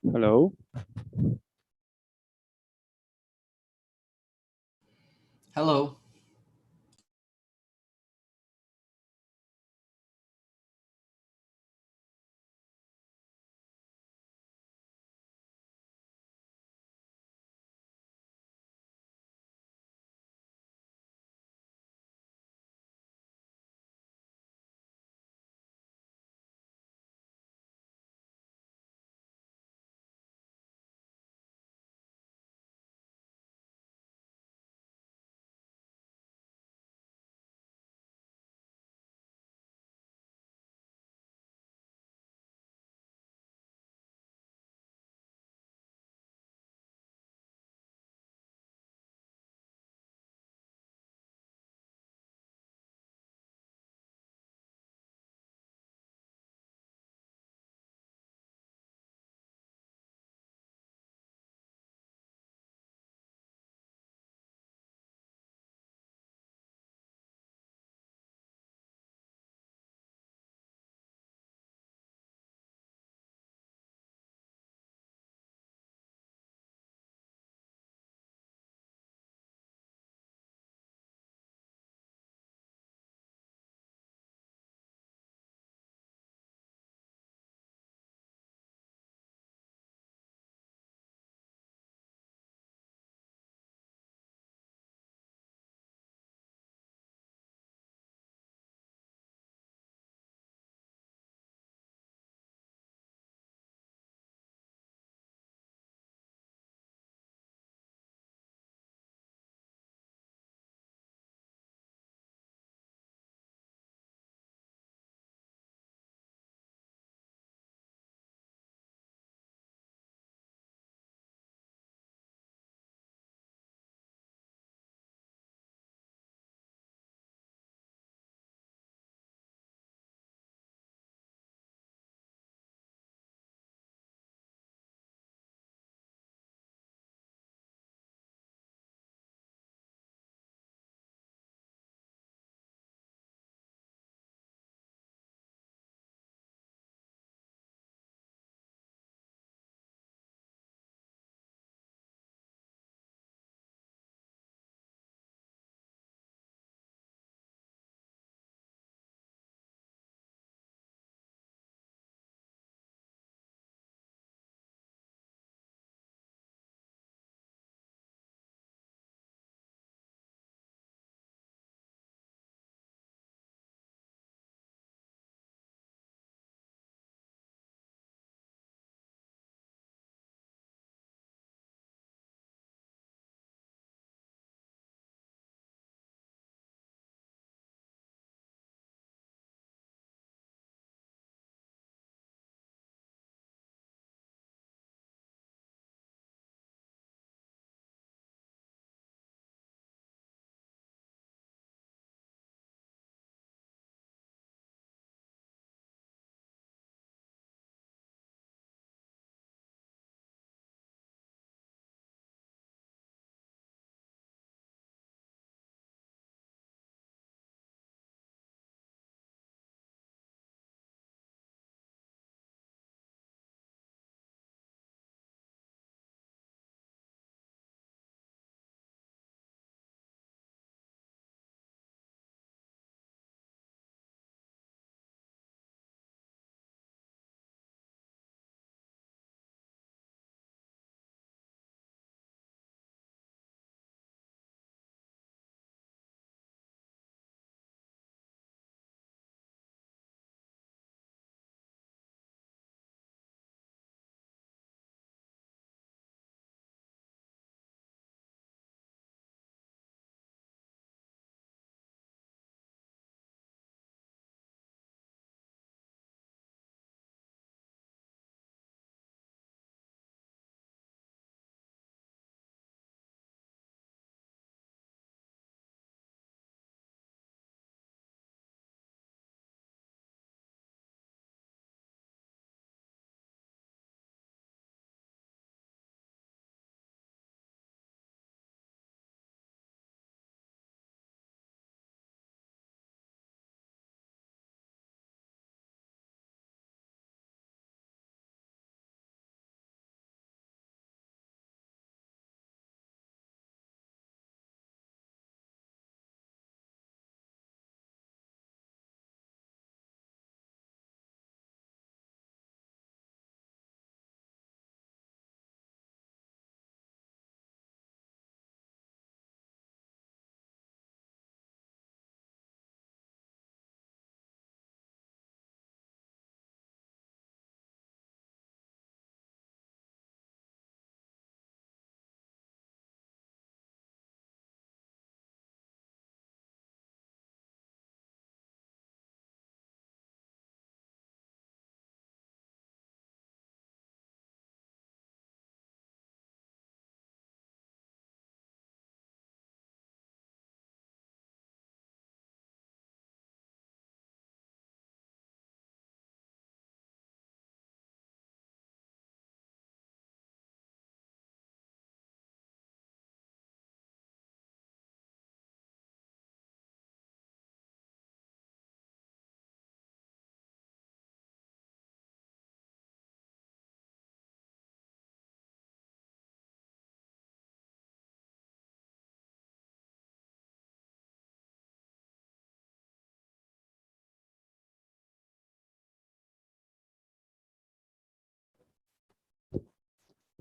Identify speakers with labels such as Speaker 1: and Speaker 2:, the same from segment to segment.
Speaker 1: Hello.
Speaker 2: Hello.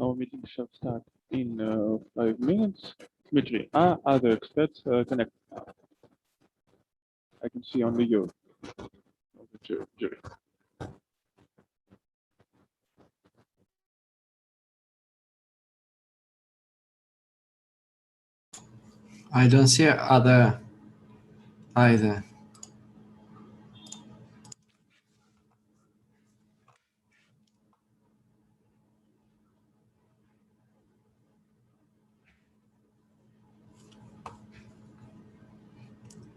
Speaker 1: Our meeting shall start in 5 minutes. Dmitry, are other experts connected? I can see only you. Jury.
Speaker 2: I don't see other either.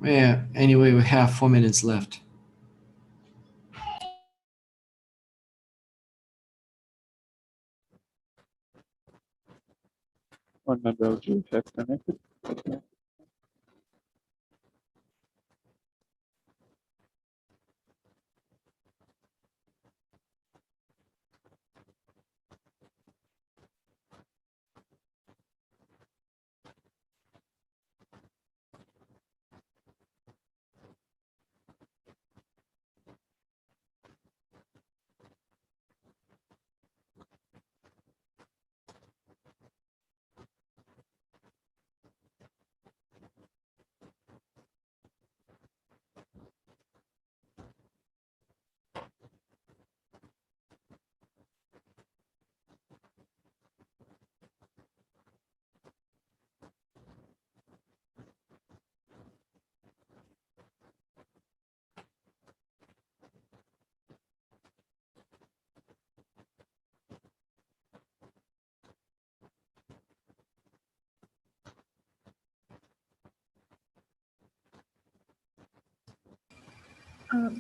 Speaker 2: Yeah, anyway, we have 4 minutes left.
Speaker 1: One member of jury has connected.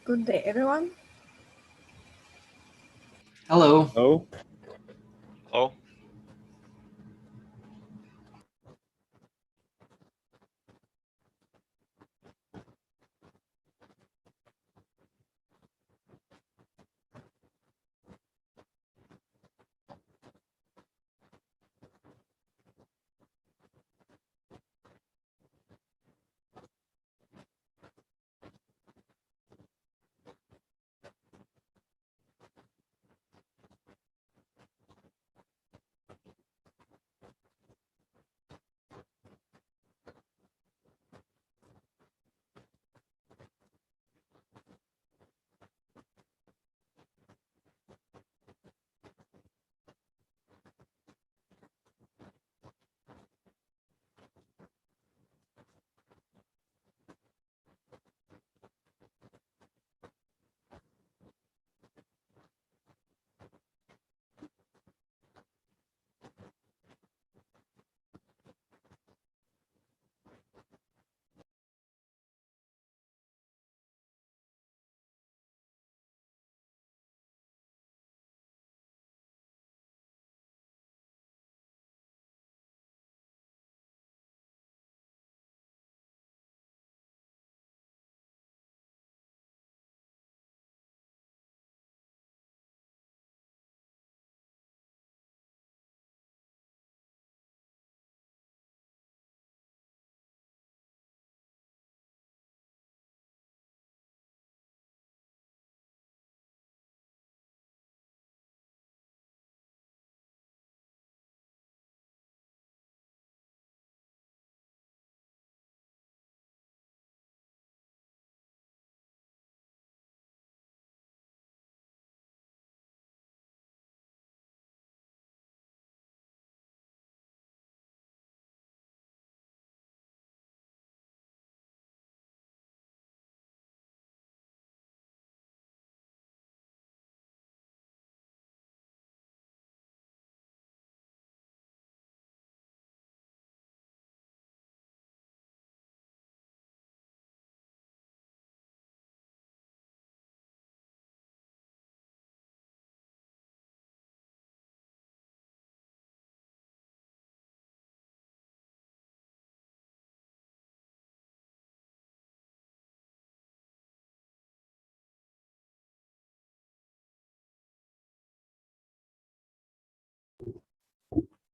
Speaker 3: Good day, everyone.
Speaker 2: Hello.
Speaker 1: Hello.
Speaker 4: Hello.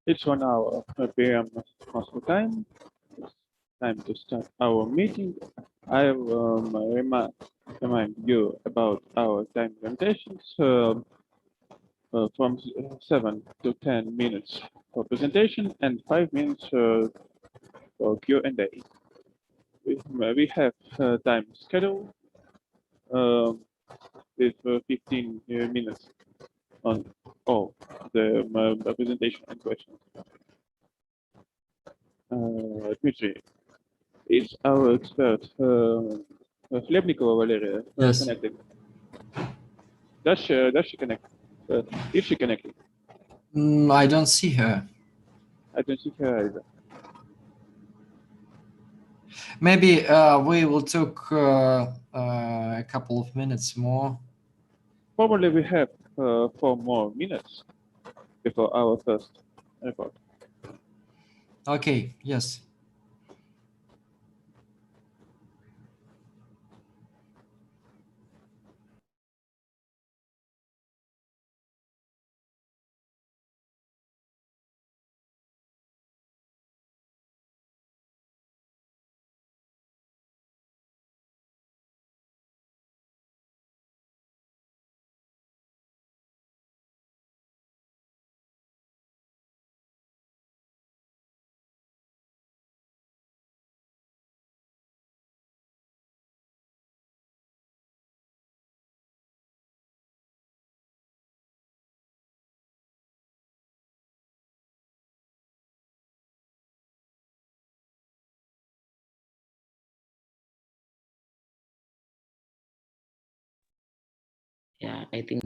Speaker 1: It's 1 hour p.m. Moscow time. It's time to start our meeting. I will remind you about our time limitations. from 7 to 10 minutes for presentation and 5 minutes for Q&A. We have time schedule with 15 minutes on all the presentation and questions. Dmitry, is our expert Hleebnikova Valeria
Speaker 2: Yes.
Speaker 1: connected? Does she connect? If she connected,
Speaker 2: I don't see her.
Speaker 1: I don't see her either.
Speaker 2: Maybe we will talk a couple of minutes more.
Speaker 1: Probably we have 4 more minutes before our first report.
Speaker 2: Okay, yes.
Speaker 4: Yeah, I think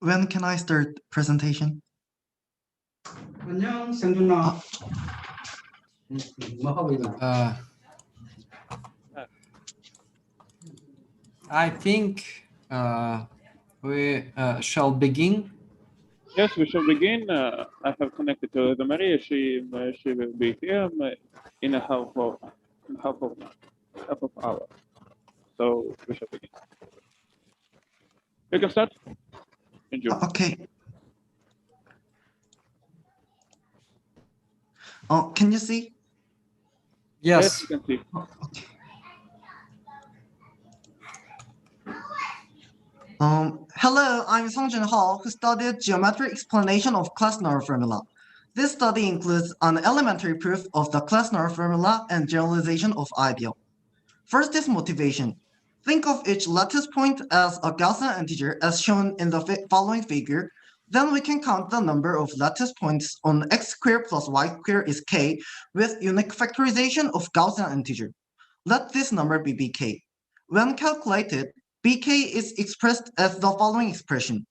Speaker 5: When can I start presentation?
Speaker 6: 안녕, 생준아. 뭐 하고 있나?
Speaker 2: I think we shall begin.
Speaker 1: Yes, we shall begin. I have connected to the Maria. She will be here in a half of hour. So we shall begin. You can start. Enjoy.
Speaker 5: Okay. Can you see?
Speaker 2: Yes.
Speaker 1: You can see.
Speaker 5: Okay. Hello, I'm Songjin Hall, who studied geometric explanation of Klasner formula. This study includes an elementary proof of the Klasner formula and generalization of ideal. First is motivation. Think of each lattice point as a Gaussian integer as shown in the following figure. Then we can count the number of lattice points on x squared plus y squared is k with unique factorization of Gaussian integer. Let this number be bk. When calculated, bk is expressed as the following expression.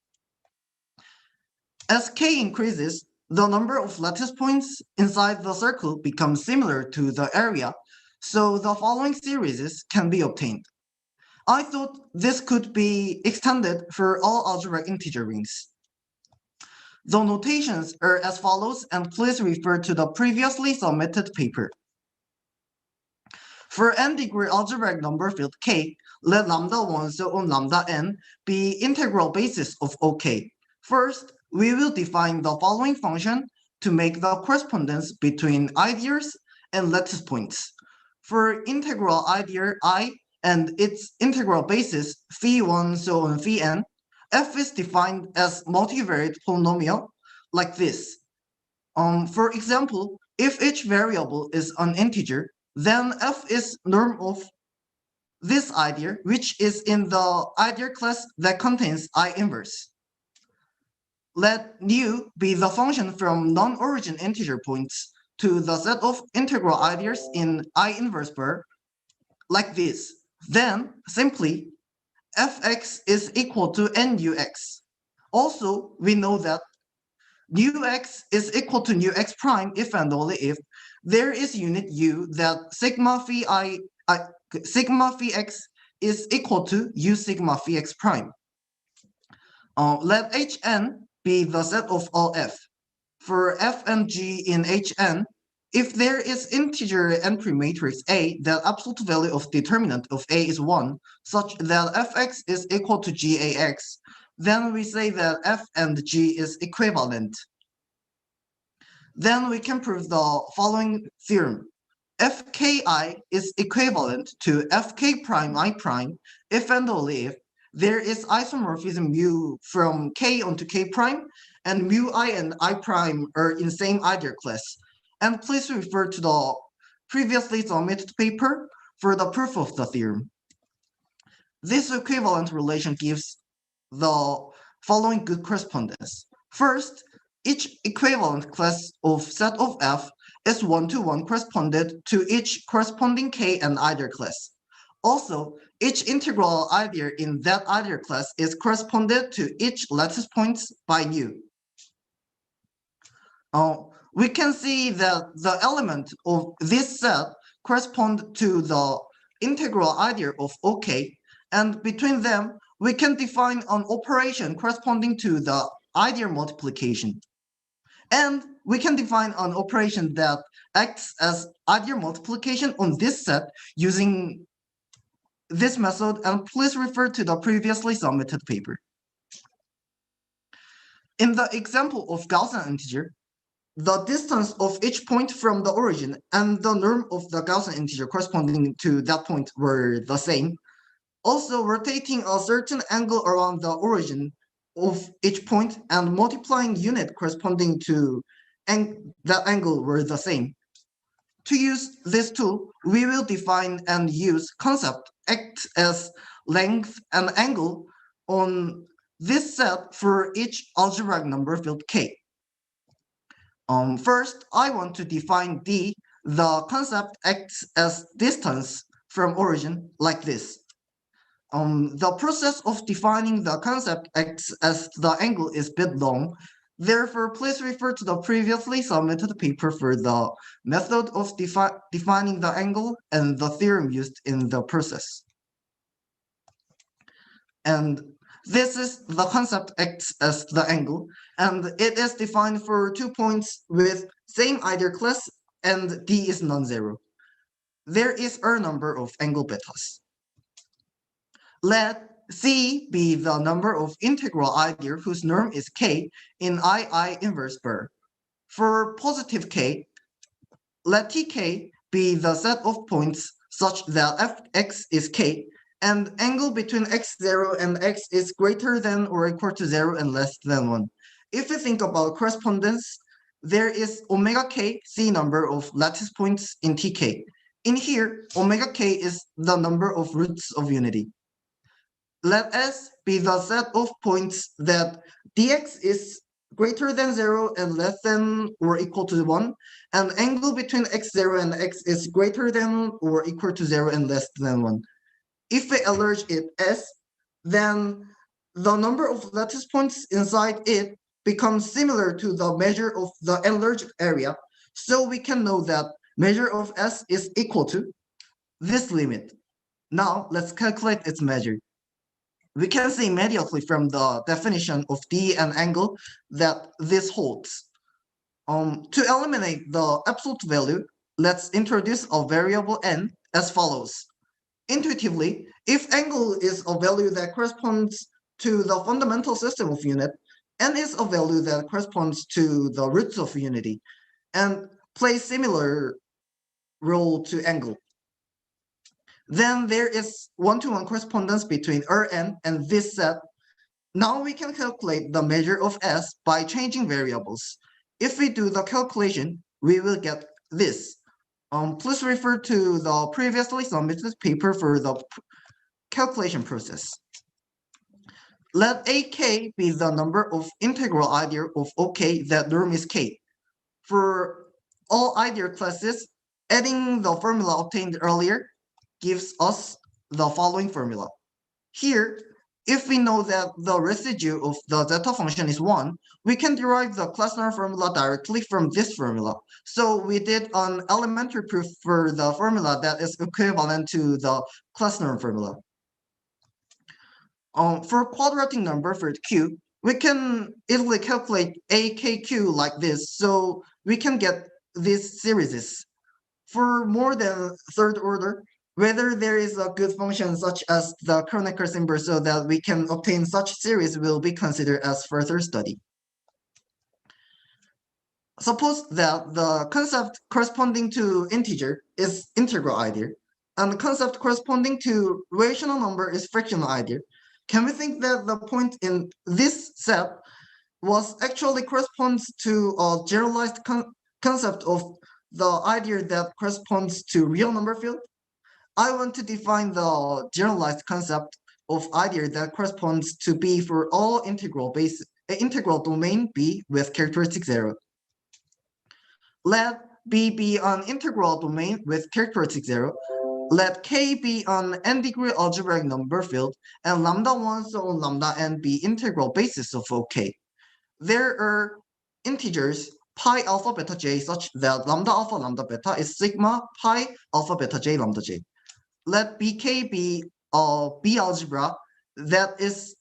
Speaker 5: As k increases, the number of lattice points inside the circle becomes similar to the area, so the following series can be obtained. I thought this could be extended for all algebraic integer rings. The notations are as follows, and please refer to the previously submitted paper. For n-degree algebraic number field k, let lambda 1 so on lambda n be integral basis of OK. First, we will define the following function to make the correspondence between ideas and lattice points. For integral idea I and its integral basis phi1 so on phi n, f is defined as multivariate polynomial like this. For example, if each variable is an integer, then f is norm of this idea, which is in the idea class that contains I inverse. Let nu be the function from non-origin integer points to the set of integral ideas in I inverse bar, like this. Then, simply, fx is equal to nux. Also, we know that nux is equal to nux prime if and only if there is unit u that sigma phi x is equal to u sigma phi x prime. Let Hn be the set of all f. For f and g in Hn, if there is integer entry matrix A, the absolute value of determinant of A is 1, such that fx is equal to gax, then we say that f and g is equivalent. Then we can prove the following theorem. Fki is equivalent to fk prime I prime if and only if there is isomorphism mu from k onto k prime and mu I and I prime are in same idea class. And please refer to the previously submitted paper for the proof of the theorem. This equivalent relation gives the following good correspondence. First, each equivalent class of set of f is one-to-one corresponded to each corresponding k and idea class. Also, each integral idea in that idea class is corresponded to each lattice points by nu. We can see that the element of this set correspond to the integral idea of OK, and between them, we can define an operation corresponding to the idea multiplication. And we can define an operation that acts as idea multiplication on this set using this method, and please refer to the previously submitted paper. In the example of Gaussian integer, the distance of each point from the origin and the norm of the Gaussian integer corresponding to that point were the same. Also, rotating a certain angle around the origin of each point and multiplying unit corresponding to that angle were the same. To use this tool, we will define and use concept act as length and angle on this set for each algebraic number field K. First, I want to define D. The concept acts as distance from origin like this. The process of defining the concept acts as the angle is a bit long. Therefore, please refer to the previously submitted paper for the method of defining the angle and the theorem used in the process. And this is the concept acts as the angle, and it is defined for 2 points with same idea class, and D is non-zero. There is a number of angle betas. Let C be the number of integral idea whose norm is K in I inverse bar. For positive K, let Tk be the set of points such that Fx is K and angle between x0 and x is greater than or equal to 0 and less than 1. If we think about correspondence, there is omega k, c number of lattice points in Tk. In here, omega k is the number of roots of unity. Let S be the set of points that dx is greater than 0 and less than or equal to 1, and angle between x0 and x is greater than or equal to 0 and less than 1. If we enlarge it S, then the number of lattice points inside it becomes similar to the measure of the enlarged area. So we can know that measure of S is equal to this limit. Now let's calculate its measure. We can see immediately from the definition of d and angle that this holds. To eliminate the absolute value, let's introduce a variable n as follows. Intuitively, if angle is a value that corresponds to the fundamental system of unit, n is a value that corresponds to the roots of unity, and plays similar role to angle. Then there is one-to-one correspondence between Rn and this set. Now we can calculate the measure of S by changing variables. If we do the calculation, we will get this. Please refer to the previously submitted paper for the calculation process. Let AK be the number of integral ideal of OK that norm is K. For all ideal classes, adding the formula obtained earlier gives us the following formula. Here, if we know that the residue of the zeta function is 1, we can derive the class norm formula directly from this formula. So we did an elementary proof for the formula that is equivalent to the class norm formula. For quadratic number for Q, we can easily calculate AKQ like this, so we can get these series. For more than third order, whether there is a good function such as the Kronecker symbol so that we can obtain such series will be considered as further study. Suppose that the concept corresponding to integer is integral ideal, and the concept corresponding to rational number is fractional ideal. Can we think that the point in this set was actually corresponds to a generalized concept of the idea that corresponds to real number field? I want to define the generalized concept of idea that corresponds to B for all integral domain B with characteristic 0. Let B be an integral domain with characteristic 0. Let K be an n-degree algebraic number field, and lambda 1 so on lambda n be integral basis of OK. There are integers pi alpha beta j such that lambda alpha lambda beta is sigma pi alpha beta j lambda j. Let Bk be a B algebra that is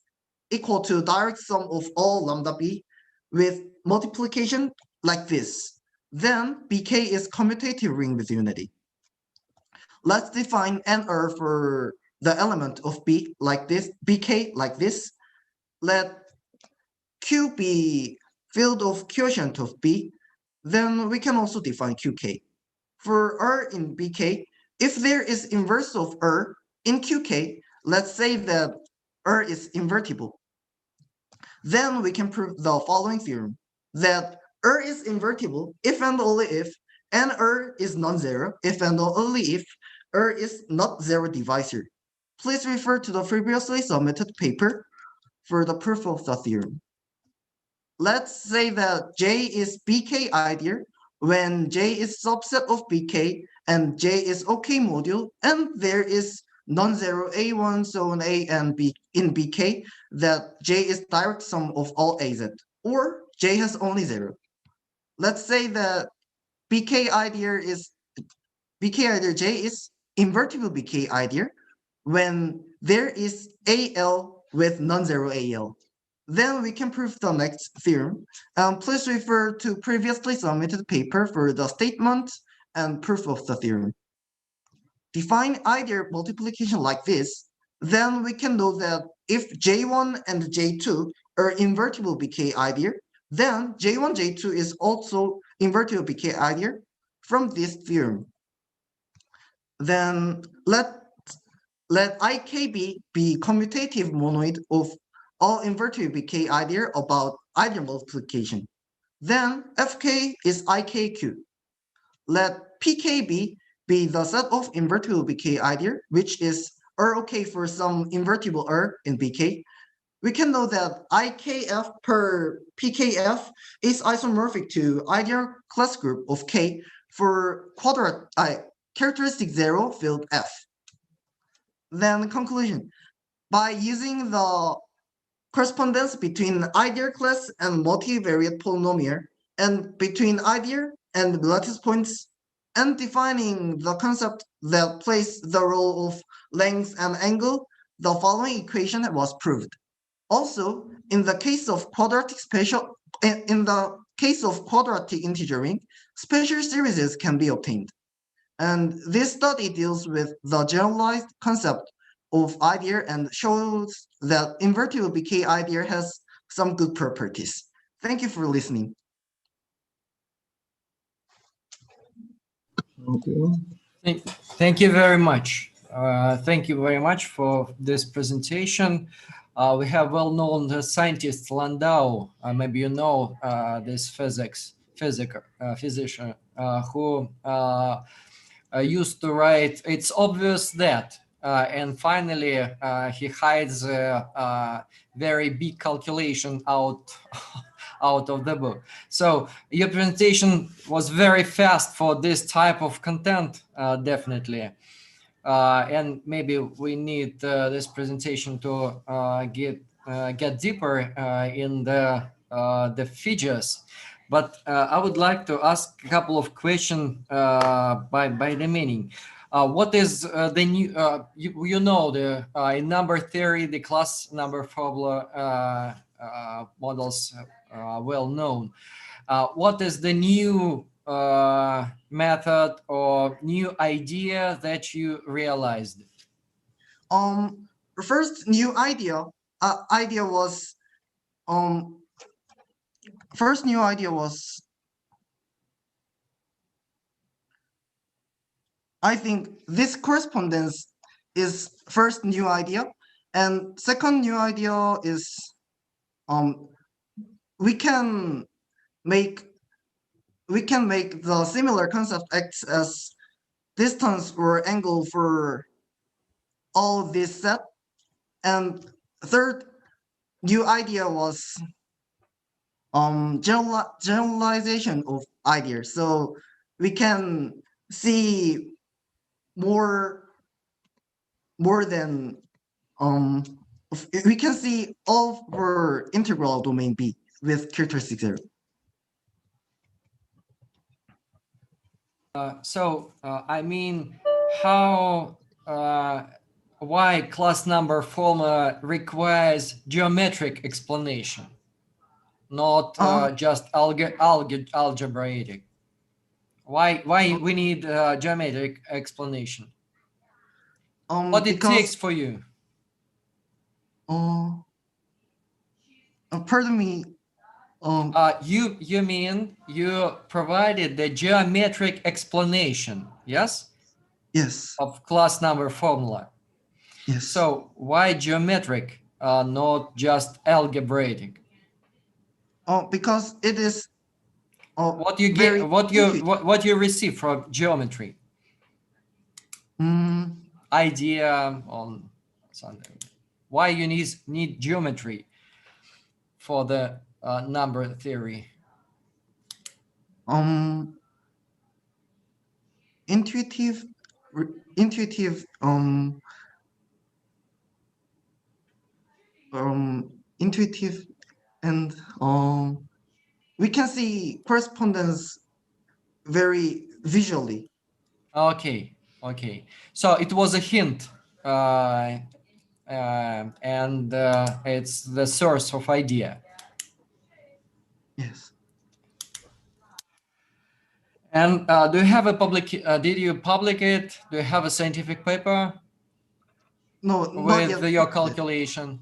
Speaker 5: equal to direct sum of all lambda b with multiplication like this. Then Bk is commutative ring with unity. Let's define NR for the element of B like this, Bk like this. Let Q be field of quotient of B. Then we can also define Qk. For R in Bk, if there is inverse of R in Qk, let's say that R is invertible. Then we can prove the following theorem, that R is invertible if and only if, and R is non-zero if and only if R is not zero divisor. Please refer to the previously submitted paper for the proof of the theorem. Let's say that J is Bk ideal when J is subset of Bk and J is OK module, and there is non-zero A1 so on A and B in Bk that J is direct sum of all AZ, or J has only 0. Let's say that Bk ideal J is invertible Bk ideal when there is AL with non-zero AL. Then we can prove the next theorem. Please refer to previously submitted paper for the statement and proof of the theorem. Define ideal multiplication like this, then we can know that if J1 and J2 are invertible Bk ideal, then J1, J2 is also invertible Bk ideal from this theorem. Then let's let IKB be commutative monoid of all invertible BK idea about ideal multiplication. Then FK is IKQ. Let PKB be the set of invertible BK idea, which is ROK for some invertible R in BK. We can know that IKF per PKF is isomorphic to ideal class group of K for characteristic 0 field F. Then conclusion. By using the correspondence between ideal class and multivariate polynomial and between ideal and lattice points and defining the concept that plays the role of length and angle, the following equation was proved. Also, in the case of quadratic integering, special series can be obtained. And this study deals with the generalized concept of idea and shows that invertible BK idea has some good properties. Thank you for listening.
Speaker 2: Thank you very much. Thank you very much for this presentation. We have well-known scientist Landau. Maybe you know this physician who used to write, "It's obvious that," and finally he hides a very big calculation out of the book. So your presentation was very fast for this type of content, definitely. And maybe we need this presentation to get deeper in the figures. But I would like to ask a couple of questions by the meaning. What is the new? You know the in number theory, the class number formula models well known. What is the new method or new idea that you realized?
Speaker 5: First new idea was I think this correspondence is first new idea, and second new idea is we can make the similar concept acts as distance or angle for all this set. And third new idea was generalization of ideas. So we can see more than we can see all for integral domain B with characteristic 0.
Speaker 2: I mean, why class number formula requires geometric explanation, not just algebraic? Why we need geometric explanation? What it takes for you?
Speaker 5: Pardon me.
Speaker 2: You mean you provided the geometric explanation, yes?
Speaker 5: Yes.
Speaker 2: Of class number formula.
Speaker 5: Yes.
Speaker 2: So why geometric, not just algebraic?
Speaker 5: Because it is.
Speaker 2: What you get, what you receive from geometry? Idea on something. Why you need geometry for the number theory?
Speaker 5: Intuitive and we can see correspondence very visually.
Speaker 2: Okay. So it was a hint, and it's the source of idea.
Speaker 5: Yes.
Speaker 2: And do you have a did you publish it? Do you have a scientific paper?
Speaker 5: No,
Speaker 2: with your calculation.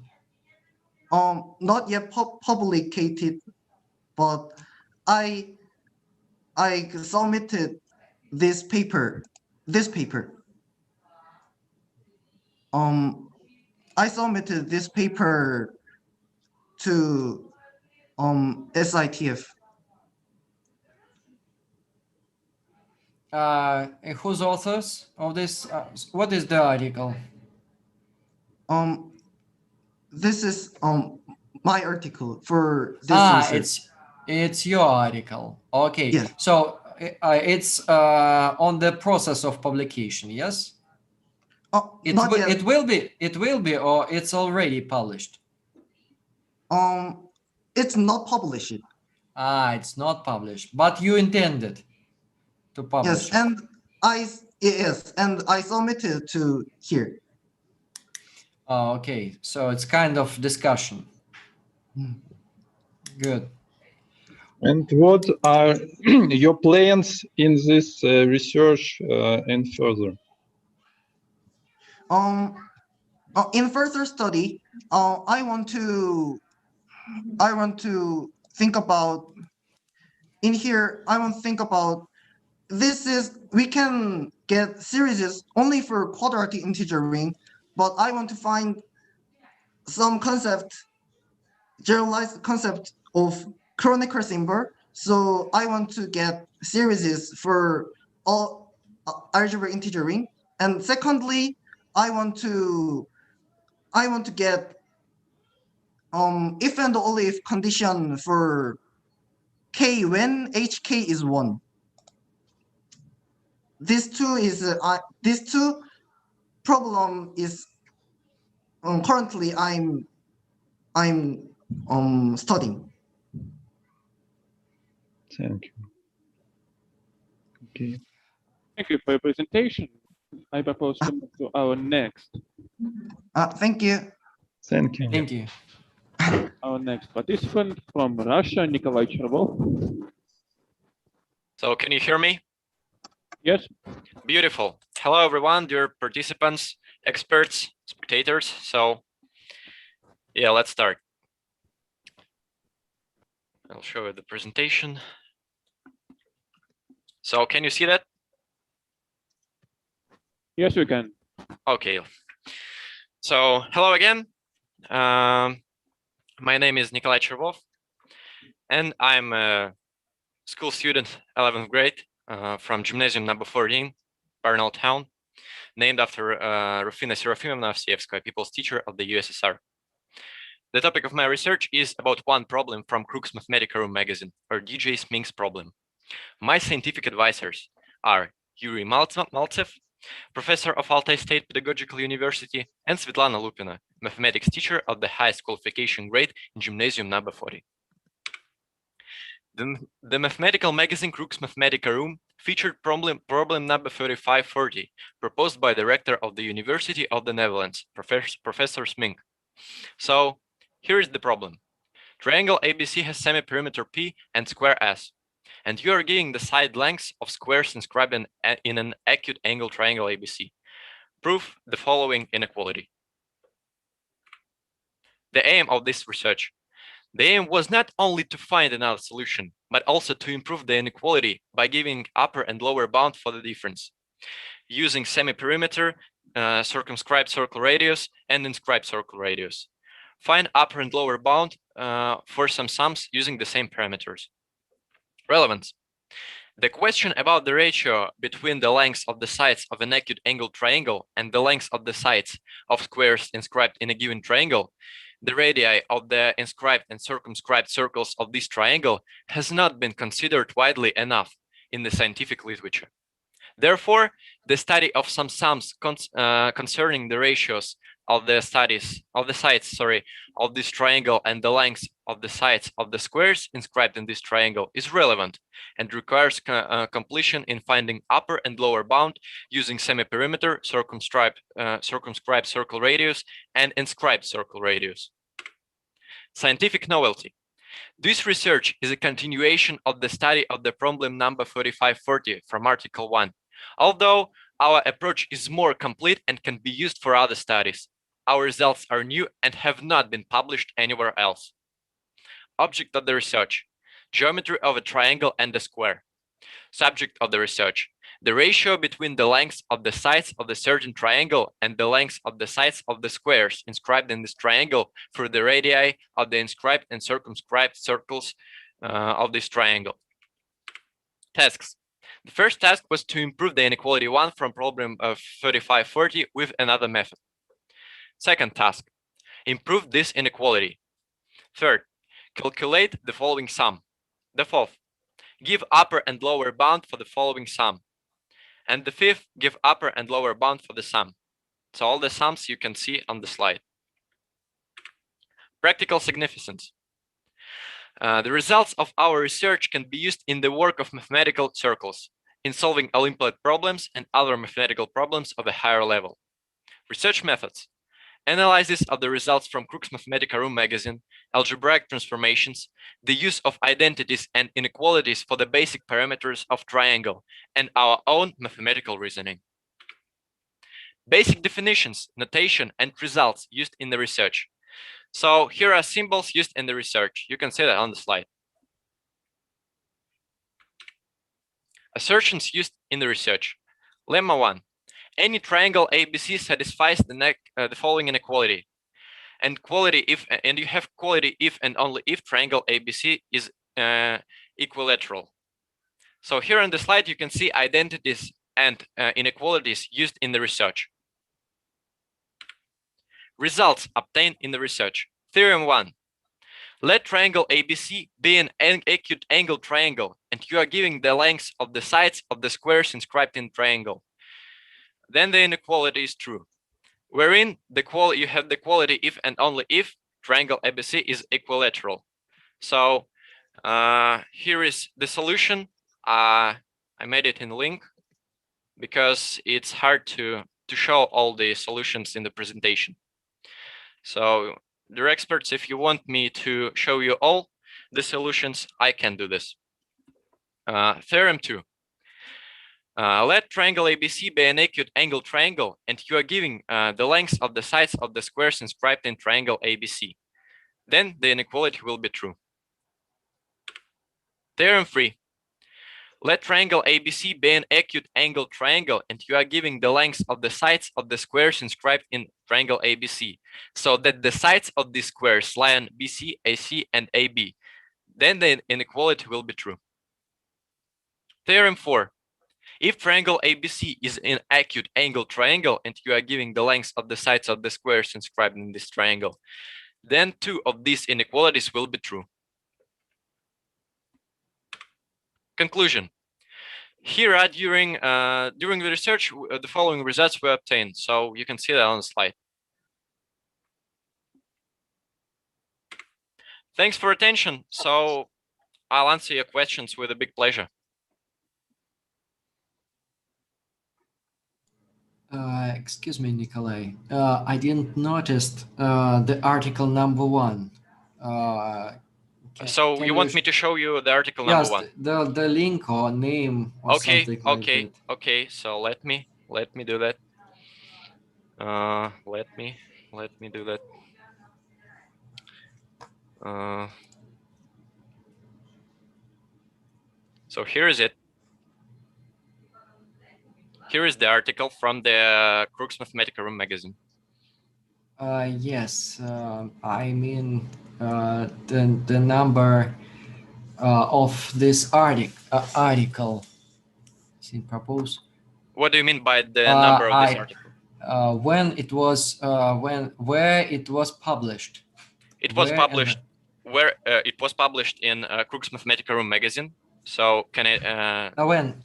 Speaker 5: Not yet publicated, but I submitted this paper. I submitted this paper to SITF.
Speaker 2: Whose authors of this? What is the article?
Speaker 5: This is my article for this research.
Speaker 2: It's your article. Okay.
Speaker 5: Yes.
Speaker 2: So it's on the process of publication. Yes.
Speaker 5: Not yet.
Speaker 2: It will be, or it's already published.
Speaker 5: It's not published.
Speaker 2: It's not published, but you intended to publish.
Speaker 5: Yes, and I submitted to here.
Speaker 2: Okay, so it's kind of discussion. Good.
Speaker 4: And what are your plans in this research and further?
Speaker 5: In further study, I want to think about in here. I want to think about we can get series only for quadratic integer ring, but I want to find some generalized concept of Kronecker symbol. So I want to get series for all algebraic integer ring. And secondly, I want to get if and only if condition for k when hk is 1. This two problem is currently I'm studying.
Speaker 4: Thank you. Okay.
Speaker 1: Thank you for your presentation. I propose to move to our next.
Speaker 5: Thank you.
Speaker 4: Thank you.
Speaker 2: Thank you.
Speaker 1: Our next participant from Russia, Nikolai Chervov.
Speaker 6: So can you hear me?
Speaker 1: Yes.
Speaker 6: Beautiful. Hello, everyone, dear participants, experts, spectators. So yeah, let's start. I'll show you the presentation. So can you see that?
Speaker 1: Yes, we can.
Speaker 6: Okay. So hello again. My name is Nikolai Chervov, and I'm a school student, 11th grade, from gymnasium number 14, Barnaul town, named after Rufina Serafimовna Ovseyevskaya, people's teacher of the USSR. The topic of my research is about one problem from Crook's Mathematica Room magazine, or DJ Smink's problem. My scientific advisors are Yuri Maltsev, professor of Altai State Pedagogical University, and Svetlana Lupina, mathematics teacher of the highest qualification grade in gymnasium number 40. The mathematical magazine Crook's Mathematica Room featured problem number 3540, proposed by the rector of the University of the Netherlands, Professor Smink. So here is the problem. Triangle ABC has semi-perimeter P and square S, and you are giving the side lengths of squares inscribed in an acute angle triangle ABC. Prove the following inequality. The aim of this research. The aim was not only to find another solution, but also to improve the inequality by giving upper and lower bound for the difference, using semi-perimeter, circumscribed circle radius, and inscribed circle radius. Find upper and lower bound for some sums using the same parameters. Relevance. The question about the ratio between the lengths of the sides of an acute angled triangle and the lengths of the sides of squares inscribed in a given triangle, the radii of the inscribed and circumscribed circles of this triangle, has not been considered widely enough in the scientific literature. Therefore, the study of some sums concerning the ratios of the sides of this triangle and the lengths of the sides of the squares inscribed in this triangle is relevant and requires completion in finding upper and lower bound using semi-perimeter, circumscribed circle radius, and inscribed circle radius. Scientific novelty. This research is a continuation of the study of the problem number 3540 from Article 1. Although our approach is more complete and can be used for other studies, our results are new and have not been published anywhere else. Object of the research: geometry of a triangle and a square. Subject of the research: the ratio between the lengths of the sides of the certain triangle and the lengths of the sides of the squares inscribed in this triangle through the radii of the inscribed and circumscribed circles of this triangle. Tasks. The first task was to improve the inequality 1 from problem of 3540 with another method. Second task, improve this inequality. Third, calculate the following sum. The fourth, give upper and lower bound for the following sum. And the fifth, give upper and lower bound for the sum. So all the sums you can see on the slide. Practical significance. The results of our research can be used in the work of mathematical circles, in solving Olympiad problems and other mathematical problems of a higher level. Research methods. Analysis of the results from Crookes Mathematica Room magazine, algebraic transformations, the use of identities and inequalities for the basic parameters of triangle, and our own mathematical reasoning. Basic definitions, notation, and results used in the research. So here are symbols used in the research. You can see that on the slide. Assertions used in the research. Lemma 1. Any triangle ABC satisfies the following inequality. And you have quality if and only if triangle ABC is equilateral. So here on the slide you can see identities and inequalities used in the research. Results obtained in the research. Theorem 1. Let triangle ABC be an acute angle triangle, and you are giving the lengths of the sides of the squares inscribed in triangle. Then the inequality is true, wherein you have the quality if and only if triangle ABC is equilateral. So here is the solution. I made it in link because it's hard to show all the solutions in the presentation. So dear experts, if you want me to show you all the solutions, I can do this. Theorem 2. Let triangle ABC be an acute angle triangle, and you are giving the lengths of the sides of the squares inscribed in triangle ABC. Then the inequality will be true. Theorem 3. Let triangle ABC be an acute angle triangle, and you are giving the lengths of the sides of the squares inscribed in triangle ABC, so that the sides of these squares lie on BC, AC, and AB. Then the inequality will be true. Theorem 4. If triangle ABC is an acute angle triangle and you are giving the lengths of the sides of the squares inscribed in this triangle, then two of these inequalities will be true. Conclusion. Here are during the research, the following results were obtained. So you can see that on the slide. Thanks for attention. So I'll answer your questions with a big pleasure.
Speaker 2: Excuse me, Nikolai. I didn't notice the article number 1.
Speaker 6: So you want me to show you the article number 1?
Speaker 2: The link or name or something like that.
Speaker 6: Okay. So let me do that. Let me do that. So here is it. Here is the article from the Crookes Mathematica Room magazine.
Speaker 2: Yes, I mean the number of this article. Propose.
Speaker 6: What do you mean by the number of this article?
Speaker 2: When it was where it was published.
Speaker 6: It was published it was published in Crookes Mathematica Room magazine. So can it?
Speaker 2: When?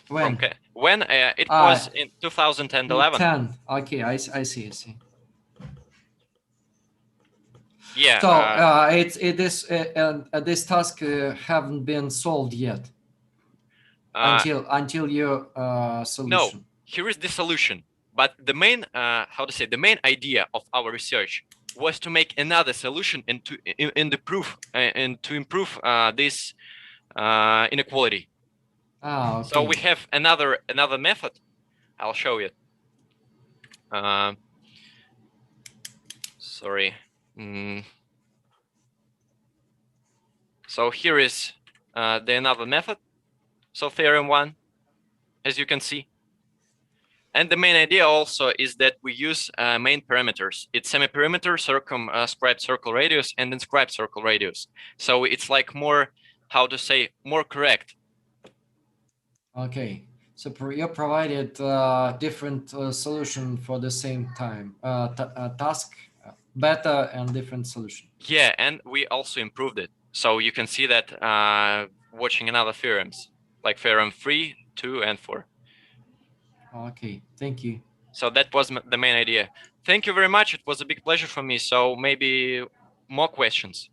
Speaker 6: When it was in 2011.
Speaker 2: 10. Okay, I see.
Speaker 6: Yeah.
Speaker 2: So this task haven't been solved yet until your solution.
Speaker 6: No, here is the solution. But the main the main idea of our research was to make another solution and to improve this inequality.
Speaker 2: Okay.
Speaker 6: So we have another method. I'll show you. Sorry. So here is the another method. So theorem 1, as you can see. And the main idea also is that we use main parameters. It's semi-perimeter, circumscribed circle radius, and inscribed circle radius. So it's like more, how to say, more correct.
Speaker 2: Okay. So you provided different solution for the same time task, better and different solution.
Speaker 6: Yeah, and we also improved it. So you can see that watching another theorems, like Theorem 3, 2, and 4.
Speaker 2: Okay, thank you.
Speaker 6: So that was the main idea. Thank you very much. It was a big pleasure for me. So maybe more questions.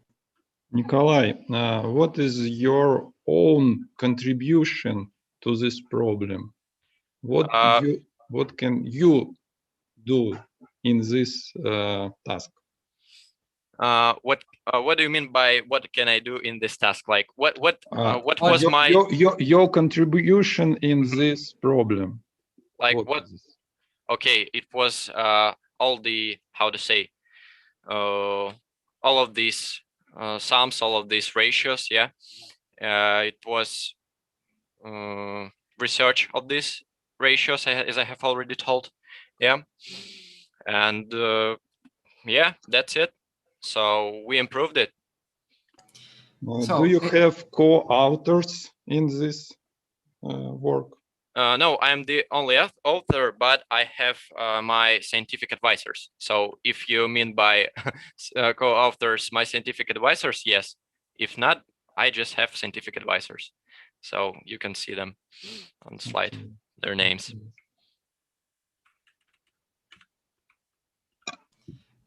Speaker 4: Nikolai, what is your own contribution to this problem? What can you do in this task?
Speaker 6: What do you mean by what can I do in this task? Like what was
Speaker 4: your contribution in this problem?
Speaker 6: Like what? Okay, it was all the, how to say, all of these sums, all of these ratios. Yeah, it was research of these ratios, as I have already told. Yeah, and yeah, that's it. So we improved it.
Speaker 4: Do you have co-authors in this work?
Speaker 6: No, I am the only author, but I have my scientific advisors. So if you mean by co-authors, my scientific advisors, yes. If not, I just have scientific advisors. So you can see them on the slide, their names.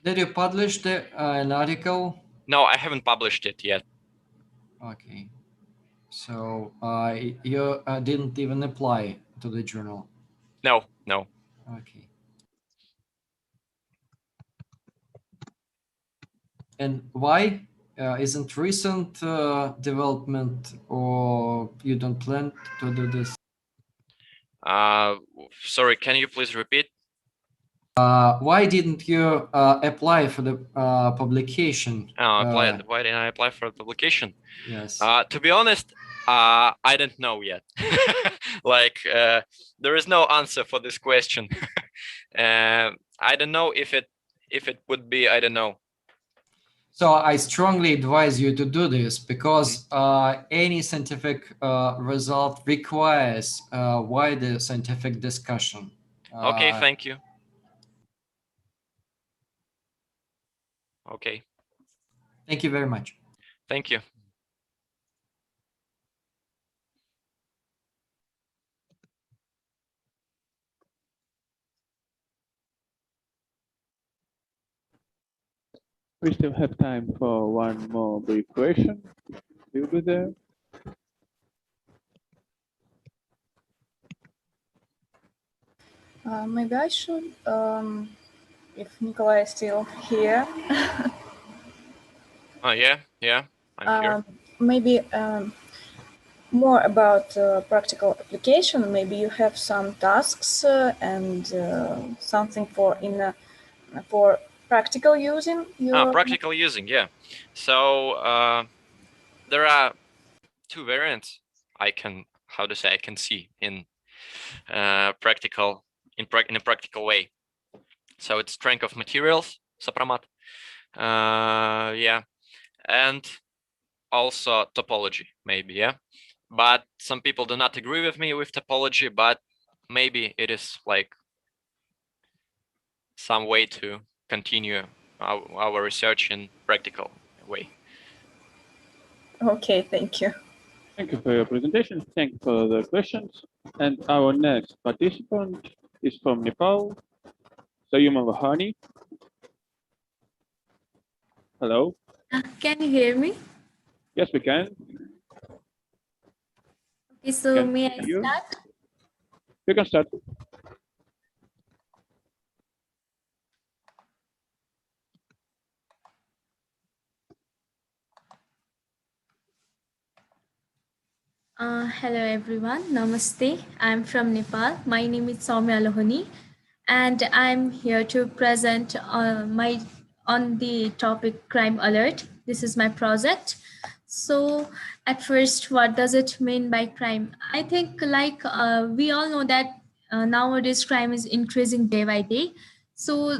Speaker 2: Did you publish an article?
Speaker 6: No, I haven't published it yet.
Speaker 2: Okay. So you didn't even apply to the journal?
Speaker 6: No, no.
Speaker 2: Okay. And why? Isn't recent development, or you don't plan to do this?
Speaker 6: Sorry, can you please repeat?
Speaker 2: Why didn't you apply for the publication?
Speaker 6: Why didn't I apply for the publication?
Speaker 2: Yes.
Speaker 6: To be honest, I don't know yet. Like there is no answer for this question. I don't know if it would be, I don't know.
Speaker 2: So I strongly advise you to do this, because any scientific result requires wider scientific discussion.
Speaker 6: Okay, thank you. Okay.
Speaker 2: Thank you very much.
Speaker 6: Thank you.
Speaker 1: We still have time for one more brief question. Will be there.
Speaker 3: Maybe I should, if Nikolai is still here.
Speaker 6: Yeah, I'm here.
Speaker 3: Maybe more about practical application. Maybe you have some tasks and something for practical using.
Speaker 6: Practical using, yeah. So there are two variants I can, how to say, I can see in practical, in a practical way. So it's strength of materials, Sapramat. Yeah, and also topology, maybe, yeah. But some people do not agree with me with topology, but maybe it is like some way to continue our research in practical way.
Speaker 3: Okay, thank you.
Speaker 1: Thank you for your presentation. Thank you for the questions. And our next participant is from Nepal, Sayuma Vahani. Hello.
Speaker 7: Can you hear me?
Speaker 1: Yes, we can.
Speaker 7: Okay, so may I start?
Speaker 1: You can start.
Speaker 7: Hello everyone, Namaste. I'm from Nepal. My name is Soumya Lohani, and I'm here to present on the topic crime alert. This is my project. So at first, what does it mean by crime? I think like we all know that nowadays crime is increasing day by day. So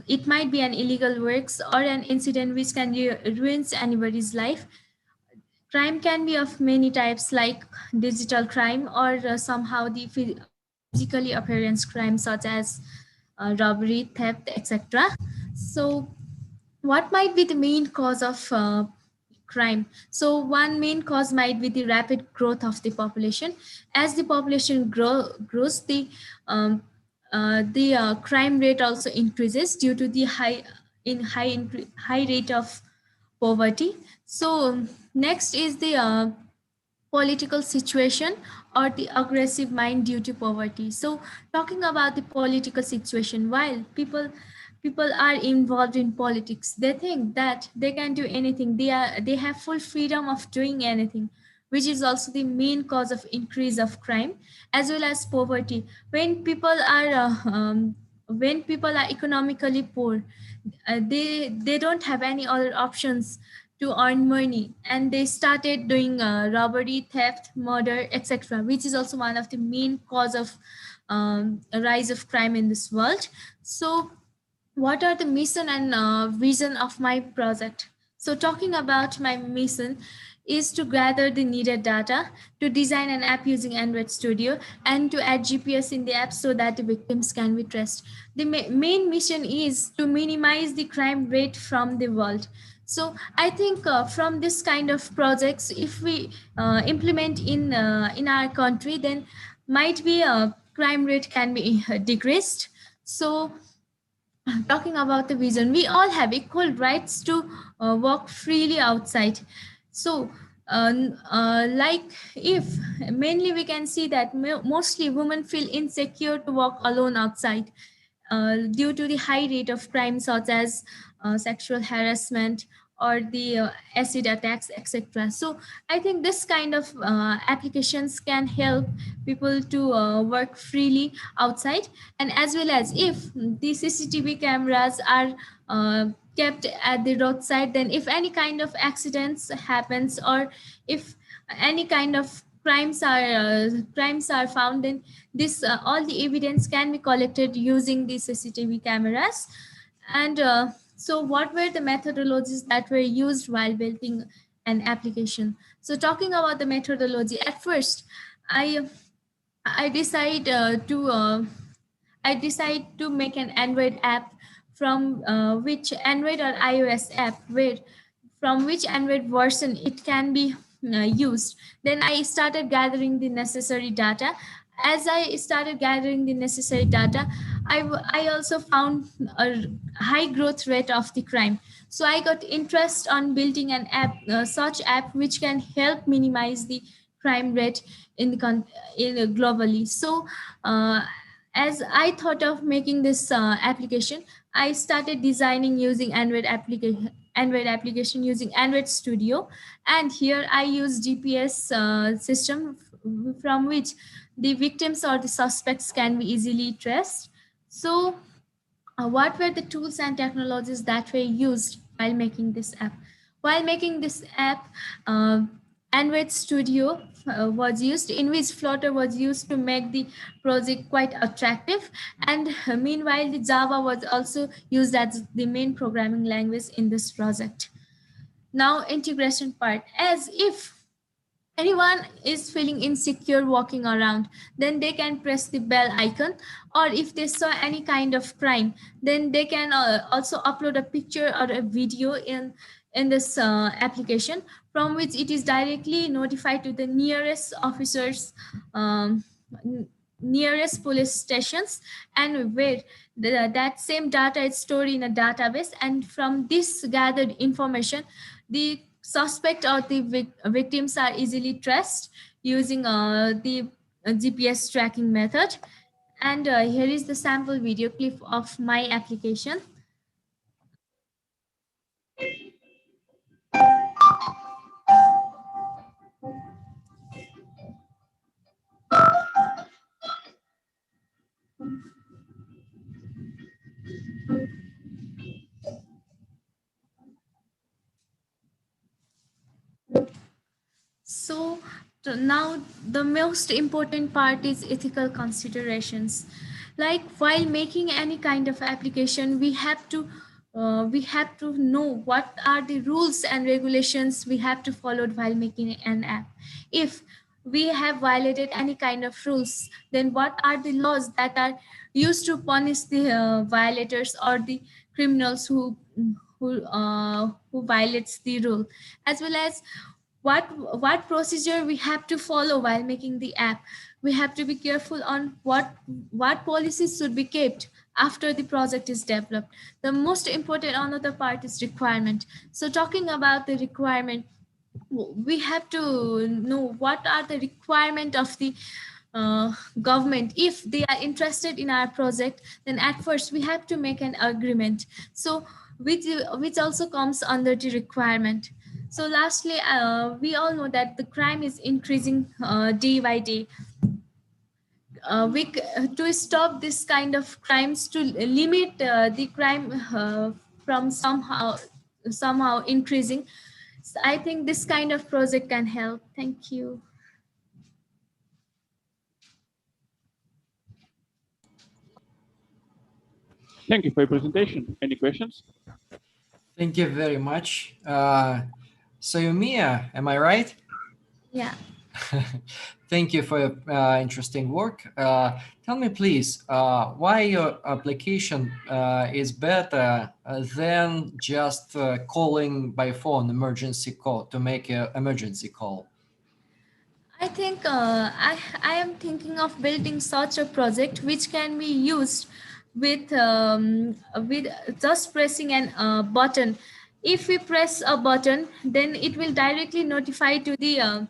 Speaker 7: it might be an illegal works or an incident which can ruins anybody's life. Crime can be of many types, like digital crime or somehow the physically appearance crime, such as robbery, theft, etc. So what might be the main cause of crime? So one main cause might be the rapid growth of the population. As the population grows, the crime rate also increases due to the high rate of poverty. So next is the political situation or the aggressive mind due to poverty. So talking about the political situation, while people are involved in politics, they think that they can do anything, they have full freedom of doing anything, which is also the main cause of increase of crime, as well as poverty. When people are economically poor, they don't have any other options to earn money, and they started doing robbery, theft, murder, etc., which is also one of the main cause of a rise of crime in this world. So what are the mission and vision of my project? So talking about my mission is to gather the needed data, to design an app using Android Studio, and to add GPS in the app so that the victims can be traced. The main mission is to minimize the crime rate from the world. So I think from this kind of projects, if we implement in our country, then might be a crime rate can be decreased. So talking about the vision, we all have equal rights to walk freely outside. So like, if mainly we can see that mostly women feel insecure to walk alone outside due to the high rate of crime, such as sexual harassment or the acid attacks, etc. So I think this kind of applications can help people to work freely outside. And as well as, if the CCTV cameras are kept at the roadside, then if any kind of accidents happens, or if any kind of crimes are found, then this all the evidence can be collected using the CCTV cameras. And so what were the methodologies that were used while building an application? So talking about the methodology, at first i i decide to I decide to make an Android app, from which Android or iOS app, where from which Android version it can be used. Then I started gathering the necessary data. As I started gathering the necessary data, I also found a high growth rate of the crime. So I got interest on building an app, such app which can help minimize the crime rate in the globally. So as I thought of making this application, I started designing using Android application using Android Studio. And here I use GPS system from which the victims or the suspects can be easily traced. So what were the tools and technologies that were used while making this app? While making this app, Android Studio was used, in which Flutter was used to make the project quite attractive. And meanwhile, the Java was also used as the main programming language in this project. Now, integration part. As if anyone is feeling insecure walking around, then they can press the bell icon. Or if they saw any kind of crime, then they can also upload a picture or a video in this application, from which it is directly notified to the nearest officers, nearest police stations, and where that same data is stored in a database. And from this gathered information, the suspect or the victims are easily traced using the GPS tracking method. And here is the sample video clip of my application. So now the most important part is ethical considerations. Like while making any kind of application, we have to know what are the rules and regulations we have to follow while making an app. If we have violated any kind of rules, then what are the laws that are used to punish the violators or the criminals who violates the rule, as well as what procedure we have to follow while making the app. We have to be careful on what policies should be kept after the project is developed. The most important another part is requirement. So talking about the requirement, we have to know what are the requirement of the government. If they are interested in our project, then at first we have to make an agreement, so which also comes under the requirement. So lastly, we all know that the crime is increasing day by day. To stop this kind of crimes, to limit the crime from somehow increasing, so I think this kind of project can help. Thank you.
Speaker 1: Thank you for your presentation. Any questions?
Speaker 2: Thank you very much. Sayumiya, am I right?
Speaker 7: Yeah.
Speaker 2: Thank you for your interesting work. Tell me, please, why your application is better than just calling by phone emergency call to make an emergency call?
Speaker 7: I think I am thinking of building such a project which can be used with just pressing an button. If we press a button, then it will directly notify to the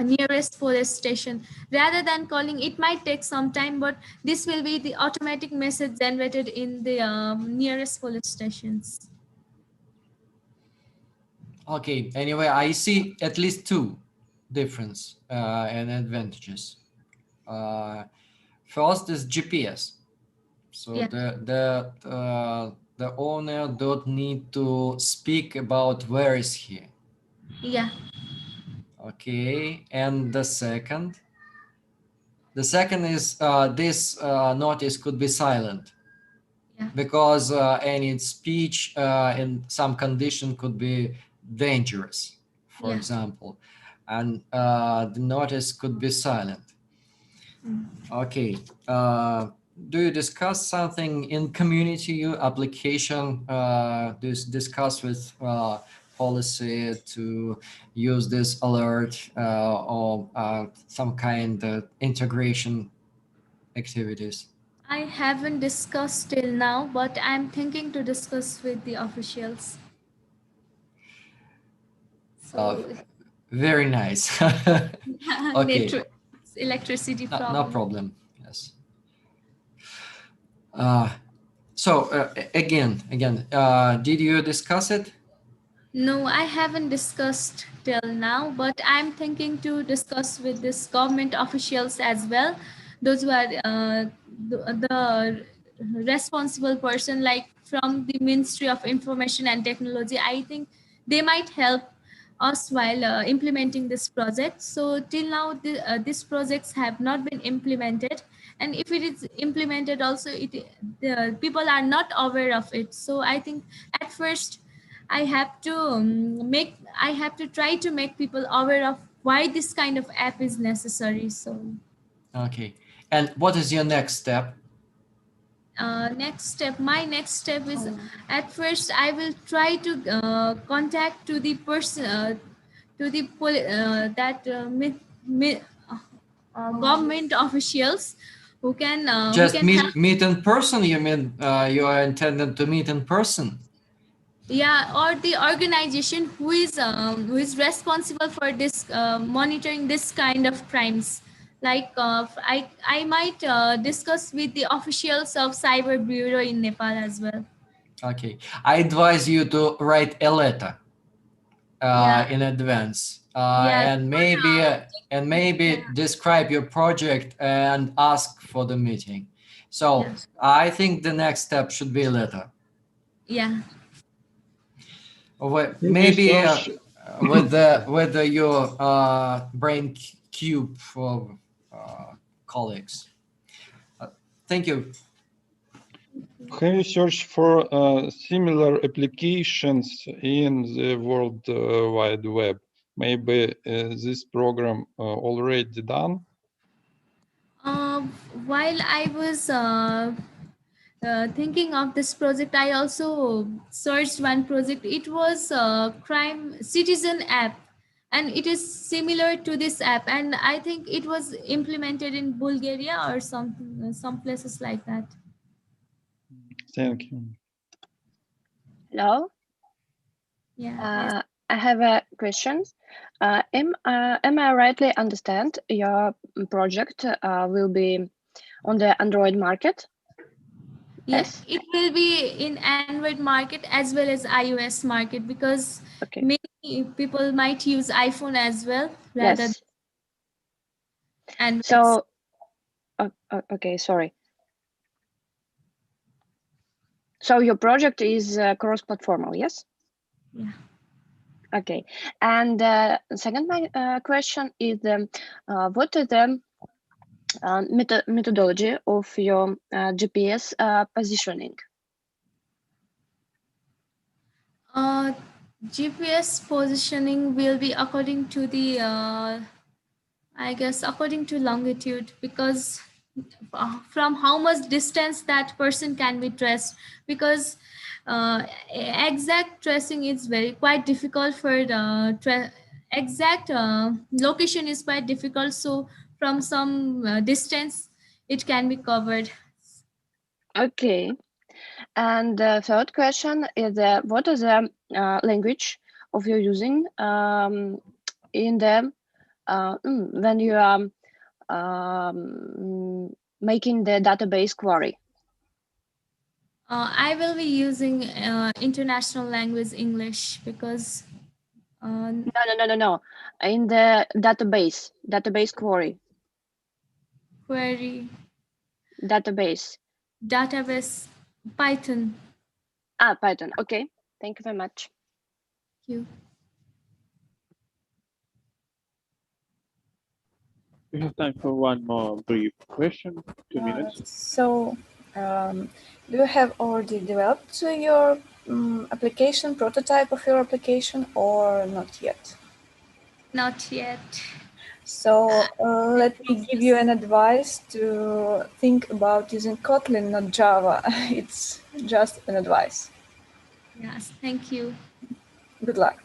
Speaker 7: nearest police station. Rather than calling, it might take some time, but this will be the automatic message generated in the nearest police stations.
Speaker 2: Okay, anyway, I see at least two difference and advantages. First is GPS. So
Speaker 7: Yeah.
Speaker 2: the owner don't need to speak about where is he.
Speaker 7: Yeah.
Speaker 2: Okay, and the second is this notice could be silent.
Speaker 7: Yeah.
Speaker 2: Because any speech in some condition could be dangerous, for
Speaker 7: Yeah.
Speaker 2: example, and the notice could be silent. Okay. Do you discuss something in community application? Do you discuss with policy to use this alert or some kind of integration activities?
Speaker 7: I haven't discussed till now, but I'm thinking to discuss with the officials. So
Speaker 2: Very nice. Okay.
Speaker 7: Electricity problem.
Speaker 2: No problem. Yes. So again, did you discuss it?
Speaker 7: No, I haven't discussed till now, but I'm thinking to discuss with this government officials as well. Those who are the responsible person, like from the Ministry of Information and Technology. I think they might help us while implementing this project. So till now, these projects have not been implemented, and if it is implemented, also the people are not aware of it. So I think at first I have to try to make people aware of why this kind of app is necessary. So
Speaker 2: Okay. And what is your next step?
Speaker 7: My next step is, at first I will try to contact to the person to the government officials who can
Speaker 2: Just
Speaker 7: who can
Speaker 2: meet in person. You mean you are intended to meet in person?
Speaker 7: Yeah, or the organization who is responsible for this monitoring this kind of crimes. Like I might discuss with the officials of Cyber Bureau in Nepal as well.
Speaker 2: Okay, I advise you to write a letter
Speaker 7: Yeah.
Speaker 2: in advance,
Speaker 7: Yeah.
Speaker 2: and maybe describe your project and ask for the meeting. So
Speaker 7: Yeah.
Speaker 2: I think the next step should be a letter.
Speaker 7: Yeah.
Speaker 2: Maybe with your brain cube of colleagues. Thank you.
Speaker 4: Have you searched for similar applications in the World Wide Web? Maybe this program already done?
Speaker 7: While I was thinking of this project, I also searched one project. It was a crime citizen app, and it is similar to this app. And I think it was implemented in Bulgaria or something, some places like that.
Speaker 4: Thank you.
Speaker 8: Hello.
Speaker 7: Yeah.
Speaker 8: I have a question. Am I rightly understand your project will be on the Android market?
Speaker 7: Yes, it will be in Android market as well as iOS market, because many people might use iPhone as well rather
Speaker 8: Yes.
Speaker 7: And
Speaker 8: So, okay, sorry. So your project is cross-platform, yes?
Speaker 7: Yeah.
Speaker 8: Okay. And second, my question is, what is the methodology of your GPS positioning?
Speaker 7: GPS positioning will be according to the, I guess, according to longitude, because from how much distance that person can be traced, because exact tracing is quite difficult for the exact location is quite difficult. So from some distance, it can be covered.
Speaker 8: Okay. And the third question is, what is the language of your using in the when you are making the database query?
Speaker 7: I will be using international language English, because
Speaker 8: No. In the database query.
Speaker 7: Query.
Speaker 8: Database.
Speaker 7: Python.
Speaker 8: Python. Okay. Thank you very much.
Speaker 7: Thank you.
Speaker 1: We have time for one more brief question, 2 minutes.
Speaker 3: So, do you have already developed your application, prototype of your application, or not yet?
Speaker 7: Not yet.
Speaker 3: So let me give you an advice to think about using Kotlin, not Java. It's just an advice.
Speaker 7: Yes, thank you.
Speaker 3: Good luck.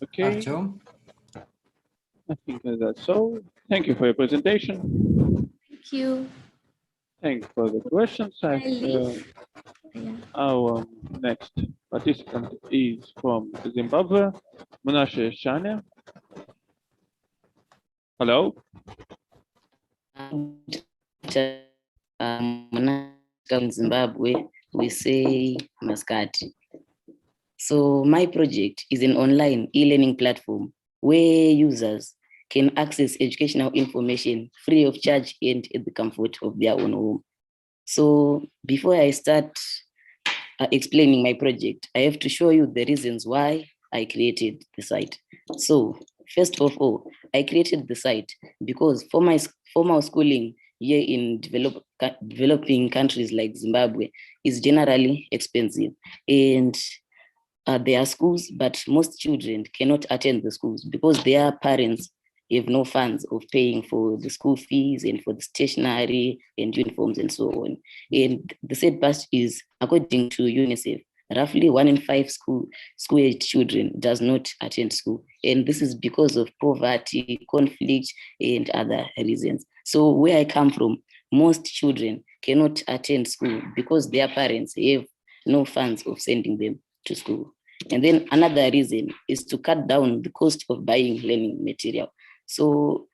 Speaker 1: Okay,
Speaker 2: Artyom?
Speaker 1: I think that's all. Thank you for your presentation.
Speaker 7: Thank you.
Speaker 1: Thank you for the questions.
Speaker 7: Yeah.
Speaker 1: Our next participant is from Zimbabwe, Menashe Shania. Hello.
Speaker 9: From Zimbabwe, we say Mascati. So my project is an online e-learning platform where users can access educational information free of charge and at the comfort of their own home. So before I start explaining my project, I have to show you the reasons why I created the site. So first of all, I created the site because for my formal schooling here in developing countries like Zimbabwe is generally expensive, and there are schools, but most children cannot attend the schools because their parents have no funds of paying for the school fees and for the stationery and uniforms and so on. And the sad part is, according to UNICEF, roughly 1 in 5 school-age children does not attend school. And this is because of poverty, conflict, and other reasons. So where I come from, most children cannot attend school because their parents have no funds of sending them to school. And then another reason is to cut down the cost of buying learning material. So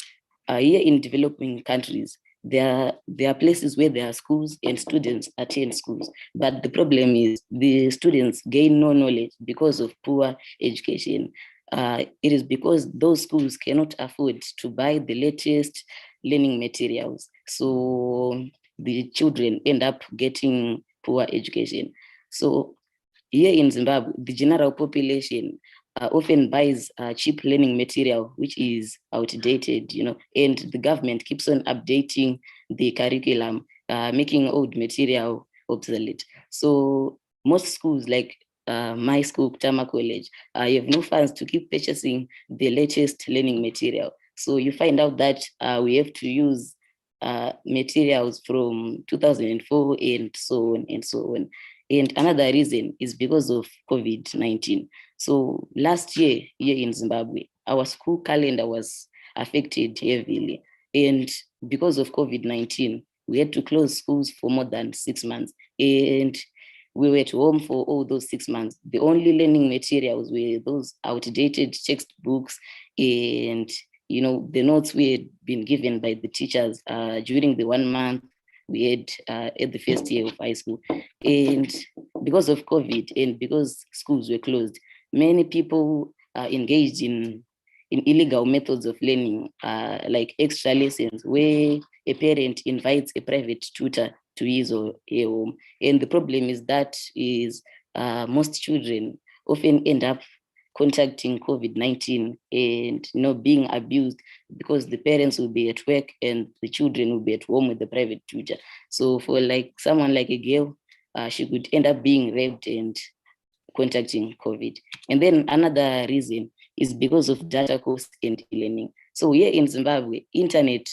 Speaker 9: here in developing countries, there are places where there are schools and students attend schools. But the problem is the students gain no knowledge because of poor education. It is because those schools cannot afford to buy the latest learning materials. So the children end up getting poor education. So here in Zimbabwe, the general population often buys cheap learning material, which is outdated, and the government keeps on updating the curriculum, making old material obsolete. So most schools, like my school, Tama College, you have no funds to keep purchasing the latest learning material. So you find out that we have to use materials from 2004 and so on and so on. And another reason is because of COVID-19. So last year here in Zimbabwe, our school calendar was affected heavily. And because of COVID-19, we had to close schools for more than 6 months. And we were at home for all those 6 months. The only learning materials were those outdated textbooks and the notes we had been given by the teachers during the 1 month we had at the first year of high school. And because of COVID and because schools were closed, many people engaged in illegal methods of learning, like extra lessons, where a parent invites a private tutor to his or her home. And the problem is that most children often end up contacting COVID-19 and being abused because the parents will be at work and the children will be at home with the private tutor. So for someone like a girl, she could end up being raped and contacting COVID. And then another reason is because of data cost and e-learning. So here in Zimbabwe, internet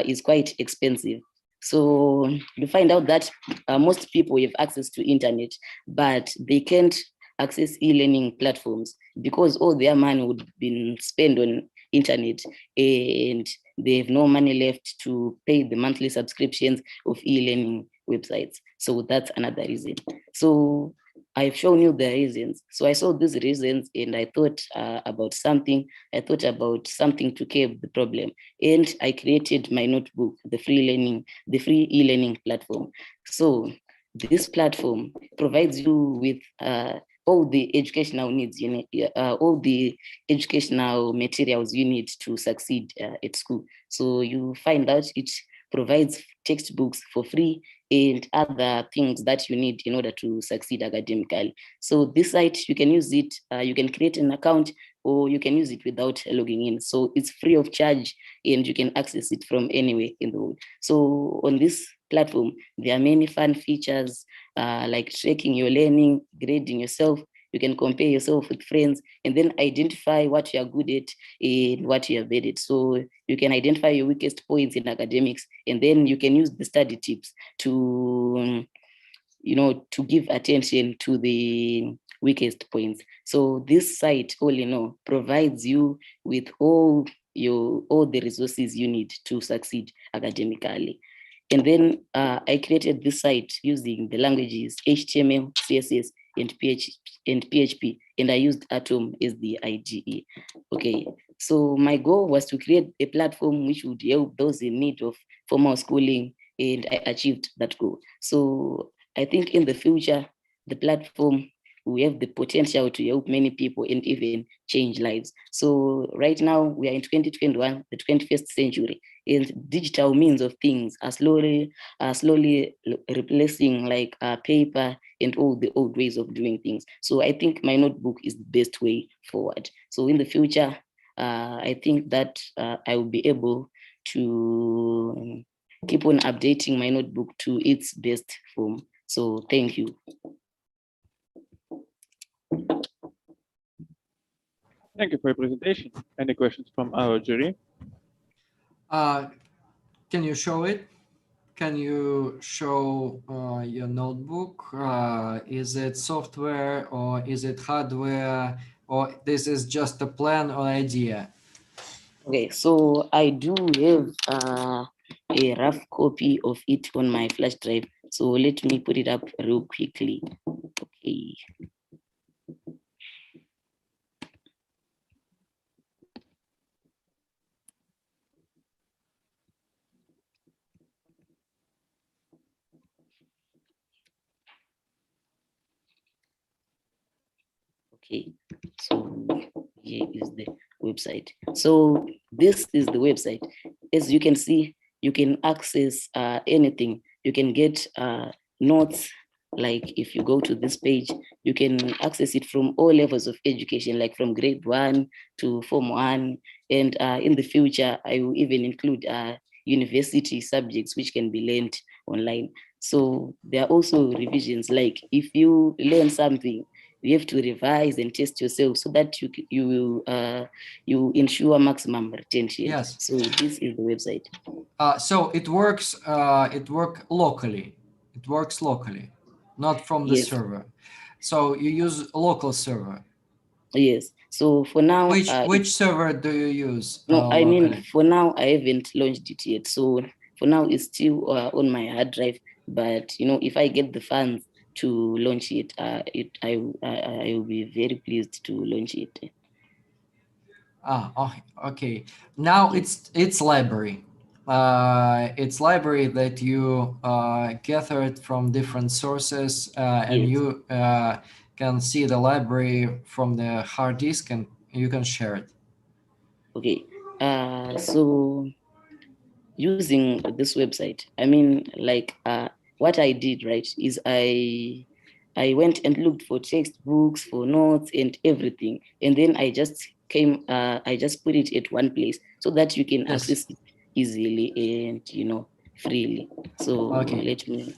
Speaker 9: is quite expensive. So you find out that most people have access to internet, but they can't access e-learning platforms because all their money would be spent on internet and they have no money left to pay the monthly subscriptions of e-learning websites. So that's another reason. So I've shown you the reasons. So I saw these reasons and I thought about something. I thought about something to curb the problem. And I created my notebook, the free e-learning platform. So this platform provides you with all the educational needs, all the educational materials you need to succeed at school. So you find out it provides textbooks for free and other things that you need in order to succeed academically. So this site, you can use it, you can create an account or you can use it without logging in. So it's free of charge and you can access it from anywhere in the world. So on this platform, there are many fun features like tracking your learning, grading yourself. You can compare yourself with friends and then identify what you are good at and what you are bad at. So you can identify your weakest points in academics, and then you can use the study tips to, to give attention to the weakest points. So this site, all in all, provides you with all the resources you need to succeed academically. And then I created this site using the languages HTML, CSS, and PHP, and I used Atom as the IDE. Okay, so my goal was to create a platform which would help those in need of formal schooling, and I achieved that goal. So I think in the future, the platform will have the potential to help many people and even change lives. So right now we are in 2021, the 21st century, and digital means of things are slowly replacing paper and all the old ways of doing things. So I think my notebook is the best way forward. So in the future, I think that I will be able to keep on updating my notebook to its best form. So thank you.
Speaker 1: Thank you for your presentation. Any questions from our jury?
Speaker 2: Can you show it? Can you show your notebook? Is it software or is it hardware, or this is just a plan or idea?
Speaker 9: Okay, so I do have a rough copy of it on my flash drive. So let me put it up real quickly. Okay. Okay, so here is the website. So this is the website. As you can see, you can access anything. you can get notes. Like if you go to this page, you can access it from all levels of education, like from grade 1 to Form 1. And in the future, I will even include university subjects which can be learned online. So there are also revisions, like if you learn something, you have to revise and test yourself so that you ensure maximum retention.
Speaker 2: Yes.
Speaker 9: So this is the website.
Speaker 2: So it works locally. It works locally, not from the
Speaker 9: Yes.
Speaker 2: server. So you use a local server.
Speaker 9: Yes. So for now,
Speaker 2: which server do you use?
Speaker 9: No, I mean,
Speaker 2: locally?
Speaker 9: for now, I haven't launched it yet. So for now, it's still on my hard drive. But if I get the funds to launch it, I will be very pleased to launch it.
Speaker 2: Okay. Now it's library. It's library that you gathered from different sources, and
Speaker 9: Yes.
Speaker 2: you can see the library from the hard disk, and you can share it.
Speaker 9: Okay. So using this website, I mean, like what I did, right, is I went and looked for textbooks, for notes and everything. And then I just put it at one place so that you can access it easily and, freely. So let me.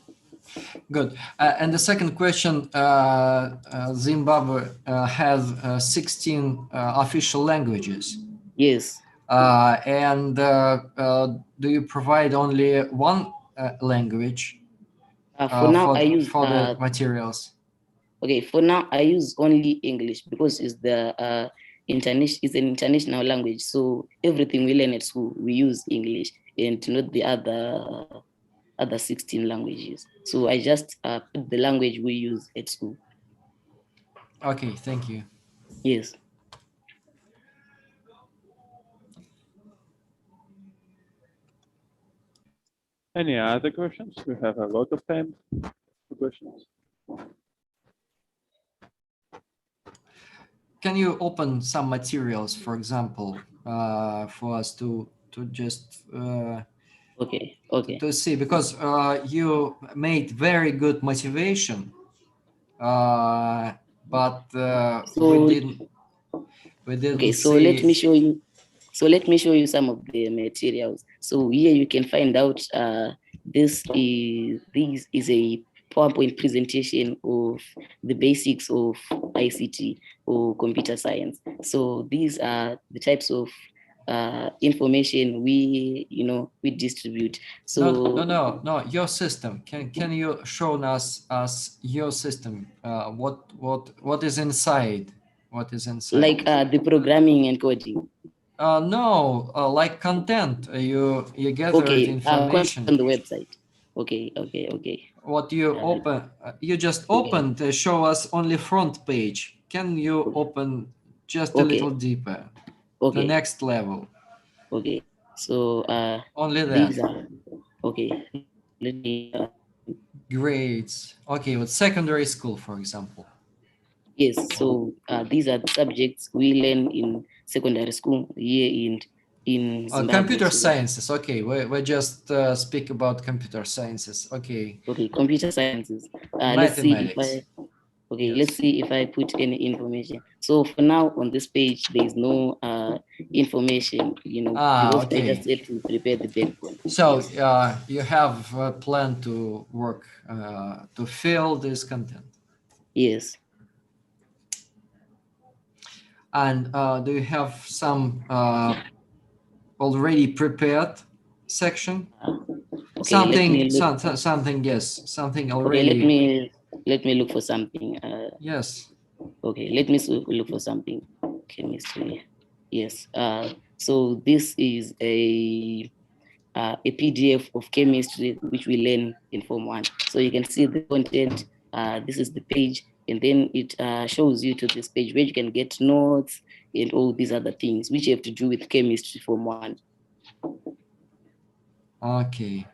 Speaker 2: Good. And the second question, Zimbabwe has 16 official languages.
Speaker 9: Yes.
Speaker 2: And do you provide only one language
Speaker 9: for now, I use
Speaker 2: for the materials?
Speaker 9: Okay, for now I use only English because it's the it's an international language. So everything we learn at school, we use English and not the other 16 languages. So I just put the language we use at school.
Speaker 2: Okay, thank you.
Speaker 9: Yes.
Speaker 1: Any other questions? We have a lot of time for questions.
Speaker 2: Can you open some materials, for example, for us to just
Speaker 9: okay
Speaker 2: to see, because you made very good motivation, but we didn't
Speaker 9: okay, so
Speaker 2: see.
Speaker 9: let me show you. So let me show you some of the materials. So here you can find out this is a PowerPoint presentation of the basics of ICT or computer science. So these are the types of information we distribute. So
Speaker 2: no, your system. Can you show us your system? What is inside? What is inside?
Speaker 9: Like the programming and coding.
Speaker 2: No, like content. You gathered information
Speaker 9: on the website. Okay.
Speaker 2: What you open? You just opened. Show us only front page. Can you open just a little deeper?
Speaker 9: Okay.
Speaker 2: The next level.
Speaker 9: Okay. So
Speaker 2: only that.
Speaker 9: These are okay. Let me.
Speaker 2: Grades. Okay, with secondary school, for example.
Speaker 9: Yes. So these are the subjects we learn in secondary school here in Zimbabwe.
Speaker 2: Computer sciences. Okay, we just speak about computer sciences. Okay.
Speaker 9: Okay, computer sciences.
Speaker 2: Mathematics.
Speaker 9: Let's see if I put any information. So for now on this page, there is no information, because I just had to prepare the background.
Speaker 2: So you have a plan to work to fill this content.
Speaker 9: Yes.
Speaker 2: And do you have some already prepared section?
Speaker 9: Okay,
Speaker 2: something already.
Speaker 9: Okay, let me look for something.
Speaker 2: Yes.
Speaker 9: Okay, let me look for something. Chemistry. Yes. So this is a PDF of chemistry which we learn in Form 1. So you can see the content. This is the page, and then it shows you to this page where you can get notes and all these other things which have to do with chemistry Form 1.
Speaker 2: Okay.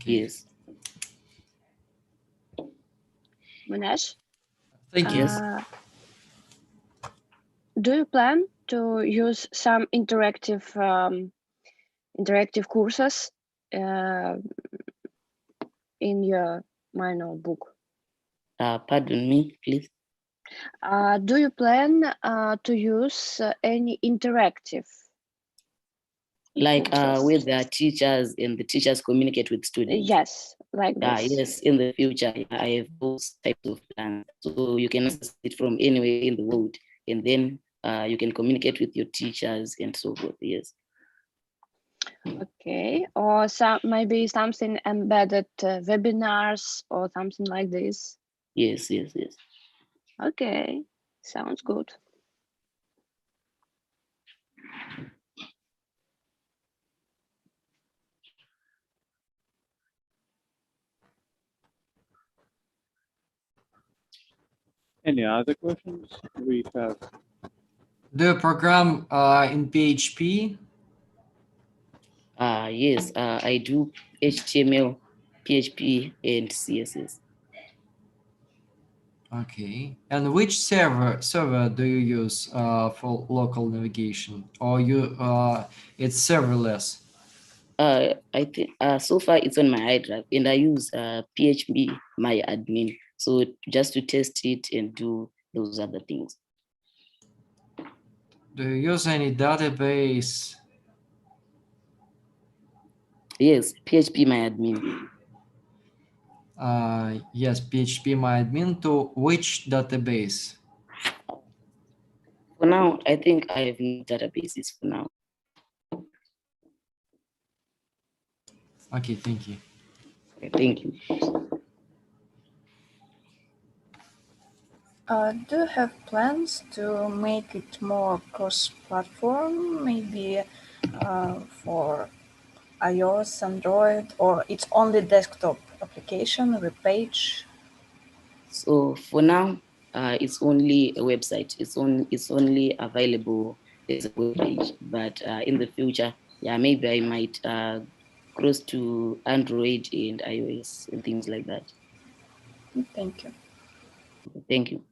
Speaker 9: Yes.
Speaker 8: Manesh?
Speaker 2: Thank you.
Speaker 8: Do you plan to use some interactive in your minor book?
Speaker 9: Pardon me, please.
Speaker 8: Do you plan to use any interactive?
Speaker 9: Like
Speaker 8: features?
Speaker 9: with the teachers and the teachers communicate with students.
Speaker 8: Yes, like this.
Speaker 9: Yes, in the future, I have those types of plans. So you can access it from anywhere in the world, and then you can communicate with your teachers and so forth. Yes.
Speaker 8: Okay, or maybe something embedded webinars or something like this.
Speaker 9: Yes, yes, yes.
Speaker 8: Okay, sounds good.
Speaker 1: Any other questions we have?
Speaker 2: Do you program in PHP?
Speaker 9: Yes, I do HTML, PHP, and CSS.
Speaker 2: Okay. And which server do you use for local navigation, or it's serverless?
Speaker 9: I think so far it's on my hard drive, and I use PHP my admin, so just to test it and do those other things.
Speaker 2: Do you use any database?
Speaker 9: Yes, PHP my admin.
Speaker 2: Yes, PHP my admin to which database?
Speaker 9: For now, I think I have no databases for now.
Speaker 2: Okay, thank you.
Speaker 9: Okay, thank you.
Speaker 3: Do you have plans to make it more cross-platform, maybe for iOS, Android, or it's only desktop application, web page?
Speaker 9: So for now, it's only a website. It's only available as a web page. But in the future, yeah, maybe I might cross to Android and iOS and things like that.
Speaker 3: Thank you.
Speaker 9: Thank you.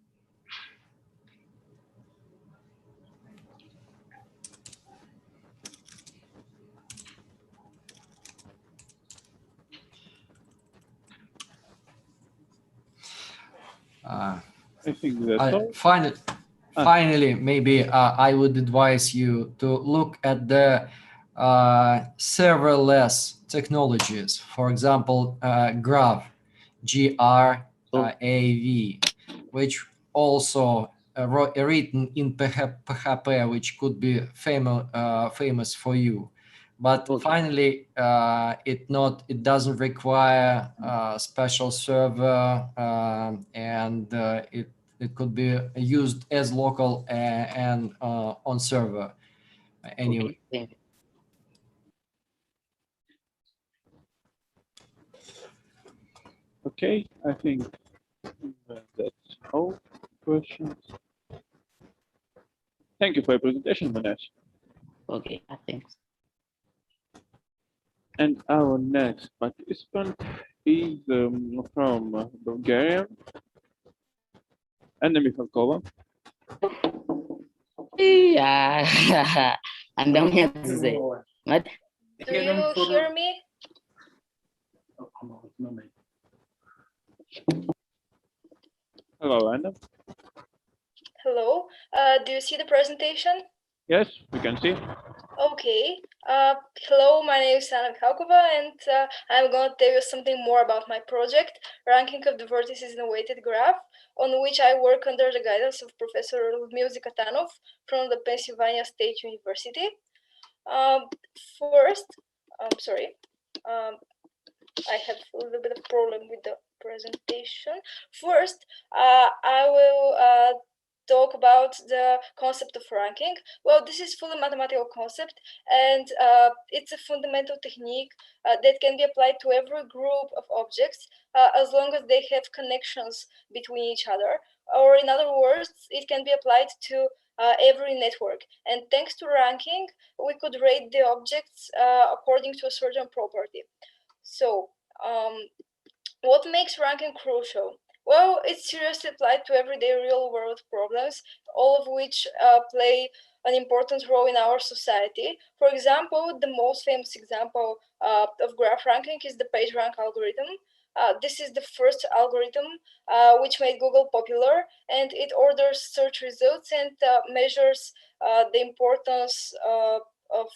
Speaker 1: I think that's all.
Speaker 2: Finally, maybe I would advise you to look at the serverless technologies. For example, Grav, GRAV, which also written in PHP, which could be famous for you. But finally, it doesn't require a special server, and it could be used as local and on server anyway.
Speaker 9: Okay.
Speaker 1: Okay, I think that's all questions. Thank you for your presentation, Manesh.
Speaker 9: Okay, thanks.
Speaker 1: And our next participant is from Bulgaria, Anna Mikhalkova.
Speaker 9: Yeah, I'm down here to say. What?
Speaker 10: Do you hear me?
Speaker 1: Hello, Anna.
Speaker 10: Hello. Do you see the presentation?
Speaker 1: Yes, we can see.
Speaker 10: Okay. Hello, my name is Anna Mikhalkova, and I'm going to tell you something more about my project, Ranking of the Vertices in a Weighted Graph, on which I work under the guidance of Professor Ludmil Zikatanov from the Pennsylvania State University. First, I'm sorry. I have a little bit of problem with the presentation. First, I will talk about the concept of ranking. Well, this is fully mathematical concept, and it's a fundamental technique that can be applied to every group of objects as long as they have connections between each other. Or in other words, it can be applied to every network. And thanks to ranking, we could rate the objects according to a certain property. So, what makes ranking crucial? Well, it's seriously applied to everyday real-world problems, all of which play an important role in our society. For example, the most famous example of graph ranking is the PageRank algorithm, This is the first algorithm which made Google popular, and it orders search results and measures the importance of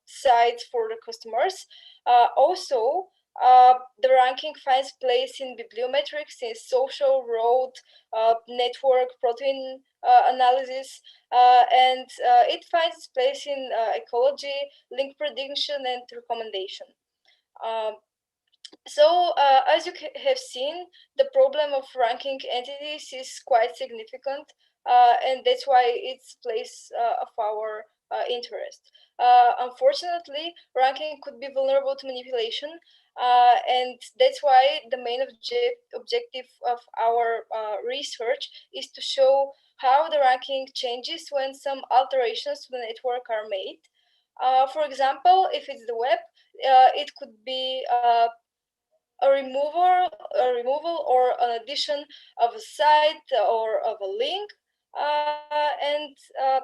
Speaker 10: sites for the customers. Also, the ranking finds place in bibliometrics, in social, road, network, protein analysis, and it finds its place in ecology, link prediction, and recommendation. So, as you have seen, the problem of ranking entities is quite significant, and that's why it's place of our interest. Unfortunately, ranking could be vulnerable to manipulation, and that's why the main objective of our research is to show how the ranking changes when some alterations to the network are made. For example, if it's the web, it could be a removal or an addition of a site or of a link. And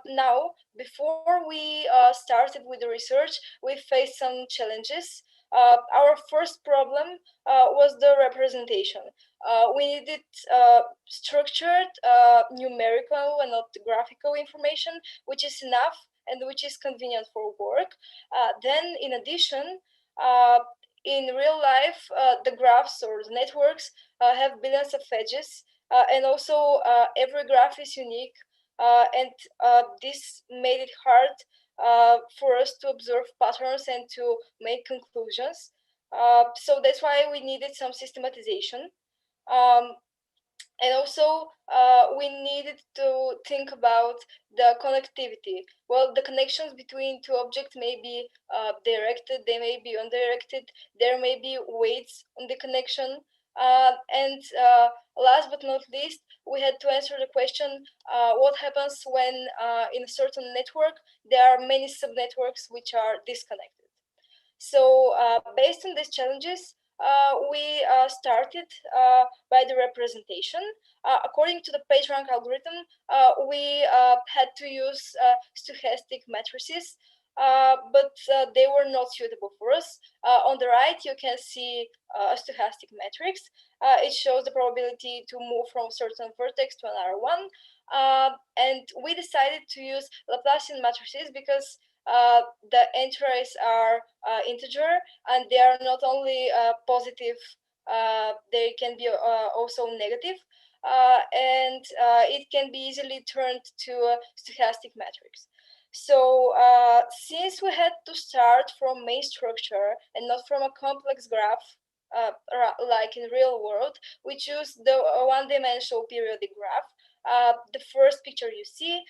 Speaker 10: now, before we started with the research, we faced some challenges. Our first problem was the representation. We needed structured, numerical, and not graphical information, which is enough and which is convenient for work. Then, in addition, in real life, the graphs or the networks have billions of edges, and also every graph is unique, and this made it hard for us to observe patterns and to make conclusions. So that's why we needed some systematization. And also, we needed to think about the connectivity. Well, the connections between two objects may be directed, they may be undirected, there may be weights on the connection. And last but not least, we had to answer the question, what happens when in a certain network, there are many subnetworks which are disconnected. So based on these challenges, we started by the representation. According to the PageRank algorithm, we had to use stochastic matrices, but they were not suitable for us. On the right, you can see a stochastic matrix. It shows the probability to move from a certain vertex to another one. And we decided to use Laplacian matrices because the entries are integer, and they are not only positive, they can be also negative, and it can be easily turned to a stochastic matrix. So since we had to start from main structure and not from a complex graph, like in real world, we choose the one-dimensional periodic graph. The first picture you see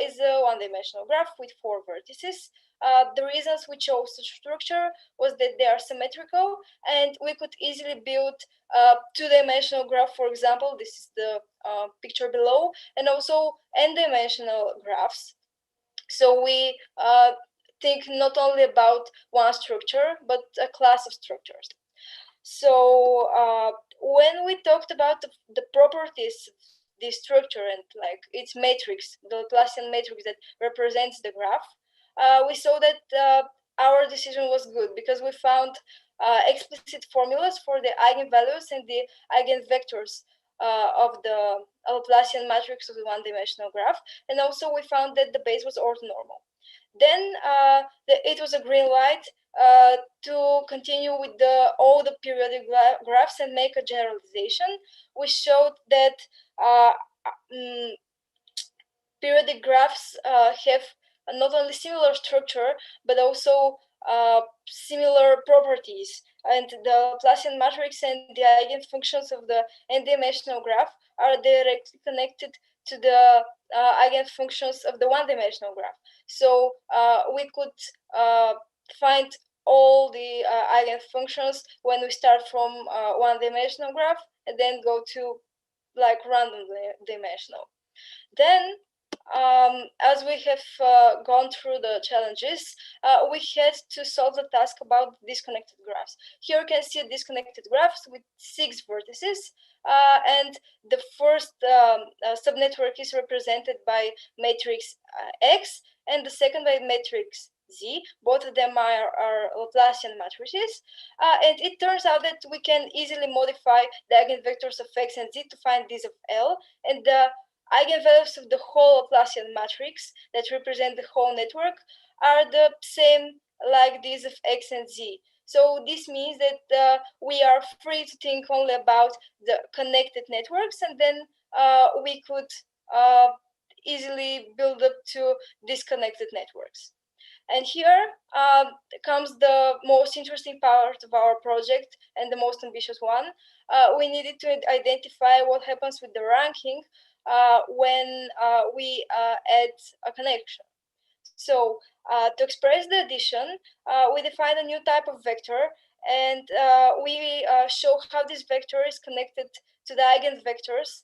Speaker 10: is a one-dimensional graph with 4 vertices. The reasons we chose the structure was that they are symmetrical, and we could easily build a 2-dimensional graph, for example. This is the picture below, and also n-dimensional graphs. So we think not only about one structure, but a class of structures. So when we talked about the properties of this structure and like its matrix, the Laplacian matrix that represents the graph, we saw that our decision was good because we found explicit formulas for the eigenvalues and the eigenvectors of the Laplacian matrix of the one-dimensional graph. And also we found that the base was orthonormal. Then it was a green light to continue with all the periodic graphs and make a generalization. We showed that periodic graphs have not only similar structure, but also similar properties. And the Laplacian matrix and the eigenfunctions of the n-dimensional graph are directly connected to the eigenfunctions of the one-dimensional graph. So we could find all the eigenfunctions when we start from one-dimensional graph and then go to like random dimensional. Then as we have gone through the challenges, we had to solve the task about disconnected graphs. Here you can see disconnected graphs with 6 vertices, and the first subnetwork is represented by matrix X, and the second by matrix Z. Both of them are Laplacian matrices. And it turns out that we can easily modify the eigenvectors of X and Z to find these of L. And the eigenvalues of the whole Laplacian matrix that represent the whole network are the same like these of X and Z. So this means that we are free to think only about the connected networks, and then we could easily build up to disconnected networks. And here comes the most interesting part of our project and the most ambitious one. We needed to identify what happens with the ranking when we add a connection. So to express the addition, we define a new type of vector, and we show how this vector is connected to the eigenvectors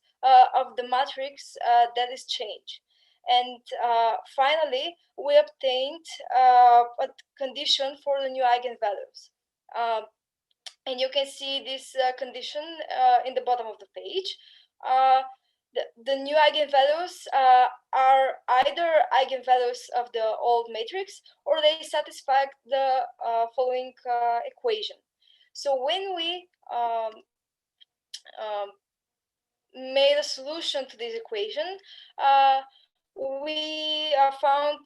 Speaker 10: of the matrix that is changed. And finally, we obtained a condition for the new eigenvalues. And you can see this condition in the bottom of the page. The new eigenvalues are either eigenvalues of the old matrix, or they satisfy the following equation. So when we made a solution to this equation, we found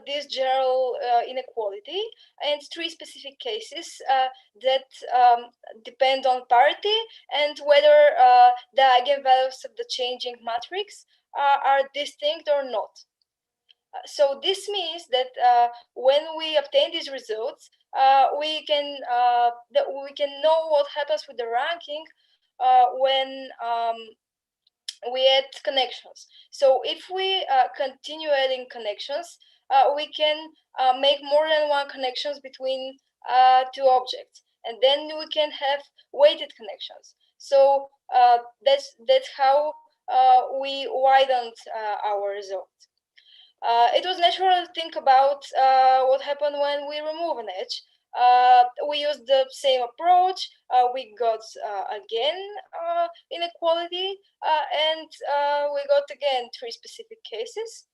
Speaker 10: this general inequality and three specific cases that depend on parity and whether the eigenvalues of the changing matrix are distinct or not. So this means that when we obtain these results, we can know what happens with the ranking when we add connections. So if we continue adding connections, we can make more than one connections between two objects, and then we can have weighted connections. So that's how we widened our result. It was natural to think about what happened when we remove an edge. We used the same approach. We got again inequality, and we got again three specific cases.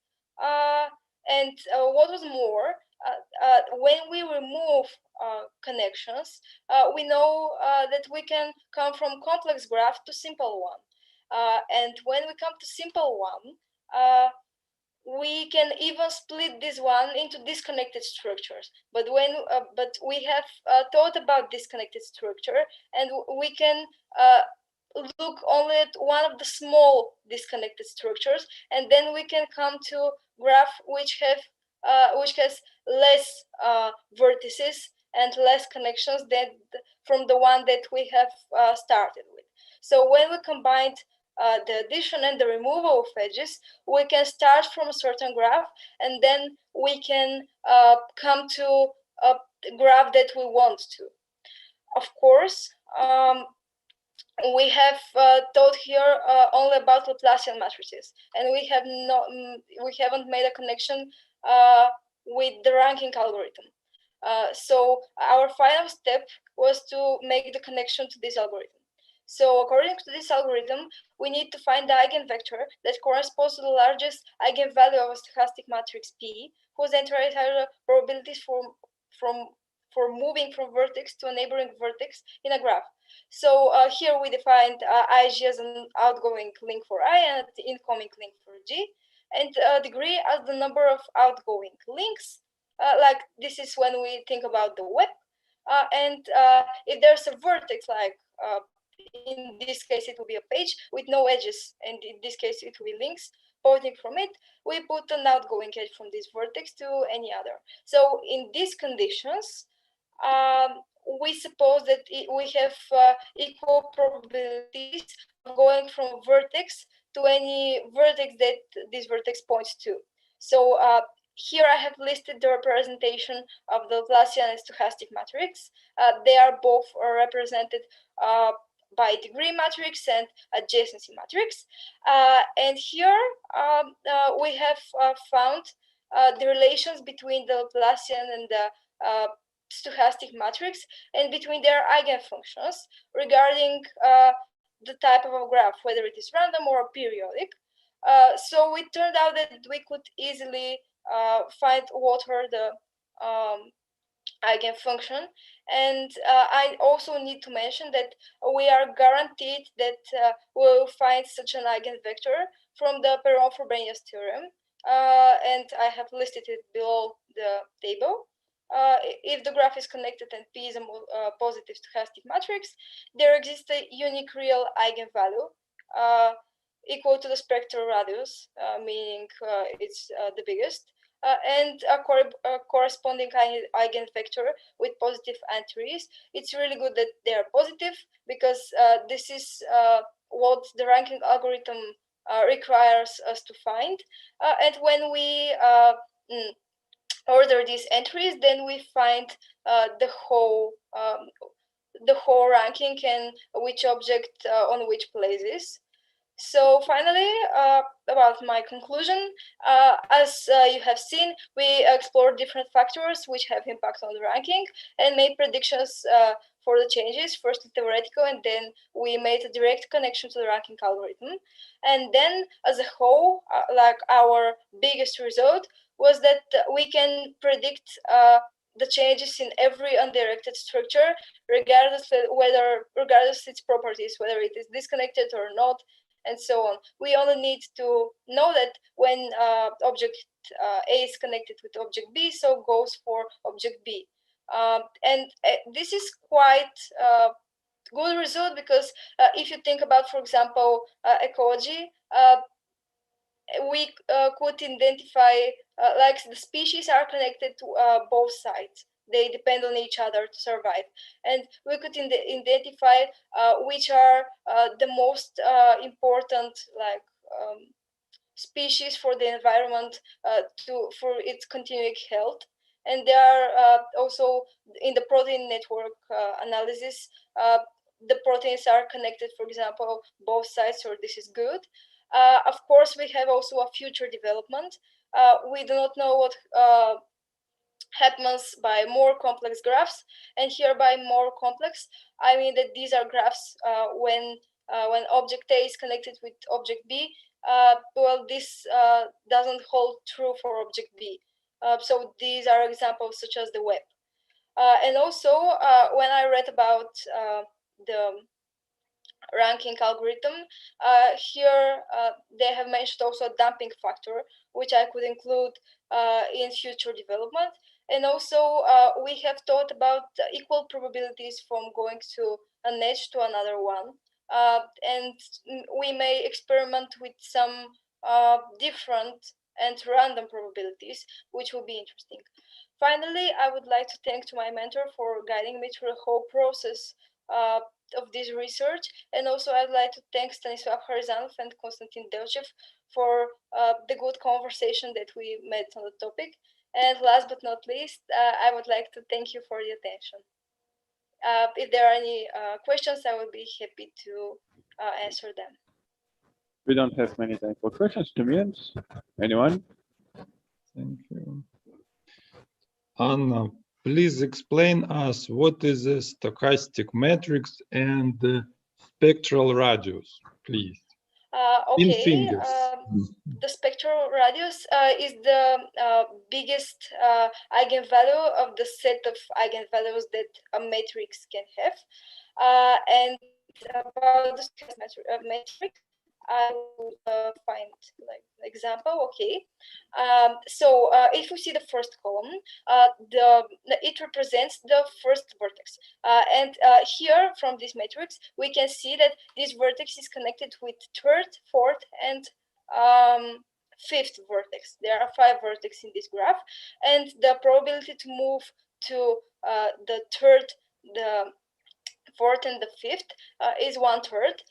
Speaker 10: And what was more, when we remove connections, we know that we can come from complex graph to simple one. And when we come to simple one, we can even split this one into disconnected structures. But we have thought about disconnected structure, and we can look only at one of the small disconnected structures, and then we can come to graph which has less vertices and less connections than from the one that we have started with. So when we combined the addition and the removal of edges, we can start from a certain graph, and then we can come to a graph that we want to. Of course, we have thought here only about Laplacian matrices, and we haven't made a connection with the ranking algorithm. So our final step was to make the connection to this algorithm. So according to this algorithm, we need to find the eigenvector that corresponds to the largest eigenvalue of a stochastic matrix P, whose entire probabilities for moving from vertex to a neighboring vertex in a graph. So here we defined Ig as an outgoing link for I and the incoming link for G, and degree as the number of outgoing links. Like this is when we think about the web. And if there's a vertex, like in this case, it will be a page with no edges, and in this case, it will be links pointing from it. We put an outgoing edge from this vertex to any other. So in these conditions, we suppose that we have equal probabilities of going from vertex to any vertex that this vertex points to. So here I have listed the representation of the Laplacian and stochastic matrix. They are both represented by degree matrix and adjacency matrix. And here we have found the relations between the Laplacian and the stochastic matrix and between their eigenfunctions regarding the type of a graph, whether it is random or periodic. So it turned out that we could easily find what are the eigenfunction. And I also need to mention that we are guaranteed that we'll find such an eigenvector from the Perron-Frobenius theorem. And I have listed it below the table. If the graph is connected and P is a positive stochastic matrix, there exists a unique real eigenvalue equal to the spectral radius, meaning it's the biggest. And a corresponding eigenvector with positive entries. It's really good that they are positive because this is what the ranking algorithm requires us to find. And when we order these entries, then we find the whole ranking and which object on which places. So finally, about my conclusion, as you have seen, we explored different factors which have impact on the ranking and made predictions for the changes, first theoretical, and then we made a direct connection to the ranking algorithm. And then as a whole, like our biggest result was that we can predict the changes in every undirected structure, regardless its properties, whether it is disconnected or not, and so on. We only need to know that when object A is connected with object B, so goes for object B. And this is quite good result because if you think about, for example, ecology, we could identify like the species are connected to both sides. They depend on each other to survive, and we could identify which are the most important species for the environment for its continuing health. And there are also in the protein network analysis, the proteins are connected, for example, both sides, so this is good. Of course, we have also a future development. We do not know what happens by more complex graphs, and here by more complex, I mean that these are graphs when object A is connected with object B. Well, this doesn't hold true for object B. So these are examples such as the web. And also, when I read about the ranking algorithm, here they have mentioned also a damping factor, which I could include in future development. And also we have thought about equal probabilities from going to an edge to another one. And we may experiment with some different and random probabilities, which will be interesting. Finally, I would like to thank to my mentor for guiding me through the whole process of this research. And also I'd like to thank Stanislav Harizanov and Konstantin Delchev for the good conversation that we made on the topic. And last but not least, I would like to thank you for the attention. If there are any questions, I would be happy to answer them.
Speaker 1: We don't have many time for questions. 2 minutes. Anyone?
Speaker 4: Thank you. Anna, please explain us what is a stochastic matrix and the spectral radius, please. In
Speaker 10: Okay.
Speaker 4: fingers.
Speaker 10: The spectral radius is the biggest eigenvalue of the set of eigenvalues that a matrix can have. And about the stochastic matrix, I will find like an example. Okay. So if we see the first column, it represents the first vertex. And here from this matrix, we can see that this vertex is connected with third, fourth, and fifth vertex. There are 5 vertices in this graph, and the probability to move to the third, the fourth, and the fifth is 1/3.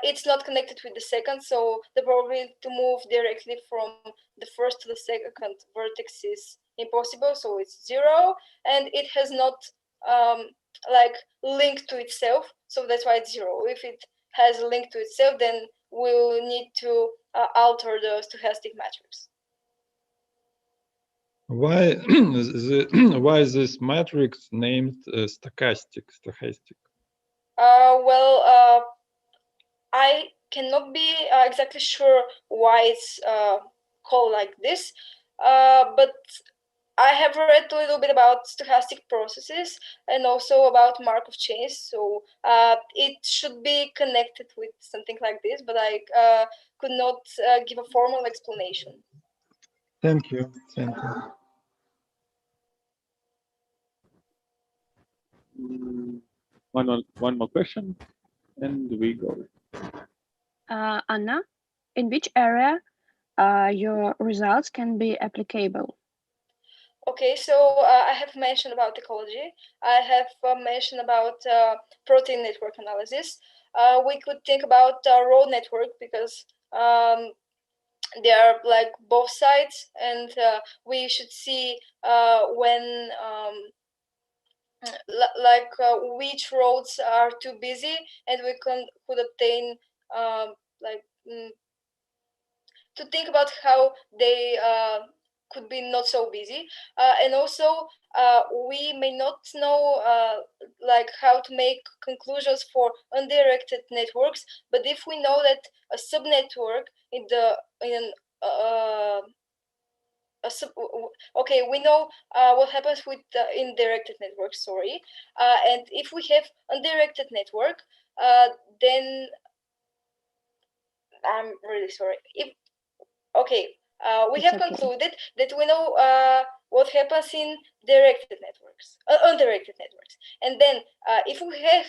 Speaker 10: It's not connected with the second, so the probability to move directly from the first to the second vertex is impossible, so it's 0, and it has not like linked to itself, so that's why it's 0. If it has a link to itself, then we'll need to alter the stochastic matrix.
Speaker 4: Why this matrix named stochastic?
Speaker 10: Well, I cannot be exactly sure why it's called like this, but I have read a little bit about stochastic processes and also about Markov chains. So it should be connected with something like this, but I could not give a formal explanation.
Speaker 4: Thank you. Thank you.
Speaker 1: One more question, and we go.
Speaker 8: Anna, in which area your results can be applicable?
Speaker 10: Okay, so I have mentioned about ecology. I have mentioned about protein network analysis. We could think about road network because they are like both sides, and we should see when which roads are too busy, and we could obtain like to think about how they could be not so busy, and also we may not know like how to make conclusions for undirected networks, but if we know that a subnetwork okay, we know what happens with the indirected network, sorry, and if we have undirected network, then I'm really sorry. We
Speaker 8: It's
Speaker 10: have
Speaker 8: okay.
Speaker 10: concluded that we know what happens in directed networks, undirected networks. And then if we have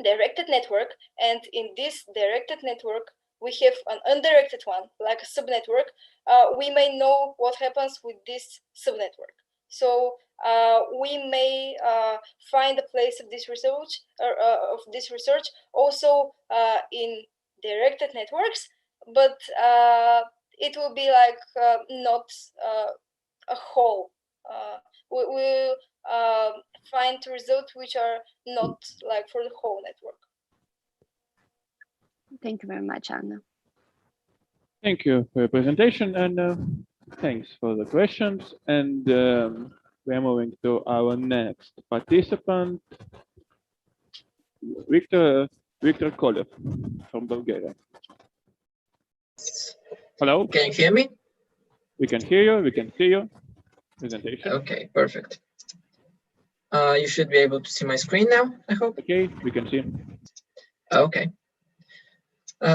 Speaker 10: directed network, and in this directed network, we have an undirected one, like a subnetwork, we may know what happens with this subnetwork. So we may find a place of this research also in directed networks, but it will be like not a whole. We will find results which are not like for the whole network.
Speaker 8: Thank you very much, Anna.
Speaker 1: Thank you for your presentation, and thanks for the questions. And we are moving to our next participant, Victor Kolev from Bulgaria. Hello.
Speaker 11: Can you hear me?
Speaker 1: We can hear you. We can see you. Presentation.
Speaker 11: Okay, perfect. You should be able to see my screen now, I hope.
Speaker 1: Okay, we can see.
Speaker 11: Okay.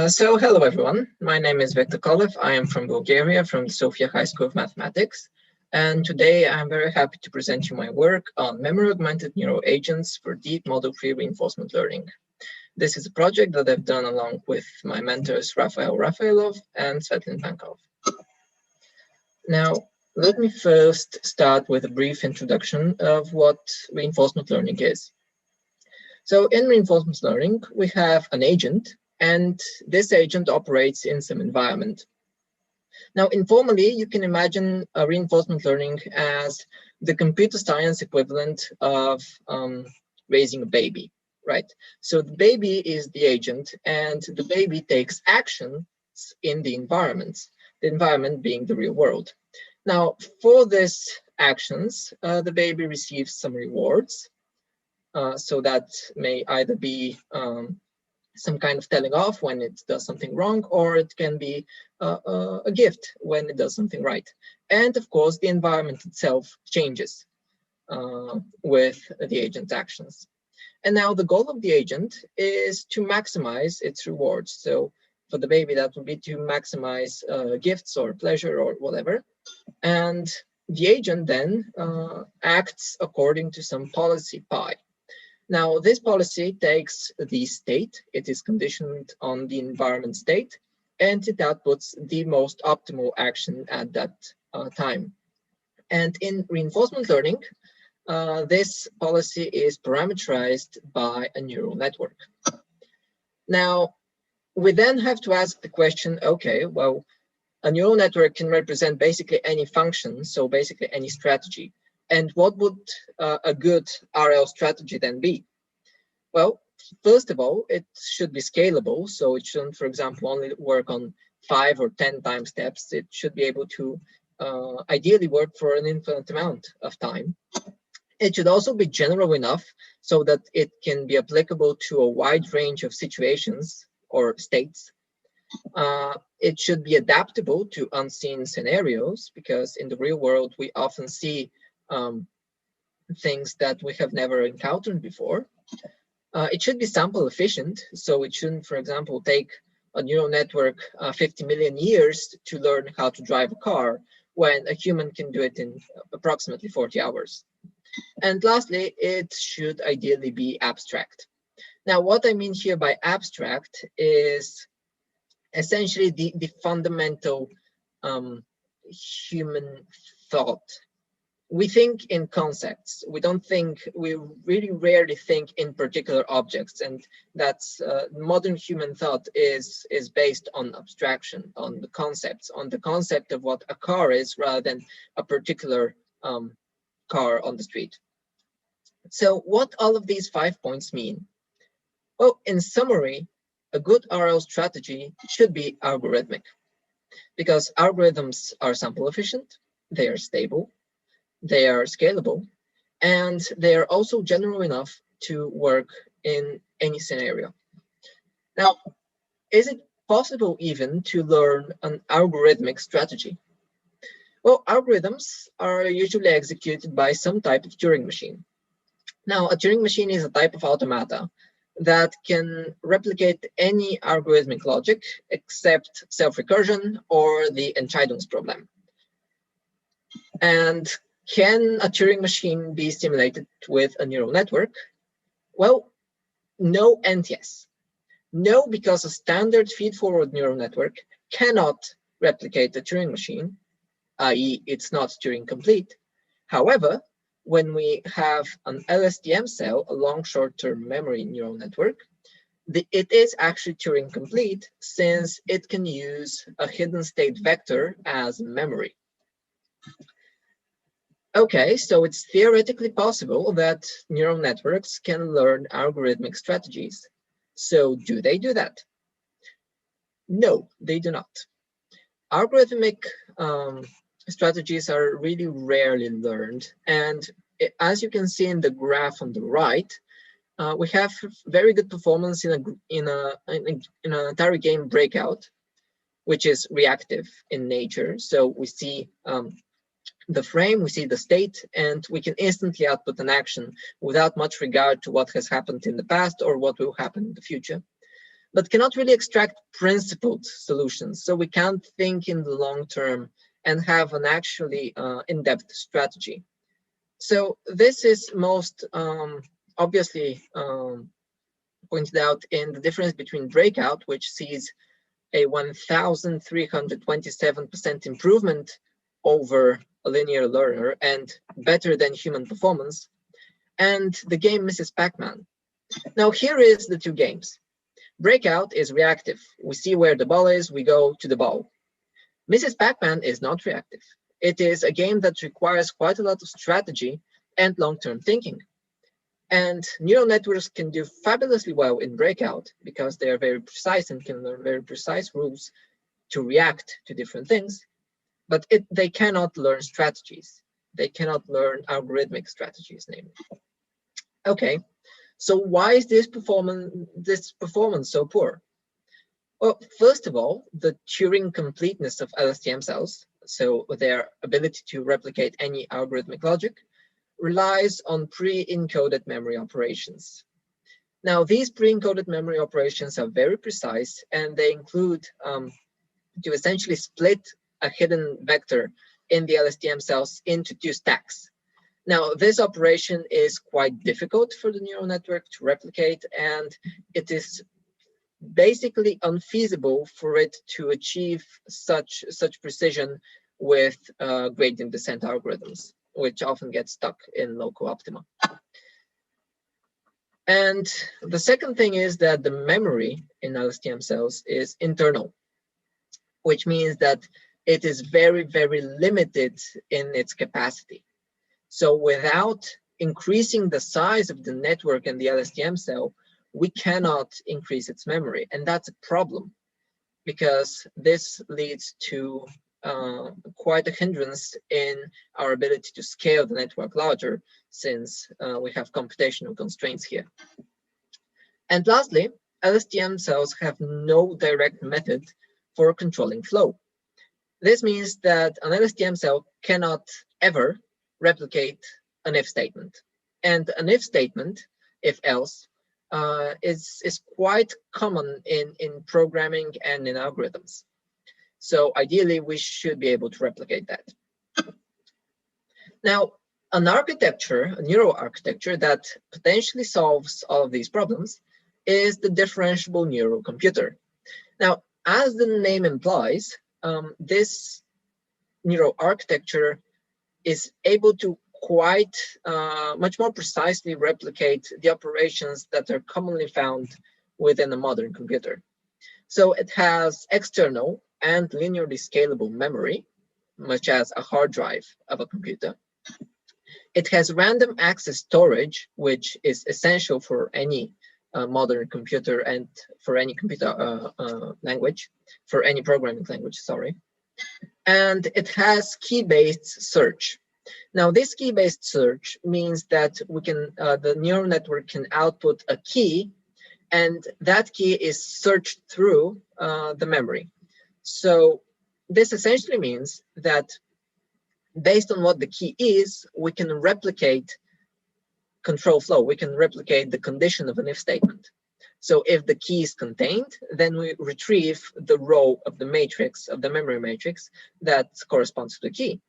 Speaker 11: So hello, everyone. My name is Victor Kolev. I am from Bulgaria, from the Sofia High School of Mathematics. And today I'm very happy to present you my work on memory-augmented neural agents for deep model-free reinforcement learning. This is a project that I've done along with my mentors, Rafael Rafaelov and Svetlin Pankov. Now, let me first start with a brief introduction of what reinforcement learning is. So in reinforcement learning, we have an agent, and this agent operates in some environment. Now, informally, you can imagine a reinforcement learning as the computer science equivalent of raising a baby, right? So the baby is the agent, and the baby takes action in the environment being the real world. Now, for these actions, the baby receives some rewards. So that may either be some kind of telling off when it does something wrong, or it can be a gift when it does something right. And of course, the environment itself changes with the agent's actions. And now the goal of the agent is to maximize its rewards. So for the baby, that would be to maximize gifts or pleasure or whatever. And the agent then acts according to some policy pi. Now, this policy takes the state, it is conditioned on the environment state, and it outputs the most optimal action at that time. And in reinforcement learning, this policy is parameterized by a neural network. Now, we then have to ask the question, okay, well, a neural network can represent basically any function, so basically any strategy. And what would a good RL strategy then be? Well, first of all, it should be scalable. So it shouldn't, for example, only work on 5 or 10 time steps. It should be able to ideally work for an infinite amount of time. It should also be general enough so that it can be applicable to a wide range of situations or states. It should be adaptable to unseen scenarios, because in the real world, we often see things that we have never encountered before. It should be sample efficient, so it shouldn't, for example, take a neural network 50 million years to learn how to drive a car, when a human can do it in approximately 40 hours. And lastly, it should ideally be abstract. Now, what I mean here by abstract is essentially the fundamental human thought. We think in concepts. We really rarely think in particular objects, and that's modern human thought is based on abstraction, on the concept of what a car is, rather than a particular car on the street. So what all of these 5 points mean? Well, in summary, a good RL strategy should be algorithmic, because algorithms are sample efficient, they are stable, they are scalable, and they are also general enough to work in any scenario. Now, is it possible even to learn an algorithmic strategy? Well, algorithms are usually executed by some type of Turing machine. Now, a Turing machine is a type of automata that can replicate any algorithmic logic except self-recursion or the Entscheidungsproblem. And can a Turing machine be simulated with a neural network? Well, no and yes. No, because a standard feed-forward neural network cannot replicate the Turing machine, i.e. it's not Turing complete. However, when we have an LSTM cell, a long short-term memory neural network, it is actually Turing complete, since it can use a hidden state vector as memory. Okay, so it's theoretically possible that neural networks can learn algorithmic strategies. So do they do that? No, they do not. Algorithmic strategies are really rarely learned. And as you can see in the graph on the right, we have very good performance in an Atari game Breakout, which is reactive in nature. So we see the frame, we see the state, and we can instantly output an action without much regard to what has happened in the past or what will happen in the future, but cannot really extract principled solutions. So we can't think in the long term and have an actually in-depth strategy. So this is most obviously pointed out in the difference between Breakout, which sees a 1,327% improvement over a linear learner and better than human performance, and the game Mrs. Pac-Man. Now here is the two games. Breakout is reactive. We see where the ball is, we go to the ball. Mrs. Pac-Man is not reactive. It is a game that requires quite a lot of strategy and long-term thinking. And neural networks can do fabulously well in Breakout because they are very precise and can learn very precise rules to react to different things. But they cannot learn strategies. They cannot learn algorithmic strategies, namely. Okay, so why is this performance so poor? Well, first of all, the Turing completeness of LSTM cells, so their ability to replicate any algorithmic logic, relies on pre-encoded memory operations. Now, these pre-encoded memory operations are very precise, and they include to essentially split a hidden vector in the LSTM cells into two stacks. Now, this operation is quite difficult for the neural network to replicate, and it is basically unfeasible for it to achieve such precision with gradient descent algorithms, which often get stuck in local optima. And the second thing is that the memory in LSTM cells is internal, which means that it is very, very limited in its capacity. So without increasing the size of the network in the LSTM cell, we cannot increase its memory. And that's a problem, because this leads to quite a hindrance in our ability to scale the network larger, since we have computational constraints here. And lastly, LSTM cells have no direct method for controlling flow. This means that an LSTM cell cannot ever replicate an if statement. And an if statement, if else, is quite common in programming and in algorithms. So ideally, we should be able to replicate that. Now, an architecture, a neural architecture that potentially solves all of these problems is the differentiable neural computer. Now, as the name implies, this neural architecture is able to quite much more precisely replicate the operations that are commonly found within a modern computer. So it has external and linearly scalable memory, much as a hard drive of a computer. It has random access storage, which is essential for any modern computer and for any computer language, for any programming language, sorry. And it has key-based search. Now, this key-based search means that we can, the neural network can output a key, and that key is searched through the memory. So this essentially means that based on what the key is, we can replicate control flow. We can replicate the condition of an if statement. So if the key is contained, then we retrieve the row of the matrix, of the memory matrix that corresponds to the key.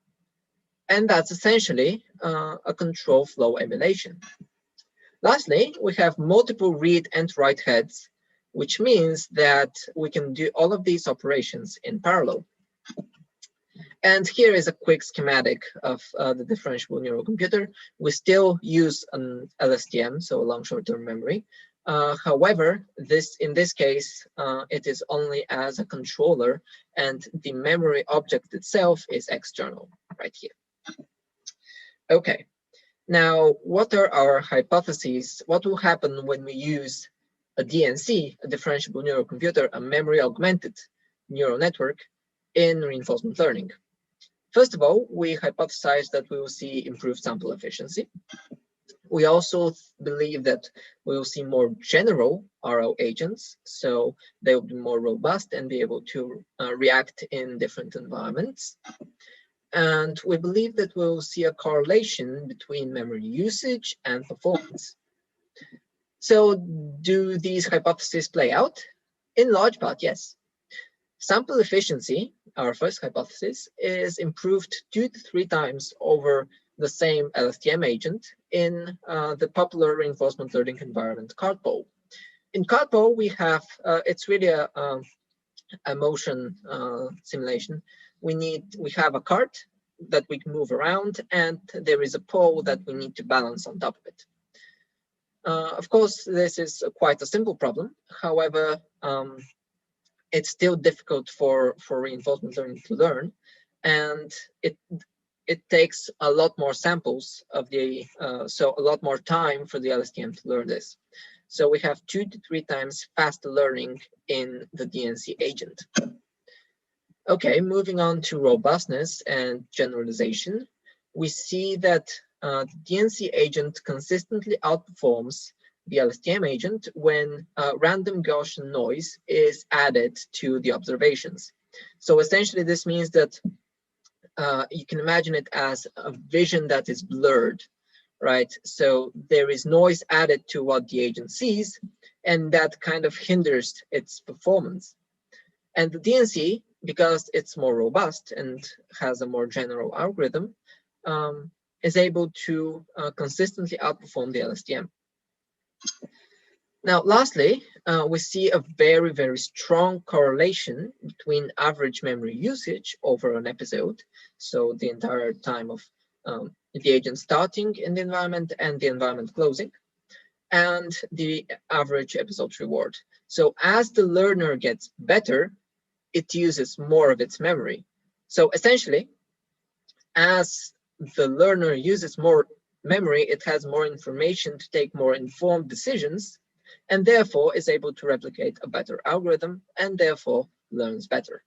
Speaker 11: And that's essentially a control flow emulation. Lastly, we have multiple read and write heads, which means that we can do all of these operations in parallel. And here is a quick schematic of the differentiable neural computer. We still use an LSTM, so a long short-term memory. However, in this case, it is only as a controller, and the memory object itself is external right here. Okay, now what are our hypotheses? What will happen when we use a DNC, a differentiable neural computer, a memory augmented neural network in reinforcement learning? First of all, we hypothesize that we will see improved sample efficiency. We also believe that we will see more general RL agents, so they will be more robust and be able to react in different environments. And we believe that we will see a correlation between memory usage and performance. So do these hypotheses play out? In large part, yes. Sample efficiency, our first hypothesis, is improved 2 to 3 times over the same LSTM agent in the popular reinforcement learning environment CardPole. In CardPole, we have, it's really a motion simulation. We have a cart that we can move around, and there is a pole that we need to balance on top of it. Of course, this is quite a simple problem. However, it's still difficult for reinforcement learning to learn, and it takes a lot more samples of the, so a lot more time for the LSTM to learn this. So we have 2 to 3 times faster learning in the DNC agent. Okay, moving on to robustness and generalization, we see that the DNC agent consistently outperforms the LSTM agent when random Gaussian noise is added to the observations. So essentially, this means that you can imagine it as a vision that is blurred, right? So there is noise added to what the agent sees, and that kind of hinders its performance. And the DNC, because it's more robust and has a more general algorithm, is able to consistently outperform the LSTM. Now, lastly, we see a very, very strong correlation between average memory usage over an episode, so the entire time of the agent starting in the environment and the environment closing, and the average episode reward. So as the learner gets better, it uses more of its memory. So essentially, as the learner uses more memory, it has more information to take more informed decisions, and therefore is able to replicate a better algorithm, and therefore learns better.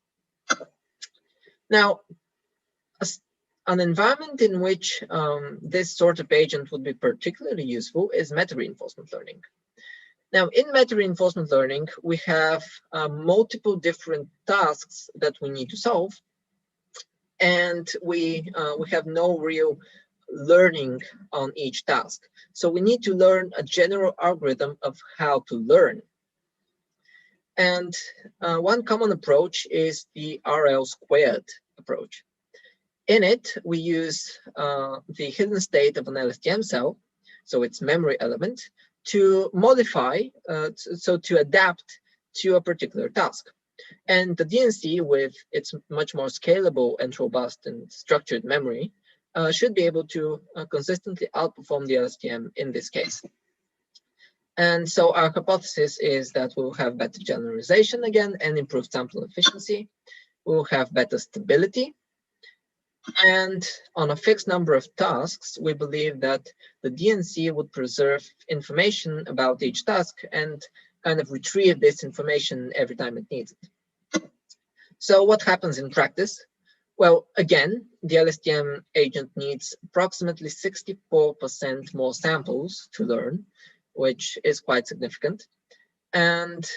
Speaker 11: Now, an environment in which this sort of agent would be particularly useful is meta-reinforcement learning. Now, in meta reinforcement learning, we have multiple different tasks that we need to solve, and we have no real learning on each task. So we need to learn a general algorithm of how to learn. And one common approach is the RL squared approach. In it, we use the hidden state of an LSTM cell, so its memory element, to modify, so to adapt to a particular task. And the DNC, with its much more scalable and robust and structured memory, should be able to consistently outperform the LSTM in this case. And so our hypothesis is that we'll have better generalization again and improved sample efficiency. We'll have better stability. And on a fixed number of tasks, we believe that the DNC would preserve information about each task and kind of retrieve this information every time it needs it. So what happens in practice? Well, again, the LSTM agent needs approximately 64% more samples to learn, which is quite significant. And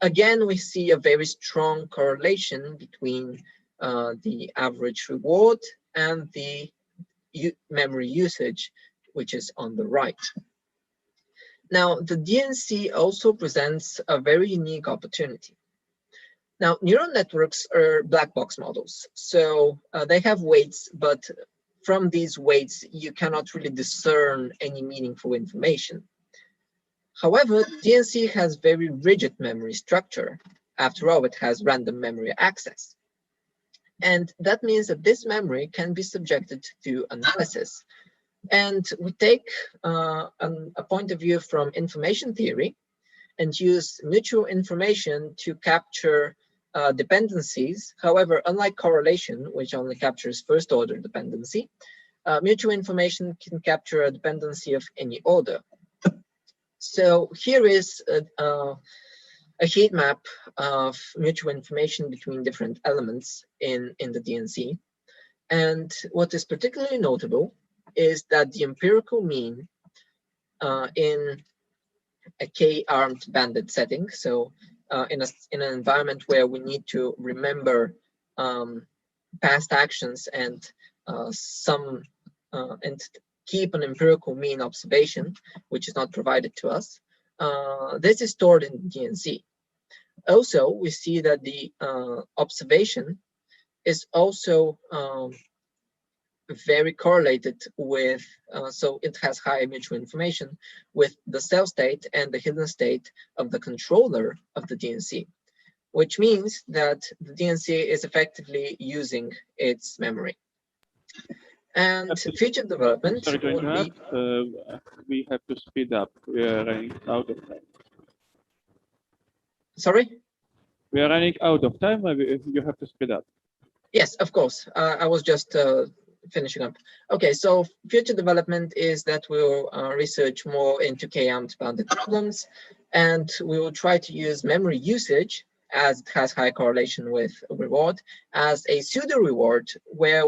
Speaker 11: again, we see a very strong correlation between the average reward and the memory usage, which is on the right. Now, the DNC also presents a very unique opportunity. Now, neural networks are black box models. So they have weights, but from these weights, you cannot really discern any meaningful information. However, DNC has very rigid memory structure. After all, it has random memory access. And that means that this memory can be subjected to analysis. And we take a point of view from information theory and use mutual information to capture dependencies. However, unlike correlation, which only captures first order dependency, mutual information can capture a dependency of any order. So here is a heat map of mutual information between different elements in the DNC. And what is particularly notable is that the empirical mean in a k-armed banded setting, so in an environment where we need to remember past actions and keep an empirical mean observation, which is not provided to us, this is stored in the DNC. Also, we see that the observation is also very correlated with, so it has high mutual information with the cell state and the hidden state of the controller of the DNC, which means that the DNC is effectively using its memory. And future development
Speaker 1: Sorry to
Speaker 11: would be...
Speaker 1: interrupt. We have to speed up. We are running out of time.
Speaker 11: Sorry?
Speaker 1: We are running out of time. You have to speed up.
Speaker 11: Yes, of course. I was just finishing up. Okay, so future development is that we'll research more into k-armed bounded problems, and we will try to use memory usage, as it has high correlation with reward, as a pseudo reward where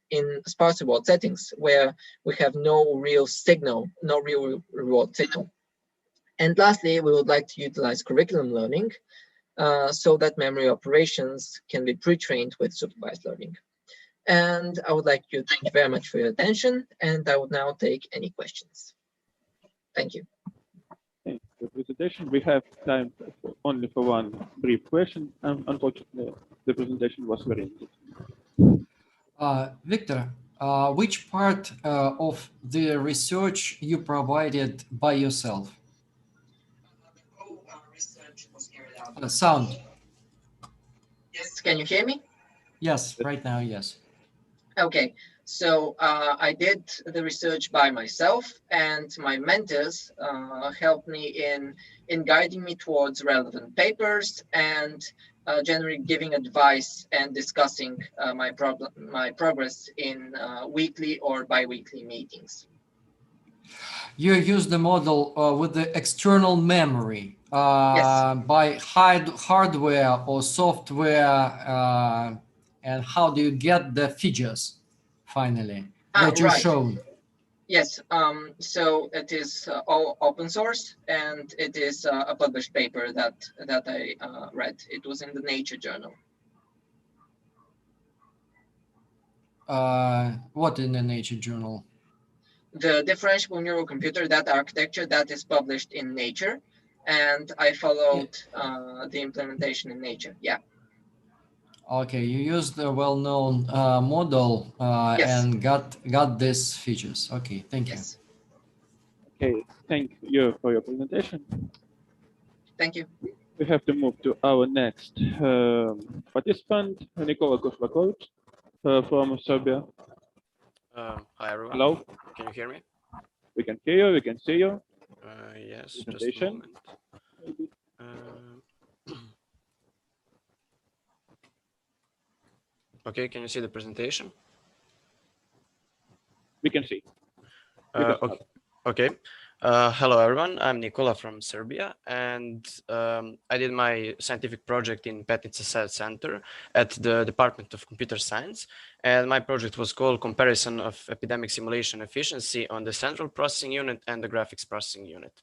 Speaker 11: in sparse reward settings where we have no real signal, no real reward signal. And lastly, we would like to utilize curriculum learning so that memory operations can be pre-trained with supervised learning. And I would like to thank you very much for your attention, and I would now take any questions. Thank you.
Speaker 1: Thank you for the presentation. We have time only for one brief question. Unfortunately, the presentation was very interesting.
Speaker 2: Victor, which part of the research you provided by yourself?
Speaker 11: Research was carried out.
Speaker 2: Sound.
Speaker 11: Yes, can you hear me?
Speaker 2: Yes, right now, yes.
Speaker 11: Okay, so I did the research by myself, and my mentors helped me in guiding me towards relevant papers and generally giving advice and discussing my progress in weekly or bi-weekly meetings.
Speaker 2: You use the model with the external memory
Speaker 11: Yes.
Speaker 2: by hardware or software, and how do you get the figures finally that you
Speaker 11: Right.
Speaker 2: shown?
Speaker 11: Yes, so it is all open source, and it is a published paper that I read. It was in the Nature journal.
Speaker 2: What in the Nature journal?
Speaker 11: The differentiable neural computer data architecture that is published in Nature, and I followed the implementation in Nature. Yeah.
Speaker 2: Okay, you used a well-known model
Speaker 11: Yes.
Speaker 2: and got these features. Okay, thank you.
Speaker 11: Yes.
Speaker 1: Okay, thank you for your presentation.
Speaker 11: Thank you.
Speaker 1: We have to move to our next participant, Nikola Kozlakovic from Serbia.
Speaker 12: Hi everyone.
Speaker 1: Hello.
Speaker 12: Can you hear me?
Speaker 1: We can hear you, we can see you.
Speaker 12: Yes, just a
Speaker 1: Presentation.
Speaker 12: moment. Okay, can you see the presentation?
Speaker 1: We can see. We can
Speaker 12: Okay. Okay. Hello everyone, I'm Nikola from Serbia, and I did my scientific project in Petnica Center at the Department of Computer Science, and my project was called Comparison of Epidemic Simulation Efficiency on the Central Processing Unit and the Graphics Processing Unit.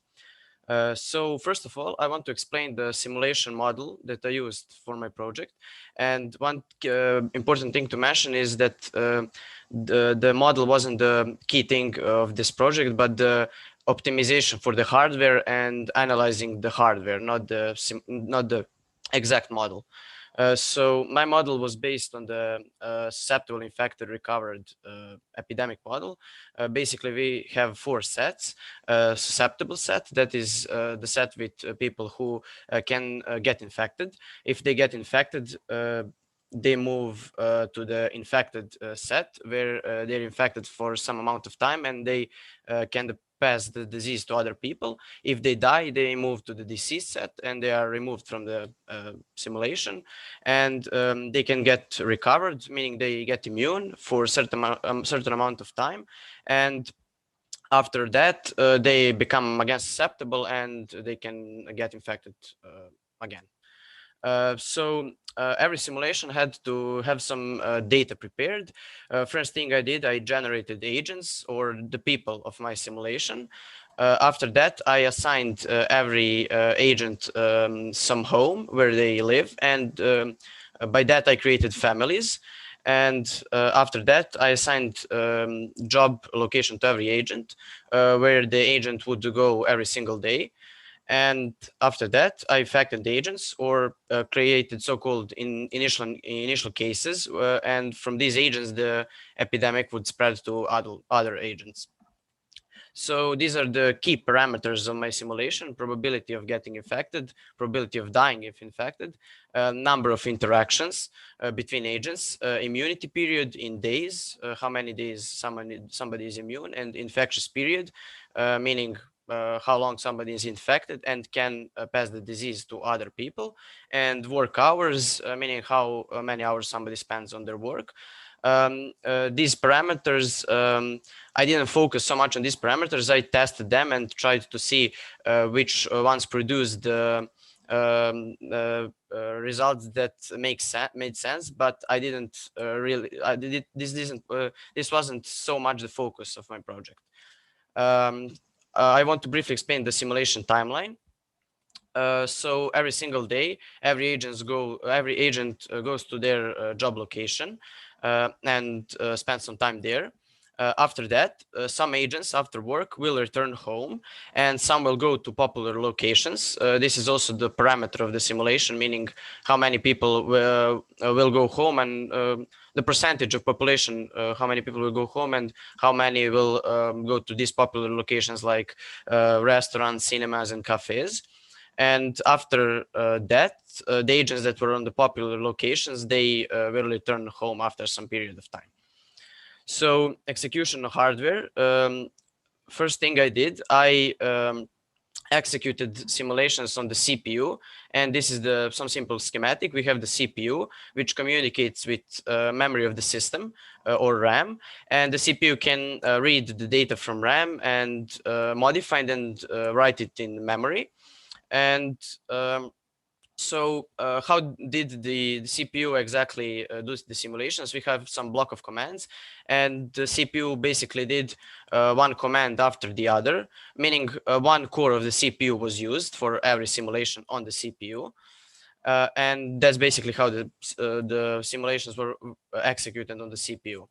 Speaker 12: So first of all, I want to explain the simulation model that I used for my project. And one important thing to mention is that the model wasn't the key thing of this project, but the optimization for the hardware and analyzing the hardware, not the exact model. So my model was based on the susceptible, infected, recovered epidemic model. Basically, we have 4 sets. Susceptible set, that is the set with people who can get infected. If they get infected, they move to the infected set where they're infected for some amount of time and they can pass the disease to other people. If they die, they move to the deceased set and they are removed from the simulation, and they can get recovered, meaning they get immune for a certain amount of time, and after that they become again susceptible and they can get infected again. So every simulation had to have some data prepared. First thing I did, I generated agents or the people of my simulation. After that, I assigned every agent some home where they live, and by that I created families. And after that, I assigned job location to every agent, where the agent would go every single day. And after that, I affected the agents or created so-called initial cases. And from these agents, the epidemic would spread to other agents. So these are the key parameters of my simulation: probability of getting infected, probability of dying if infected, number of interactions between agents, immunity period in days, how many days somebody is immune, and infectious period, meaning how long somebody is infected and can pass the disease to other people, and work hours, meaning how many hours somebody spends on their work. These parameters, I didn't focus so much on these parameters. I tested them and tried to see which ones produce the results that made sense, but I didn't really. This wasn't so much the focus of my project. I want to briefly explain the simulation timeline. So every single day, every agent goes to their job location and spends some time there. After that, some agents after work will return home, and some will go to popular locations. This is also the parameter of the simulation, meaning how many people will go home, and the percentage of population, how many people will go home, and how many will go to these popular locations like restaurants, cinemas, and cafes. And after that, the agents that were on the popular locations, they will return home after some period of time. So execution of hardware. First thing I did, I executed simulations on the CPU, and this is some simple schematic. We have the CPU, which communicates with memory of the system or RAM, and the CPU can read the data from RAM and modify it and write it in memory. And So how did the CPU exactly do the simulations? We have some block of commands, and the CPU basically did one command after the other, meaning one core of the CPU was used for every simulation on the CPU. And that's basically how the simulations were executed on the CPU.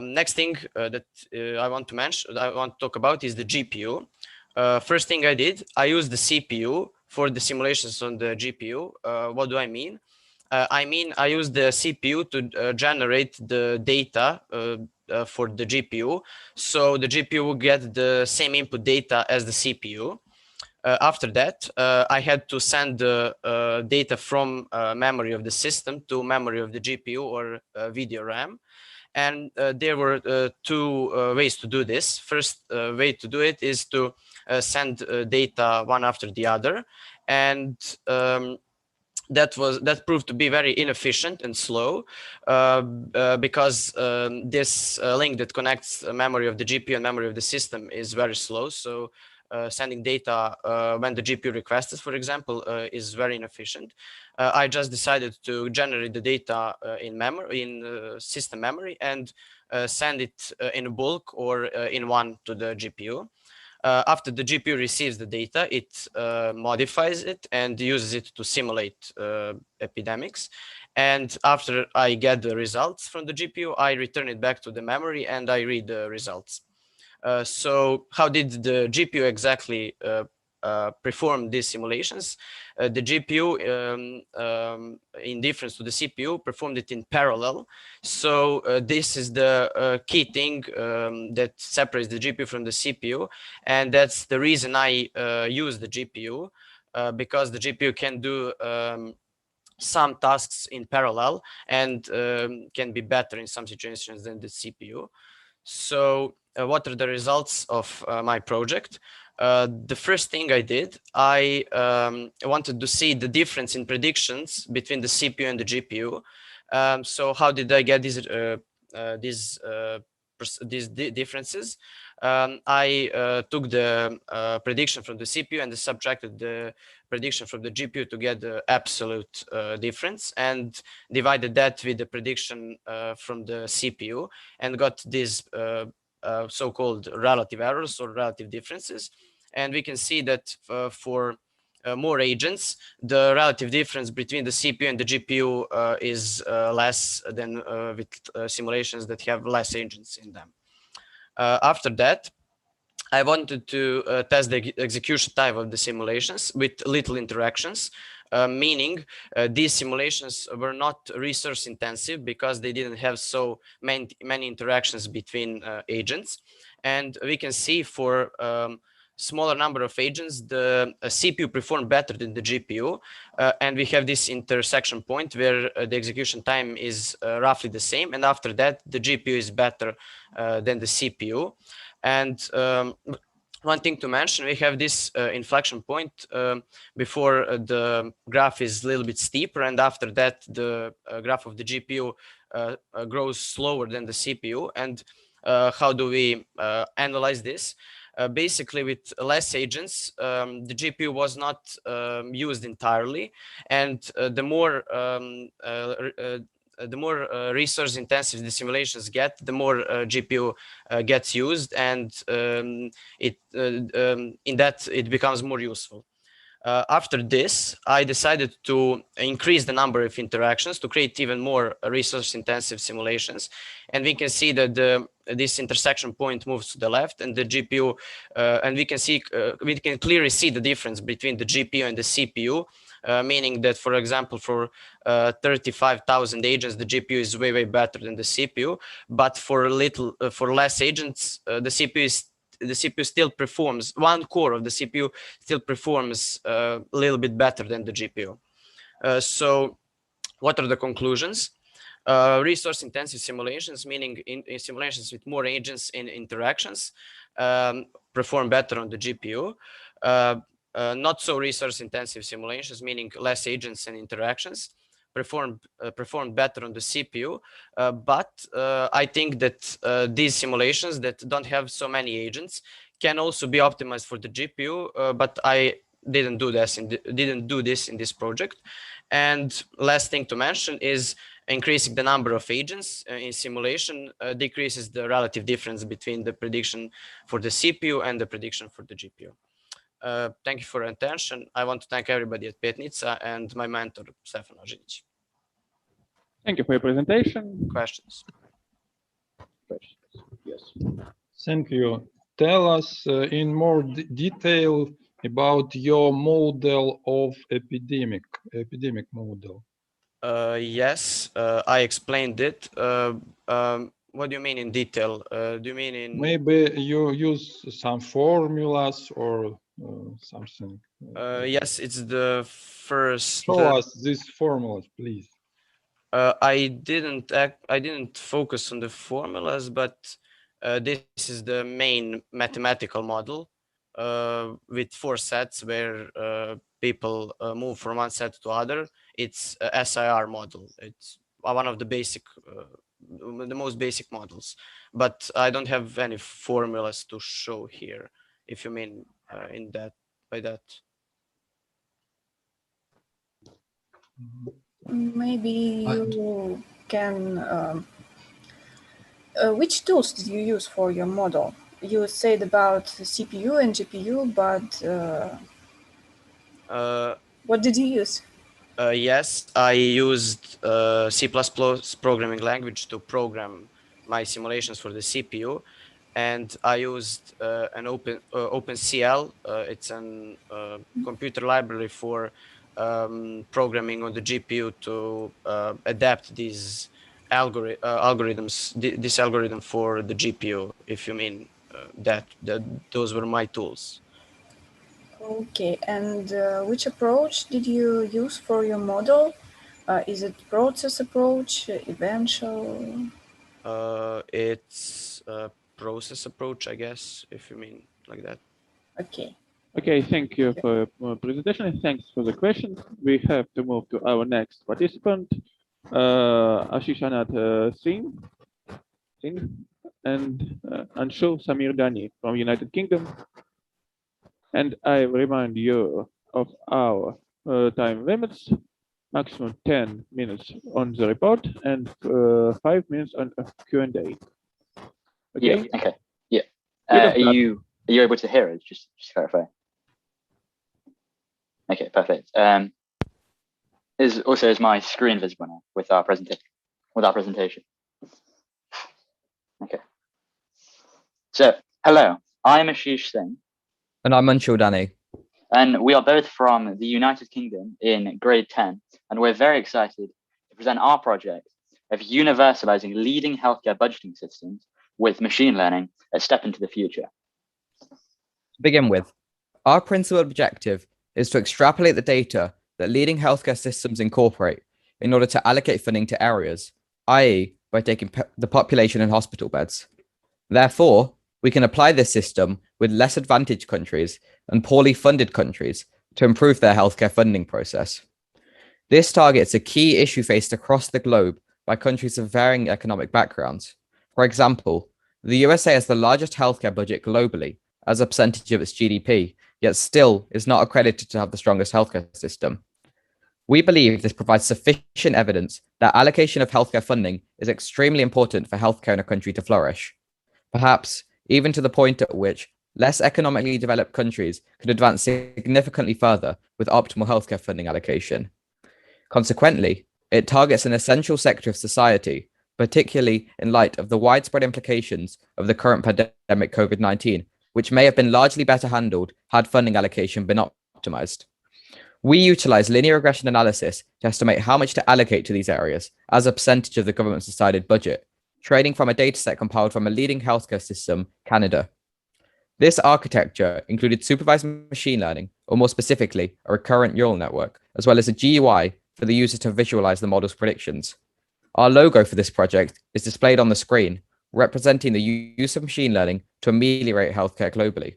Speaker 12: Next thing that I want to talk about is the GPU. First thing I did, I used the CPU for the simulations on the GPU. What do I mean? I used the CPU to generate the data for the GPU. So the GPU will get the same input data as the CPU. After that, I had to send the data from memory of the system to memory of the GPU or video RAM. And there were two ways to do this. First way to do it is to send data one after the other. And that proved to be very inefficient and slow because this link that connects memory of the GPU and memory of the system is very slow. So sending data when the GPU requests, for example, is very inefficient. I just decided to generate the data in memory, in system memory, and send it in bulk or in one to the GPU. After the GPU receives the data, it modifies it and uses it to simulate epidemics. And after I get the results from the GPU, I return it back to the memory and I read the results. So how did the GPU exactly perform these simulations? The GPU, in difference to the CPU, performed it in parallel. So this is the key thing that separates the GPU from the CPU. And that's the reason I use the GPU, because the GPU can do some tasks in parallel and can be better in some situations than the CPU. So what are the results of my project? The first thing I did, I wanted to see the difference in predictions between the CPU and the GPU. So how did I get these differences? I took the prediction from the CPU and subtracted the prediction from the GPU to get the absolute difference, and divided that with the prediction from the CPU, and got these so-called relative errors or relative differences. And we can see that for more agents, the relative difference between the CPU and the GPU is less than with simulations that have less agents in them. After that, I wanted to test the execution time of the simulations with little interactions, meaning these simulations were not resource intensive because they didn't have so many interactions between agents. And we can see for smaller number of agents, the CPU performed better than the GPU. And we have this intersection point where the execution time is roughly the same. And after that, the GPU is better than the CPU. And one thing to mention, we have this inflection point before the graph is a little bit steeper, and after that the graph of the GPU grows slower than the CPU. And how do we analyze this? Basically, with less agents, the GPU was not used entirely, and the more resource intensive the simulations get, the more GPU gets used, and in that it becomes more useful. After this, I decided to increase the number of interactions to create even more resource intensive simulations. And we can see that this intersection point moves to the left, and the GPU, and we can clearly see the difference between the GPU and the CPU. Meaning that, for example, for 35,000 agents, the GPU is way better than the CPU. But for less agents, the CPU still performs. One core of the CPU still performs a little bit better than the GPU. So, what are the conclusions? Resource-intensive simulations, meaning in simulations with more agents in interactions, perform better on the GPU. Not so resource-intensive simulations, meaning less agents and interactions, perform better on the CPU. But I think that these simulations that don't have so many agents can also be optimized for the GPU. But I didn't do this in this project. And last thing to mention is increasing the number of agents in simulation decreases the relative difference between the prediction for the CPU and the prediction for the GPU. Thank you for your attention. I want to thank everybody at Petnica and my mentor, Stefan Ožinić.
Speaker 1: Thank you for your presentation.
Speaker 12: Questions?
Speaker 1: Yes.
Speaker 4: Thank you. Tell us in more detail about your model of epidemic model.
Speaker 12: Yes, I explained it. What do you mean in detail? Do you mean in...
Speaker 4: Maybe you use some formulas or something.
Speaker 12: Yes, it's the first...
Speaker 4: Show us these formulas, please.
Speaker 12: I didn't focus on the formulas, but this is the main mathematical model with 4 sets where people move from one set to other. It's a SIR model. It's one of the basic, the most basic models, but I don't have any formulas to show here, if you mean by that.
Speaker 3: Maybe you can. Which tools did you use for your model? You said about CPU and GPU, but what did you use?
Speaker 12: Yes, I used C++ programming language to program my simulations for the CPU, and I used an OpenCL. It's a computer library for programming on the GPU to adapt these algorithms, this algorithm for the GPU, if you mean that those were my tools.
Speaker 3: Okay, and which approach did you use for your model? Is it process approach, eventual?
Speaker 12: It's a process approach, I guess, if you mean like that.
Speaker 3: Okay.
Speaker 1: Okay, thank you for your presentation and thanks for the question. We have to move to our next participant, Ashishanath Singh and Anshu Samir Dani from United Kingdom. And I remind you of our time limits, maximum 10 minutes on the report and 5 minutes on Q&A. Okay?
Speaker 13: Yeah, okay. Yeah. Are you able to hear us? Just to clarify. Okay, perfect. Is my screen visible now with our presentation? Okay. So, hello, I'm Ashish Singh.
Speaker 14: And I'm Anshu Dani.
Speaker 13: And we are both from the United Kingdom in grade 10, and we're very excited to present our project of universalizing leading healthcare budgeting systems with machine learning, a step into the future.
Speaker 14: To begin with, our principal objective is to extrapolate the data that leading healthcare systems incorporate in order to allocate funding to areas, i.e. by taking the population and hospital beds. Therefore, we can apply this system with less advantaged countries and poorly funded countries to improve their healthcare funding process. This targets a key issue faced across the globe by countries of varying economic backgrounds. For example, the USA has the largest healthcare budget globally as a percentage of its GDP, yet still is not accredited to have the strongest healthcare system. We believe this provides sufficient evidence that allocation of healthcare funding is extremely important for healthcare in a country to flourish. Perhaps even to the point at which less economically developed countries could advance significantly further with optimal healthcare funding allocation. Consequently, it targets an essential sector of society, particularly in light of the widespread implications of the current pandemic COVID-19, which may have been largely better handled had funding allocation been optimized. We utilize linear regression analysis to estimate how much to allocate to these areas as a percentage of the government's decided budget, trading from a dataset compiled from a leading healthcare system, Canada. This architecture included supervised machine learning, or more specifically, a recurrent neural network, as well as a GUI for the user to visualize the model's predictions. Our logo for this project is displayed on the screen, representing the use of machine learning to ameliorate healthcare globally.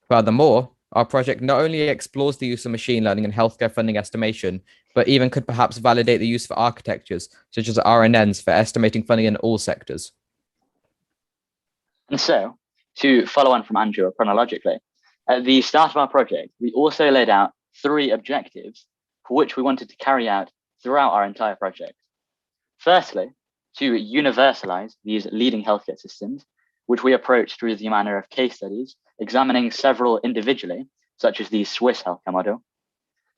Speaker 14: Furthermore, our project not only explores the use of machine learning in healthcare funding estimation, but even could perhaps validate the use of architectures such as RNNs for estimating funding in all sectors.
Speaker 13: And so, to follow on from Andrew chronologically, At the start of our project, we also laid out 3 objectives for which we wanted to carry out throughout our entire project. Firstly, to universalize these leading healthcare systems, which we approach through the manner of case studies, examining several individually, such as the Swiss healthcare model.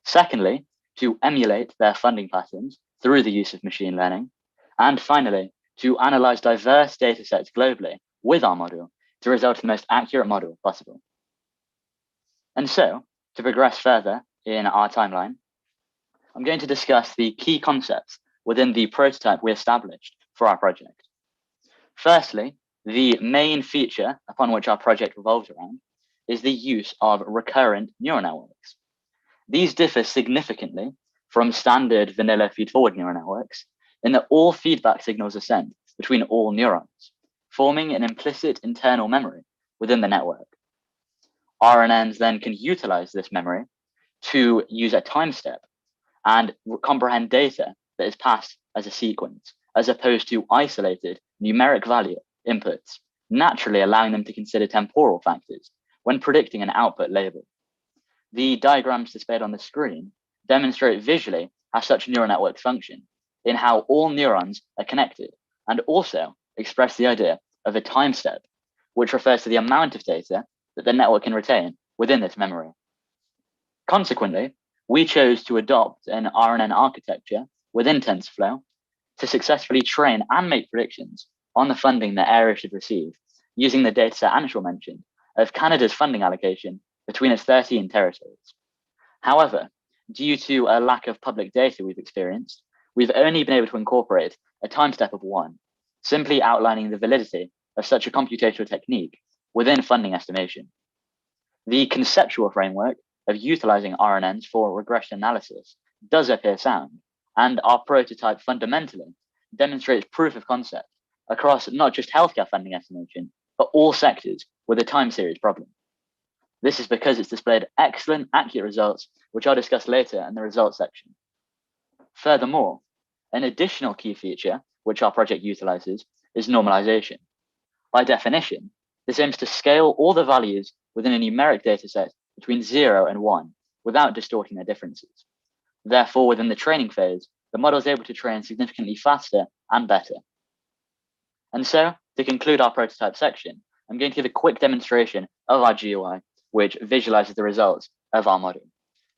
Speaker 13: Secondly, to emulate their funding patterns through the use of machine learning. And finally, to analyze diverse data sets globally with our model to result in the most accurate model possible. And so, to progress further in our timeline, I'm going to discuss the key concepts within the prototype we established for our project. Firstly, the main feature upon which our project revolves around is the use of recurrent neural networks. These differ significantly from standard vanilla feed-forward neural networks in that all feedback signals are sent between all neurons, forming an implicit internal memory within the network. RNNs then can utilize this memory to use a time step and comprehend data that is passed as a sequence, as opposed to isolated numeric value inputs, naturally allowing them to consider temporal factors when predicting an output label. The diagrams displayed on the screen demonstrate visually how such neural networks function, in how all neurons are connected, and also express the idea of a time step, which refers to the amount of data that the network can retain within this memory. Consequently, we chose to adopt an RNN architecture within TensorFlow to successfully train and make predictions on the funding that areas should receive, using the dataset Anshul mentioned of Canada's funding allocation between its 13 territories. However, due to a lack of public data we've experienced, we've only been able to incorporate a time step of 1, simply outlining the validity of such a computational technique within funding estimation. The conceptual framework of utilizing RNNs for regression analysis does appear sound, and our prototype fundamentally demonstrates proof of concept across not just healthcare funding estimation, but all sectors with a time series problem. This is because it's displayed excellent, accurate results, which I'll discuss later in the results section. Furthermore, an additional key feature which our project utilizes is normalization. By definition, this aims to scale all the values within a numeric dataset between 0 and 1 without distorting their differences. Therefore, within the training phase, the model is able to train significantly faster and better. And so, to conclude our prototype section, I'm going to give a quick demonstration of our GUI, which visualizes the results of our model.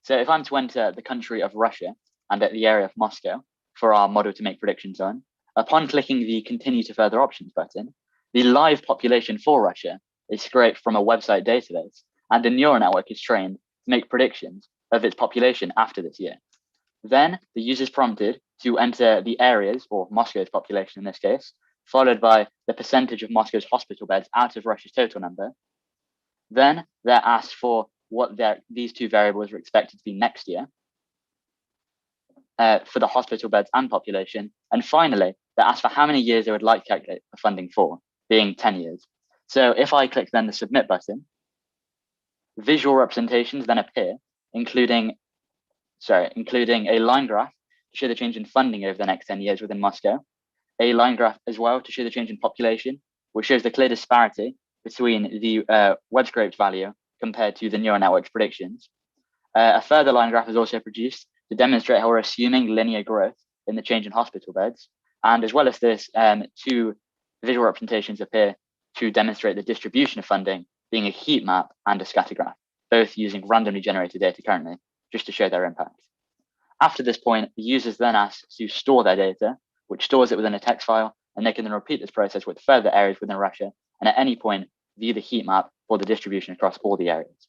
Speaker 13: So if I'm to enter the country of Russia and at the area of Moscow for our model to make predictions on, upon clicking the Continue to Further Options button, the live population for Russia is scraped from a website database, and a neural network is trained to make predictions of its population after this year. Then the user is prompted to enter the areas, or Moscow's population in this case, followed by the percentage of Moscow's hospital beds out of Russia's total number. Then they're asked for what these 2 variables are expected to be next year for the hospital beds and population. And finally, they're asked for how many years they would like to calculate the funding for, being 10 years. So if I click then the Submit button, visual representations then appear, including a line graph to show the change in funding over the next 10 years within Moscow, a line graph as well to show the change in population, which shows the clear disparity between the web scraped value compared to the neural network's predictions. A further line graph is also produced to demonstrate how we're assuming linear growth in the change in hospital beds. And as well as this, 2 visual representations appear to demonstrate the distribution of funding, being a heat map and a scatter graph, both using randomly generated data currently, just to show their impact. After this point, the user is then asked to store their data, which stores it within a text file, and they can then repeat this process with further areas within Russia, and at any point, view the heat map for the distribution across all the areas.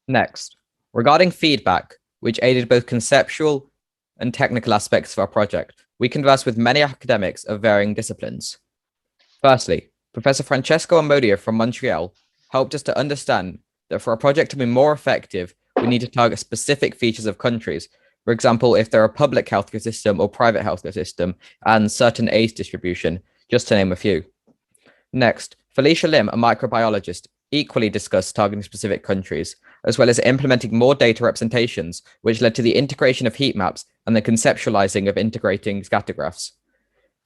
Speaker 14: Next, regarding feedback, which aided both conceptual and technical aspects of our project, we conversed with many academics of varying disciplines. Firstly, Professor Francesco Amodio from Montreal helped us to understand that for a project to be more effective, we need to target specific features of countries. For example, if they're a public healthcare system or private healthcare system, and certain age distribution, just to name a few. Next, Felicia Lim, a microbiologist, equally discussed targeting specific countries, as well as implementing more data representations, which led to the integration of heat maps and the conceptualizing of integrating scatter graphs.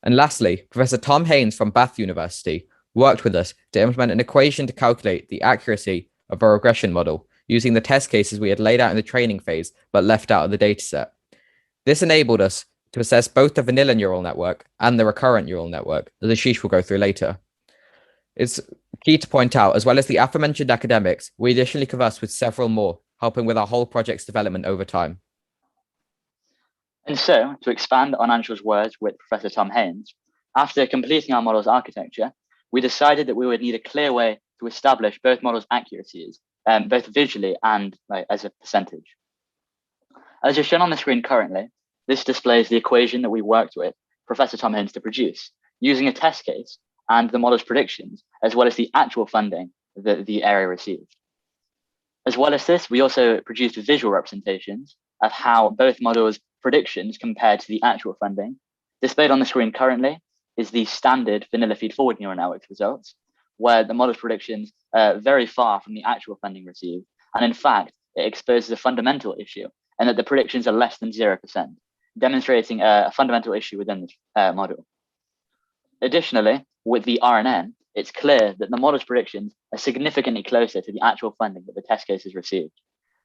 Speaker 14: And lastly, Professor Tom Haynes from Bath University worked with us to implement an equation to calculate the accuracy of a regression model using the test cases we had laid out in the training phase but left out of the dataset. This enabled us to assess both the vanilla neural network and the recurrent neural network, as Ashish will go through later. It's key to point out, as well as the aforementioned academics, we additionally conversed with several more, helping with our whole project's development over time.
Speaker 13: And so, to expand on Anshul's words with Professor Tom Haynes, after completing our model's architecture, we decided that we would need a clear way to establish both models' accuracies, both visually and as a percentage. As is shown on the screen currently, this displays the equation that we worked with Professor Tom Haynes to produce, using a test case and the model's predictions, as well as the actual funding that the area received. As well as this, we also produced visual representations of how both models' predictions compared to the actual funding. Displayed on the screen currently is the standard vanilla feed-forward neural network results, where the model's predictions are very far from the actual funding received. And in fact, it exposes a fundamental issue, and that the predictions are less than 0%, demonstrating a fundamental issue within the model. Additionally, with the RNN, it's clear that the model's predictions are significantly closer to the actual funding that the test cases received.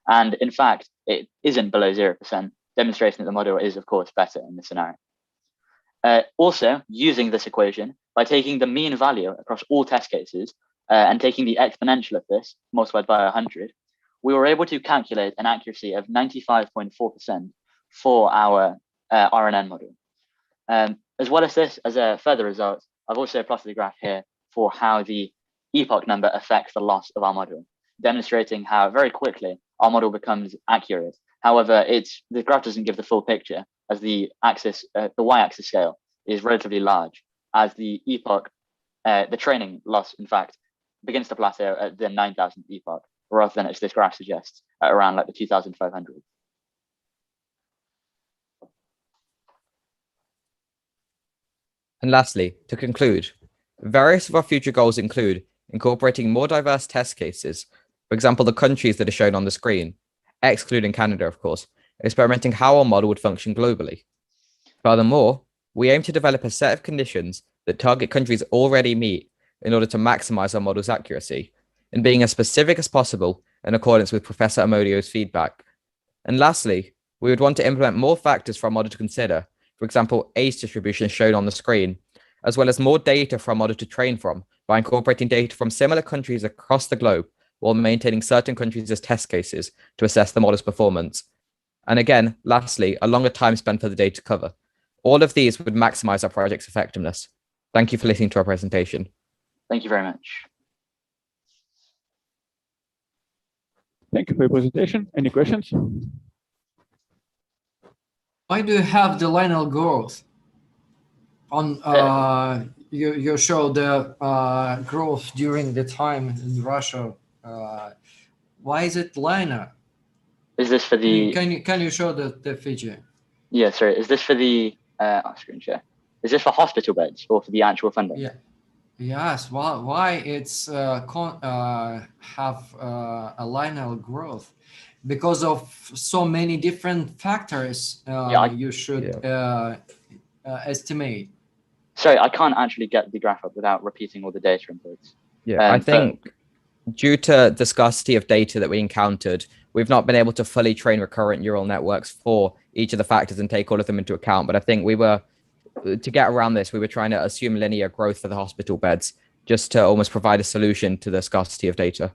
Speaker 13: And in fact, it isn't below 0%, demonstrating that the model is, of course, better in this scenario. Also, using this equation, by taking the mean value across all test cases and taking the exponential of this multiplied by 100, we were able to calculate an accuracy of 95.4% for our RNN model. As well as this, as a further result, I've also plotted a graph here for how the epoch number affects the loss of our model, demonstrating how very quickly our model becomes accurate. However, the graph doesn't give the full picture, as the y-axis scale is relatively large, as the epoch, the training loss, in fact, begins to plateau at the 9,000th epoch, rather than, as this graph suggests, at around like the 2,500.
Speaker 14: And lastly, to conclude, various of our future goals include incorporating more diverse test cases, for example, the countries that are shown on the screen, excluding Canada, of course, experimenting how our model would function globally. Furthermore, we aim to develop a set of conditions that target countries already meet in order to maximize our model's accuracy, and being as specific as possible in accordance with Professor Amodio's feedback. And lastly, we would want to implement more factors for our model to consider, for example, age distribution shown on the screen, as well as more data for our model to train from by incorporating data from similar countries across the globe while maintaining certain countries as test cases to assess the model's performance. And again, lastly, a longer time spent for the data to cover. All of these would maximize our project's effectiveness. Thank you for listening to our presentation.
Speaker 13: Thank you very much.
Speaker 1: Thank you for your presentation. Any questions?
Speaker 2: Why do you have the linear growth? On you show the growth during the time in Russia. Why is it linear?
Speaker 13: Is this for the?
Speaker 2: Can you show the feature?
Speaker 13: Yeah, sorry. Is this for the screen share? Is this for hospital beds or for the actual funding?
Speaker 2: Yeah. Yes. Why it's have a linear growth? Because of so many different factors you should estimate.
Speaker 13: Sorry, I can't actually get the graph up without repeating all the data inputs.
Speaker 14: Yeah, I think due to the scarcity of data that we encountered, we've not been able to fully train recurrent neural networks for each of the factors and take all of them into account. But I think to get around this, we were trying to assume linear growth for the hospital beds, just to almost provide a solution to the scarcity of data.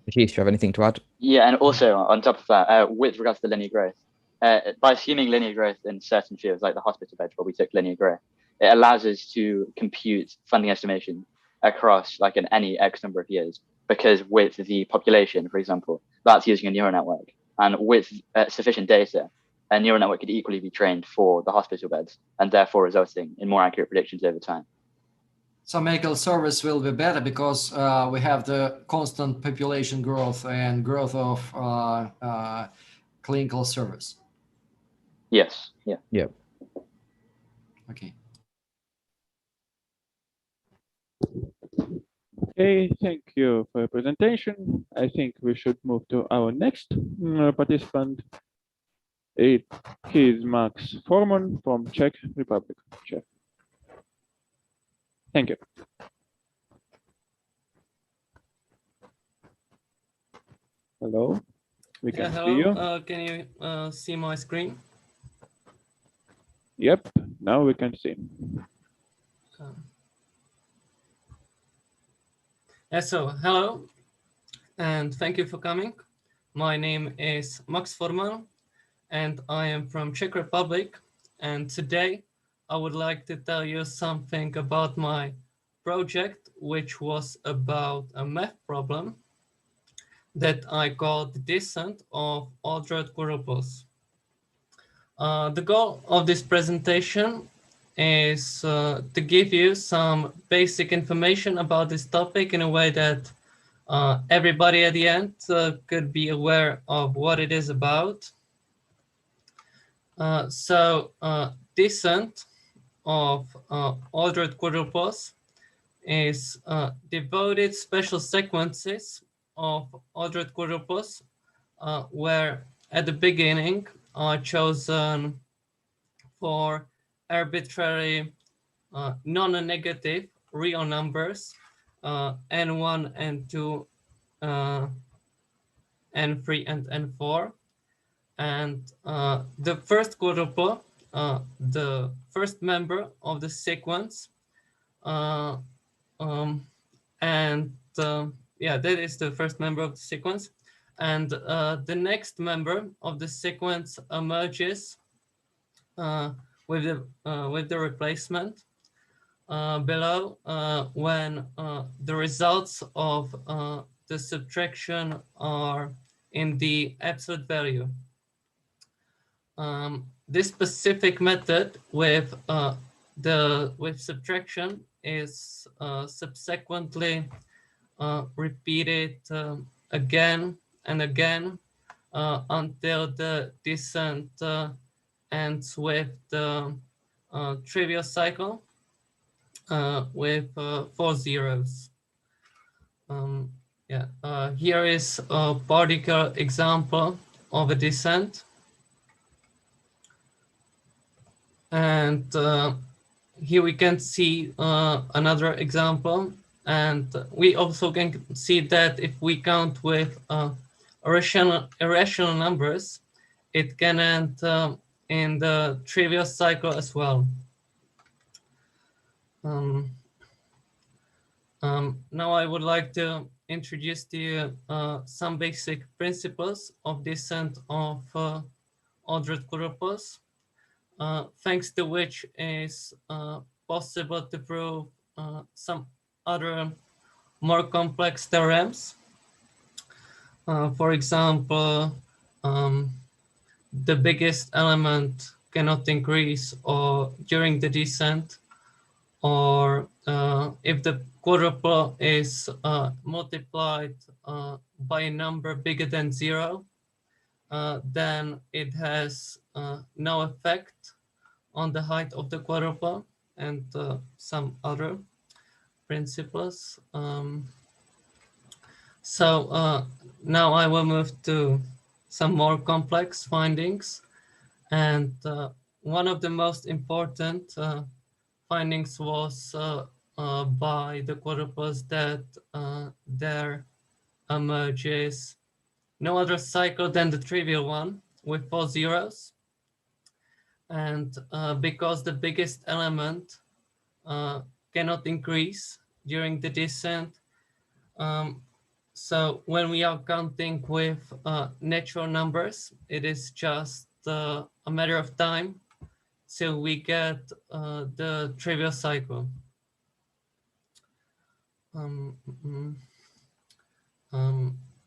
Speaker 14: Ashish, do you have anything to add?
Speaker 13: Yeah, and also on top of that, with regards to linear growth, by assuming linear growth in certain fields like the hospital beds where we took linear growth, it allows us to compute funding estimation across like any X number of years, because with the population, for example, that's using a neural network, and with sufficient data, a neural network could equally be trained for the hospital beds, and therefore resulting in more accurate predictions over time.
Speaker 2: So medical service will be better because we have the constant population growth and growth of clinical service.
Speaker 13: Yes. Yeah.
Speaker 14: Yeah.
Speaker 2: Okay.
Speaker 1: Okay, thank you for your presentation. I think we should move to our next participant. He is Max Forman from Czech Republic. Czech. Thank you. Hello, we can see you.
Speaker 15: Can you see my screen?
Speaker 1: Yep, now we can see.
Speaker 15: So hello, and thank you for coming. My name is Max Forman, and I am from Czech Republic. And today I would like to tell you something about my project, which was about a math problem that I called Descent of Aldridge quadruples. The goal of this presentation is to give you some basic information about this topic in a way that everybody at the end could be aware of what it is about. Descent of Aldridge quadruples is devoted special sequences of Aldridge quadruples where at the beginning are chosen for arbitrary non-negative real numbers n1, n2, n3, and n4. And the first quadruple, the first member of the sequence, yeah, that is the first member of the sequence. And the next member of the sequence emerges with the replacement below when the results of the subtraction are in the absolute value. This specific method with subtraction is subsequently repeated again and again until the descent ends with the trivial cycle with 4 zeros. Here is a particular example of a descent. And here we can see another example. And we also can see that if we count with irrational numbers, it can end in the trivial cycle as well. Now I would like to introduce to you some basic principles of descent of Aldridge quadruples, thanks to which is possible to prove some other more complex theorems. For example, the biggest element cannot increase or during the descent, or if the quadruple is multiplied by a number bigger than 0, then it has no effect on the height of the quadruple, and some other principles. Now I will move to some more complex findings, and one of the most important findings was by the quadruples that there emerges no other cycle than the trivial one with 4 zeros. And because the biggest element cannot increase during the descent, so when we are counting with natural numbers, it is just a matter of time till we get the trivial cycle.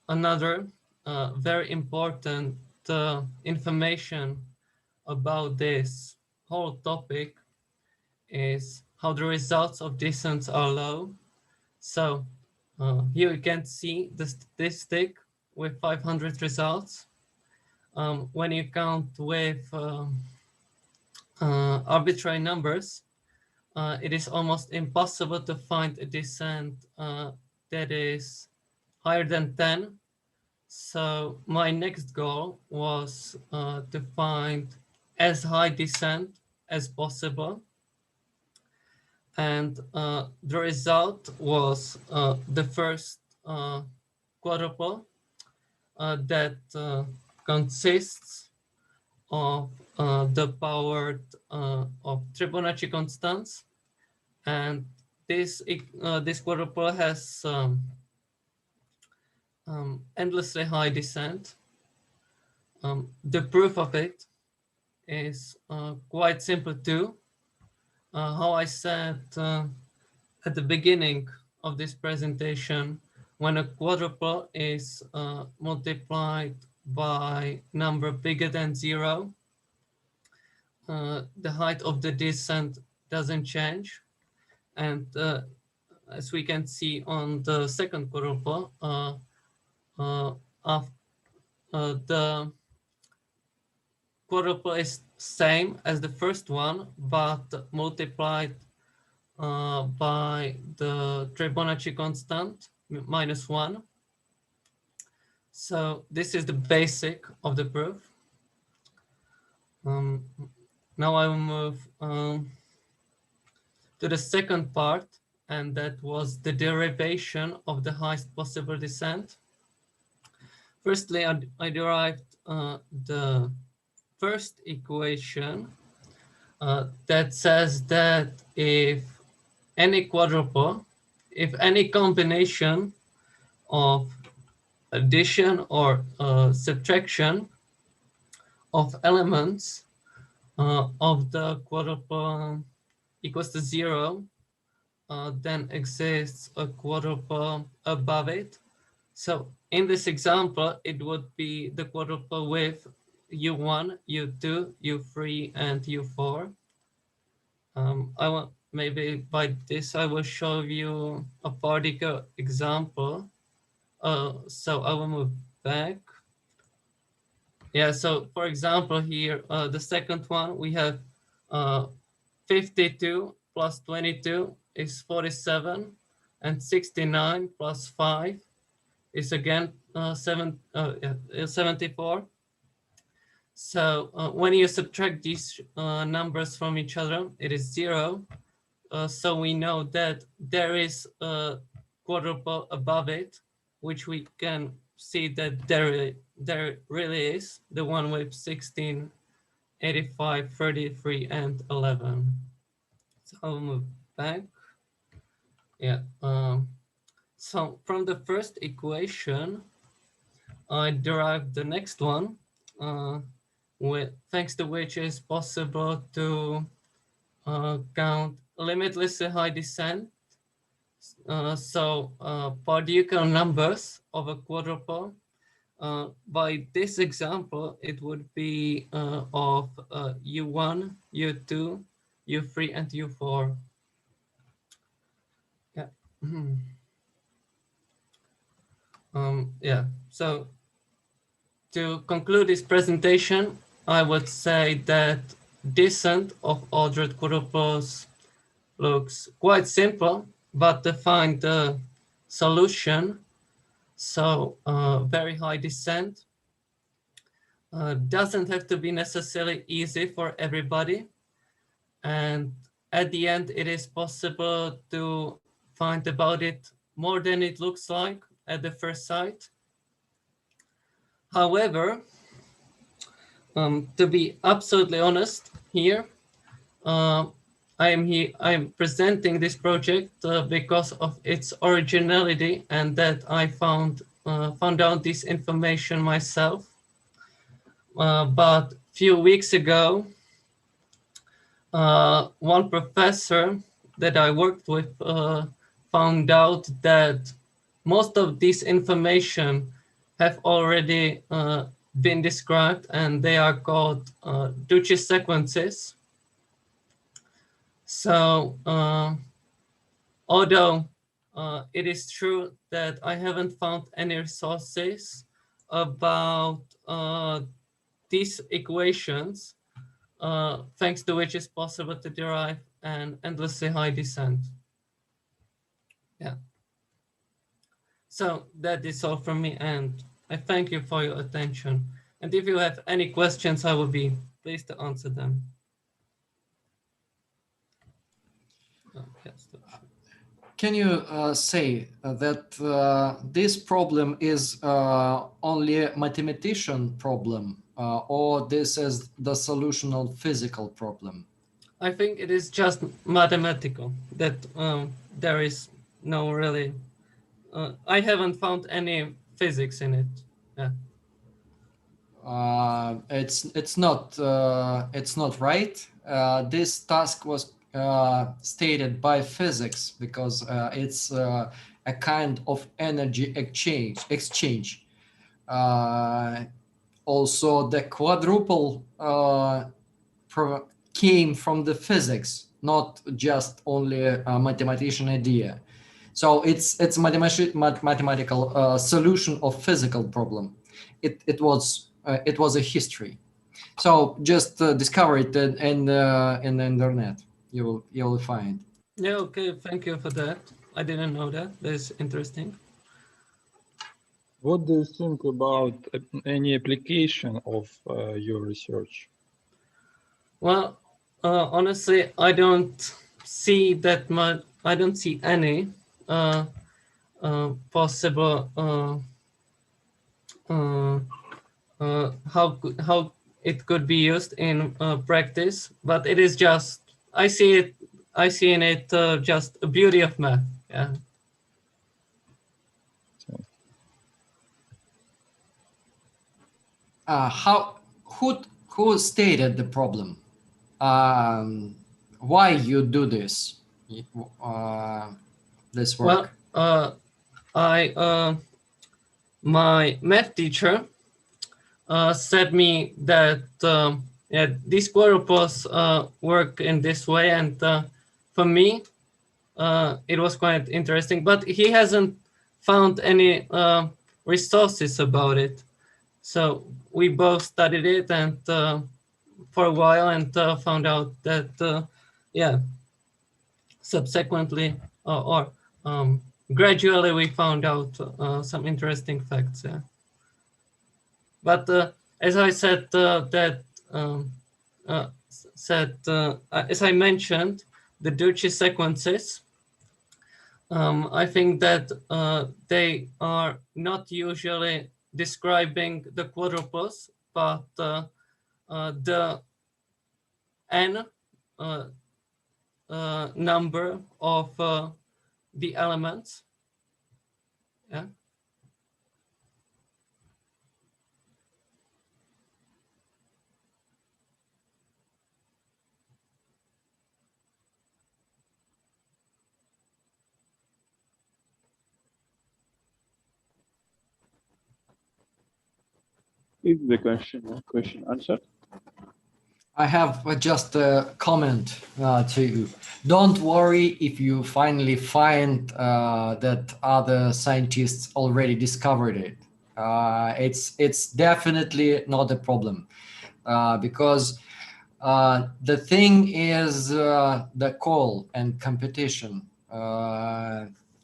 Speaker 15: Another very important information about this whole topic is how the results of descents are low. So here you can see the statistic with 500 results. When you count with arbitrary numbers, it is almost impossible to find a descent that is higher than 10. So my next goal was to find as high descent as possible. And the result was the first quadruple that consists of the power of Fibonacci constants, and this quadruple has endlessly high descent. The proof of it is quite simple too. How I said at the beginning of this presentation, when a quadruple is multiplied by number bigger than 0, the height of the descent doesn't change. And as we can see on the second quadruple, the quadruple is same as the first one, but multiplied by the Fibonacci constant -1. So this is the basic of the proof. Now I will move to the second part, and that was the derivation of the highest possible descent. Firstly, I derived the first equation that says that if any quadruple, if any combination of addition or subtraction of elements of the quadruple equals to 0, then exists a quadruple above it. So in this example, it would be the quadruple with U1, U2, U3, and U4. I want maybe by this I will show you a particle example. So I will move back. Yeah, so for example here, the second one, we have 52 plus 22 is 47, and 69 plus 5 is again 74. So when you subtract these numbers from each other, it is 0. So we know that there is a quadruple above it, which we can see that there really is, the one with 16, 85, 33, and 11. So I'll move back. Yeah. So from the first equation, I derived the next one, thanks to which it's possible to count limitlessly high descent. So particle numbers of a quadruple. By this example, it would be of U1, U2, U3, and U4. Yeah. Yeah. So to conclude this presentation, I would say that descent of Aldridge quadruples looks quite simple, but to find the solution, so very high descent, doesn't have to be necessarily easy for everybody. And at the end, it is possible to find about it more than it looks like at the first sight. However, to be absolutely honest here, I'm presenting this project because of its originality, and that I found out this information myself. But a few weeks ago, one professor that I worked with found out that most of this information have already been described, and they are called Duchy sequences. So although it is true that I haven't found any resources about these equations, thanks to which it's possible to derive an endlessly high descent. Yeah. So that is all from me, and I thank you for your attention. And if you have any questions, I will be pleased to answer them.
Speaker 2: Can you say that this problem is only a mathematician problem, or this is the solutional physical problem?
Speaker 15: I think it is just mathematical, that there is no really, I haven't found any physics in it. Yeah.
Speaker 2: It's not right. This task was stated by physics because it's a kind of energy exchange. Also, the quadruple came from the physics, not just only a mathematician idea. So it's mathematical solution of physical problem. It was a history. So just discover it in the internet. You will find.
Speaker 15: Yeah. Okay. Thank you for that. I didn't know that. That's interesting.
Speaker 4: What do you think about any application of your research?
Speaker 15: Well, honestly, I don't see that much. I don't see any possible how it could be used in practice. But it is just I see in it just a beauty of math. Yeah.
Speaker 2: Who stated the problem? Why you do this? This work.
Speaker 15: Well, my math teacher said me that yeah, these quadruples work in this way, and for me, it was quite interesting. But he hasn't found any resources about it, so we both studied it and for a while, and found out that yeah, subsequently or gradually we found out some interesting facts. Yeah. But as I said, as I mentioned, the Duchy sequences, I think that they are not usually describing the quadruples, but the n number of the elements. Yeah.
Speaker 1: Is the question answered?
Speaker 2: I have just a comment to you. Don't worry if you finally find that other scientists already discovered it. It's definitely not a problem because the thing is the call and competition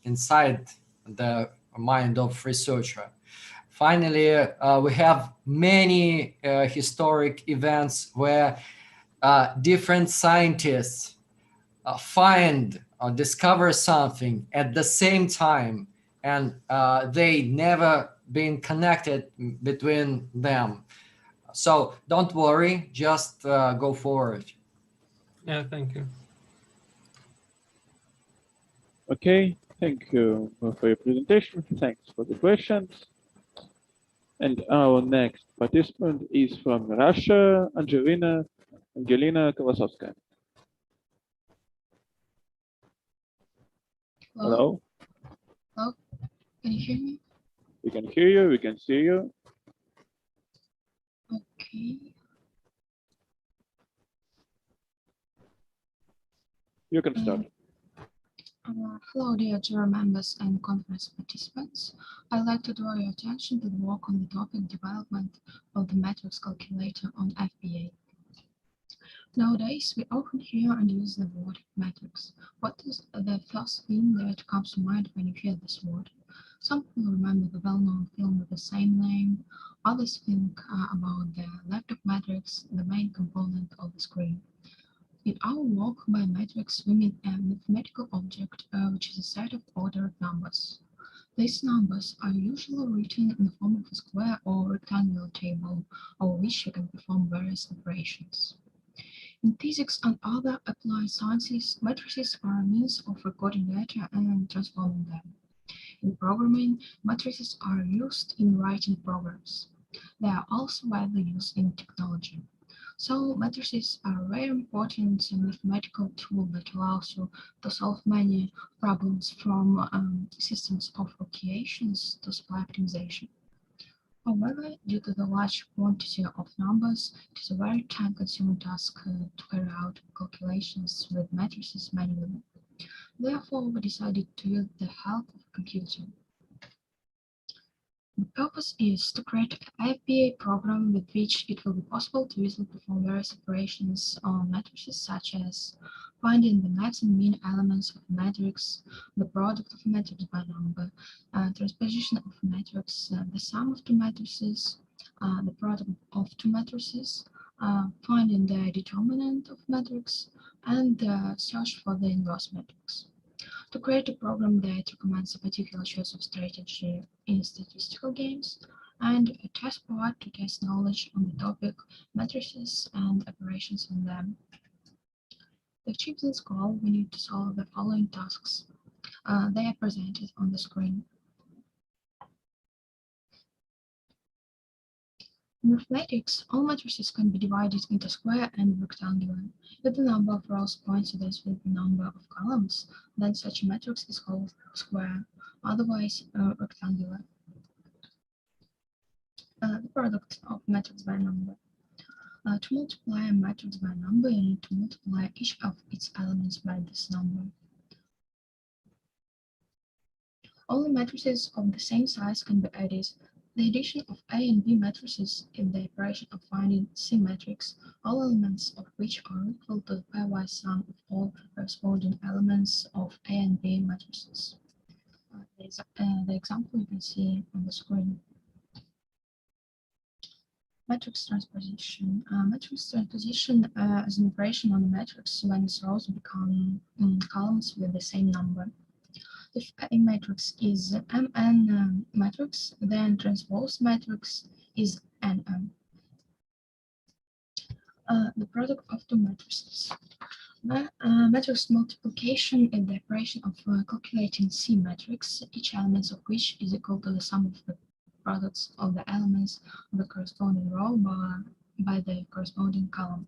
Speaker 2: inside the mind of researcher. Finally, we have many historic events where different scientists find or discover something at the same time, and they never been connected between them. So don't worry, just go forward.
Speaker 15: Yeah, thank you.
Speaker 1: Okay, thank you for your presentation. Thanks for the questions. And our next participant is from Russia, Angelina Kolosovskaya. Hello?
Speaker 16: Hello? Can you hear me?
Speaker 1: We can hear you, we can see you.
Speaker 16: Okay.
Speaker 1: You can start.
Speaker 16: Hello, dear jury members and conference participants. I'd like to draw your attention to the work on the topic development of the matrix calculator on FBA. Nowadays, we often hear and use the word matrix. What is the first thing that comes to mind when you hear this word? Some people remember the well-known film with the same name. Others think about the laptop matrix, the main component of the screen. In our work by matrix, we mean a mathematical object, which is a set of ordered numbers. These numbers are usually written in the form of a square or rectangular table, over which you can perform various operations. In physics and other applied sciences, matrices are a means of recording data and transforming them. In programming, matrices are used in writing programs. They are also widely used in technology. So matrices are a very important mathematical tool that allows you to solve many problems from systems of equations to supply optimization. However, due to the large quantity of numbers, it is a very time-consuming task to carry out calculations with matrices manually. Therefore, we decided to use the help of a computer. The purpose is to create an IPA program with which it will be possible to easily perform various operations on matrices, such as finding the max and mean elements of a matrix, the product of a matrix by number, transposition of a matrix, the sum of two matrices, the product of two matrices, finding the determinant of matrix, and search for the inverse matrix. To create a program that recommends a particular choice of strategy in statistical games, and a test part to test knowledge on the topic, matrices, and operations on them. To achieve this goal, we need to solve the following tasks. They are presented on the screen. In mathematics, all matrices can be divided into square and rectangular. If the number of rows coincides with the number of columns, then such a matrix is called square, otherwise rectangular. The product of matrix by number. To multiply a matrix by number, you need to multiply each of its elements by this number. Only matrices of the same size can be added. The addition of A and B matrices is the operation of finding C matrix, all elements of which are equal to the pairwise sum of all corresponding elements of A and B matrices. The example you can see on the screen. Matrix transposition. Matrix transposition is an operation on a matrix when its rows become columns with the same number. If a matrix is Mn matrix, then transpose matrix is Nm. The product of two matrices. Matrix multiplication is the operation of calculating C matrix, each element of which is equal to the sum of the products of the elements of the corresponding row by the corresponding column.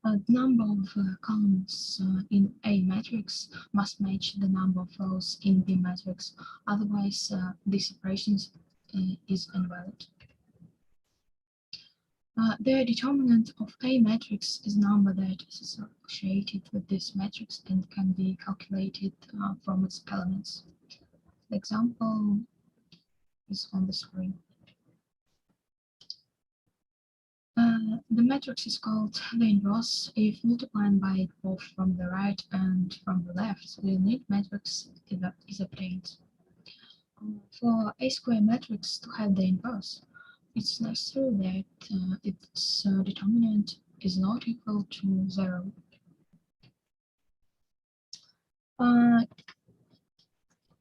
Speaker 16: The number of columns in A matrix must match the number of rows in B matrix, otherwise this operation is invalid. The determinant of A matrix is a number that is associated with this matrix and can be calculated from its elements. The example is on the screen. The matrix is called the inverse if multiplying by it both from the right and from the left, the unique matrix is obtained. For a square matrix to have the inverse, it's necessary that its determinant is not equal to 0.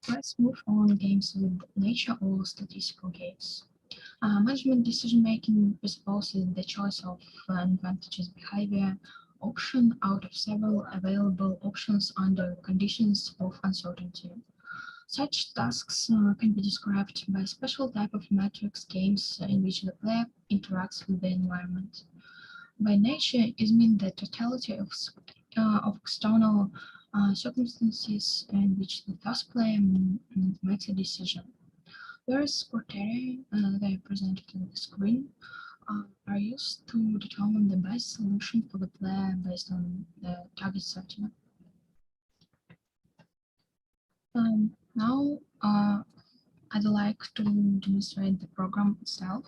Speaker 16: Let's move on games with nature or statistical games. Management decision-making presupposes the choice of advantageous behavior option out of several available options under conditions of uncertainty. Such tasks can be described by a special type of matrix games in which the player interacts with the environment. By nature, it means the totality of external circumstances in which the task player makes a decision. Various criteria that are presented on the screen are used to determine the best solution for the player based on the target setting. Now, I'd like to demonstrate the program itself.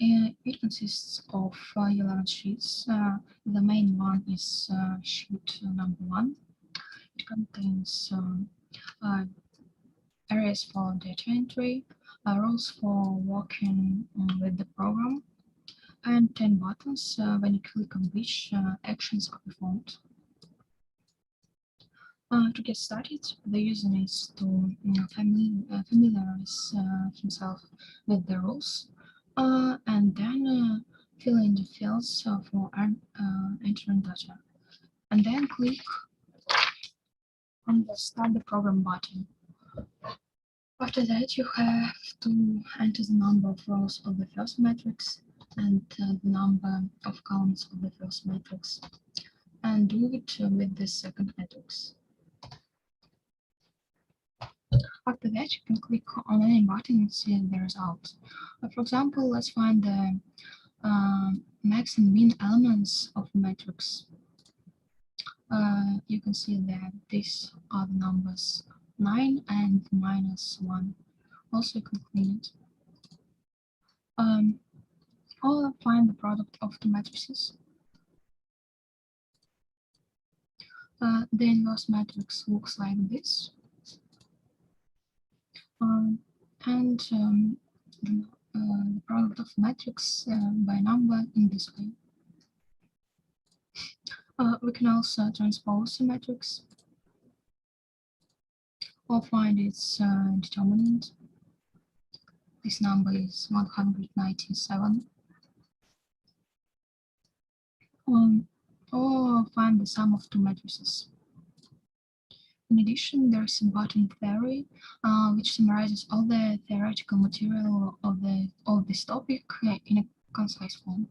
Speaker 16: It consists of 11 sheets. The main one is sheet number 1. It contains areas for data entry, rules for working with the program, and 10 buttons when you click on which actions are performed. To get started, the user needs to familiarize himself with the rules and then fill in the fields for entering data. And then click on the Start the Program button. After that, you have to enter the number of rows of the first matrix and the number of columns of the first matrix, and do it with the second matrix. After that, you can click on any button and see the result. For example, let's find the max and min elements of a matrix. You can see that these are the numbers 9 and -1. Also, you can clean it. Or find the product of the matrices. The inverse matrix looks like this. The product of matrix by number in this way. We can also transpose the matrix or find its determinant. This number is 197. Or find the sum of two matrices. In addition, there is a button theory, which summarizes all the theoretical material of this topic in a concise form.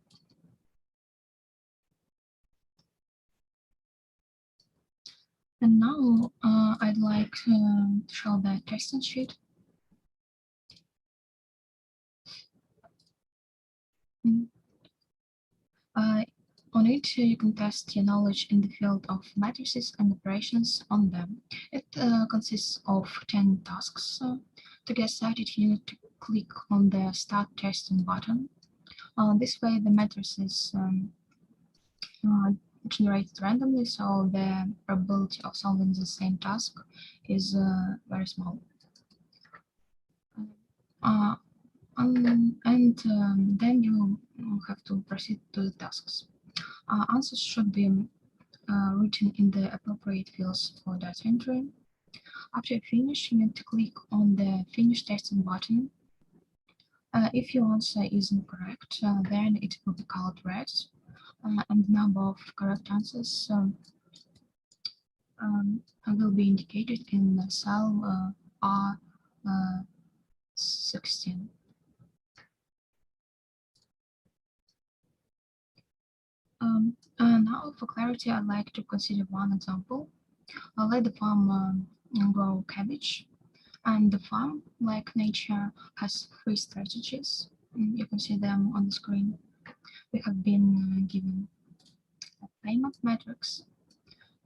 Speaker 16: And now I'd like to show the testing sheet. On it, you can test your knowledge in the field of matrices and operations on them. It consists of 10 tasks. To get started, you need to click on the Start Testing button. This way, the matrices generated randomly, so the probability of solving the same task is very small. Then you have to proceed to the tasks. Answers should be written in the appropriate fields for data entry. After you finish, you need to click on the Finish Testing button. If your answer is incorrect, then it will be colored red, and the number of correct answers will be indicated in the cell R16. Now, for clarity, I'd like to consider one example. Let the farm grow cabbage, and the farm, like nature, has 3 strategies. You can see them on the screen. We have been given a payment matrix,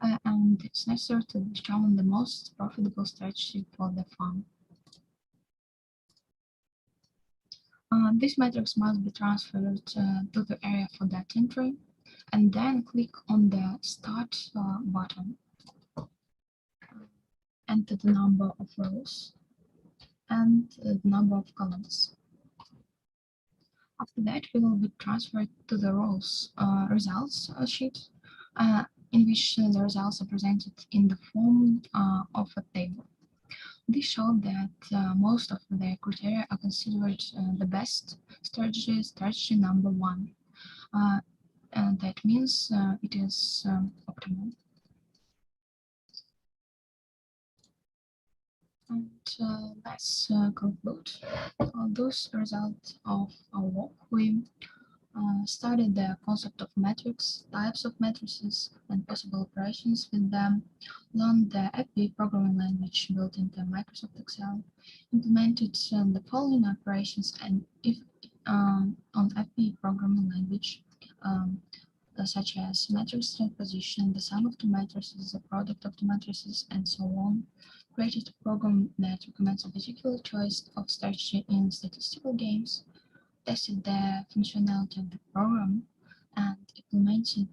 Speaker 16: and it's necessary to determine the most profitable strategy for the farm. This matrix must be transferred to the area for data entry, and then click on the Start button. Enter the number of rows and the number of columns. After that, we will be transferred to the rows results sheet, in which the results are presented in the form of a table. This shows that most of the criteria are considered the best strategy, strategy number 1. And that means it is optimal. And let's conclude. Those results of our work, we studied the concept of metrics, types of matrices, and possible operations with them, learned the FP programming language built into Microsoft Excel, implemented the following operations and if on FP programming language, such as matrix transposition, the sum of two matrices, the product of the matrices, and so on. Created a program that recommends a particular choice of strategy in statistical games, tested the functionality of the program, and implemented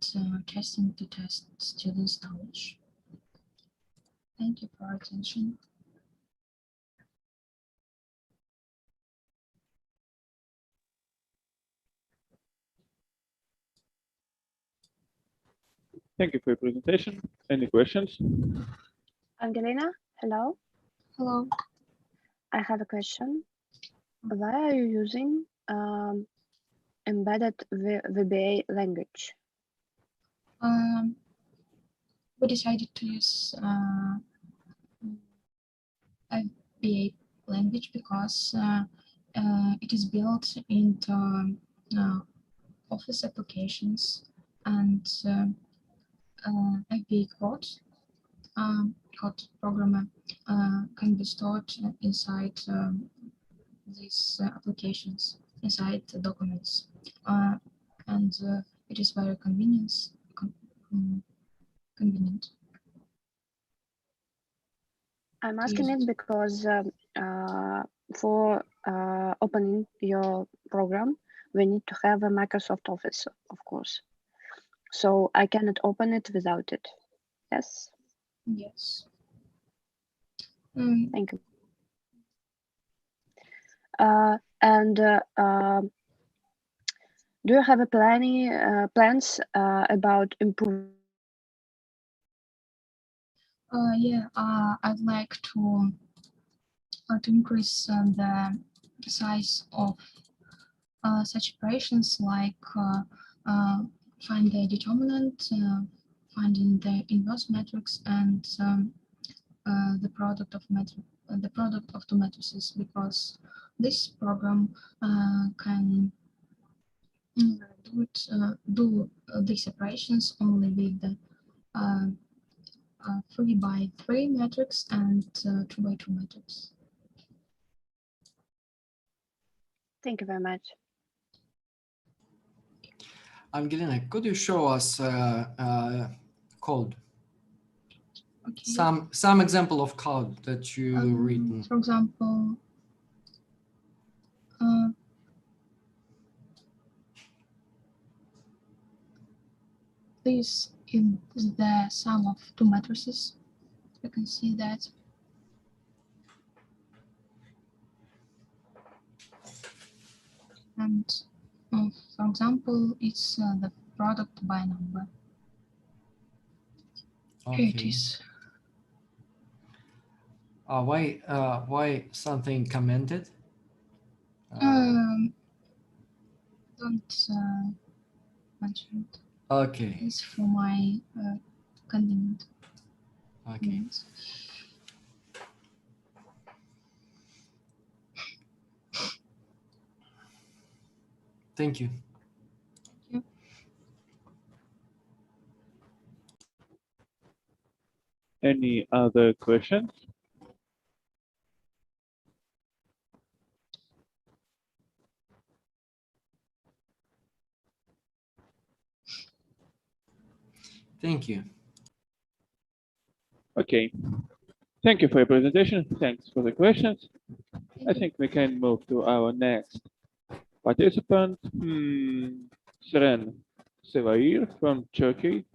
Speaker 16: testing to test students' knowledge. Thank you for your attention.
Speaker 1: Thank you for your presentation. Any questions?
Speaker 8: Angelina, hello.
Speaker 16: Hello.
Speaker 8: I have a question. Why are you using embedded VBA language?
Speaker 16: We decided to use VBA language because it is built into Office applications, and VBA code programmer can be stored inside these applications, inside the documents, and it is very convenient.
Speaker 8: I'm asking it because for opening your program, we need to have a Microsoft Office, of course. So I cannot open it without it. Yes?
Speaker 16: Yes.
Speaker 8: Thank you. Do you have plans about improving?
Speaker 16: Yeah, I'd like to increase the size of such operations like find the determinant, finding the inverse matrix, and the product of two matrices, because this program can do these operations only with the 3x3 matrix and 2x2 matrix.
Speaker 8: Thank you very much.
Speaker 2: Angelina, could you show us code?
Speaker 16: Okay.
Speaker 2: Some example of code that you written.
Speaker 16: For example, this is the sum of two matrices. You can see that. And for example, it's the product by number.
Speaker 2: Okay.
Speaker 16: Here it is.
Speaker 2: Why something commented?
Speaker 16: Don't mention it.
Speaker 2: Okay.
Speaker 16: It's for my convenience.
Speaker 2: Okay. Thank you.
Speaker 16: Yep.
Speaker 1: Any other questions?
Speaker 2: Thank you.
Speaker 1: Okay. Thank you for your presentation. Thanks for the questions. I think we can move to our next participant, Seren Sevair from Turkey.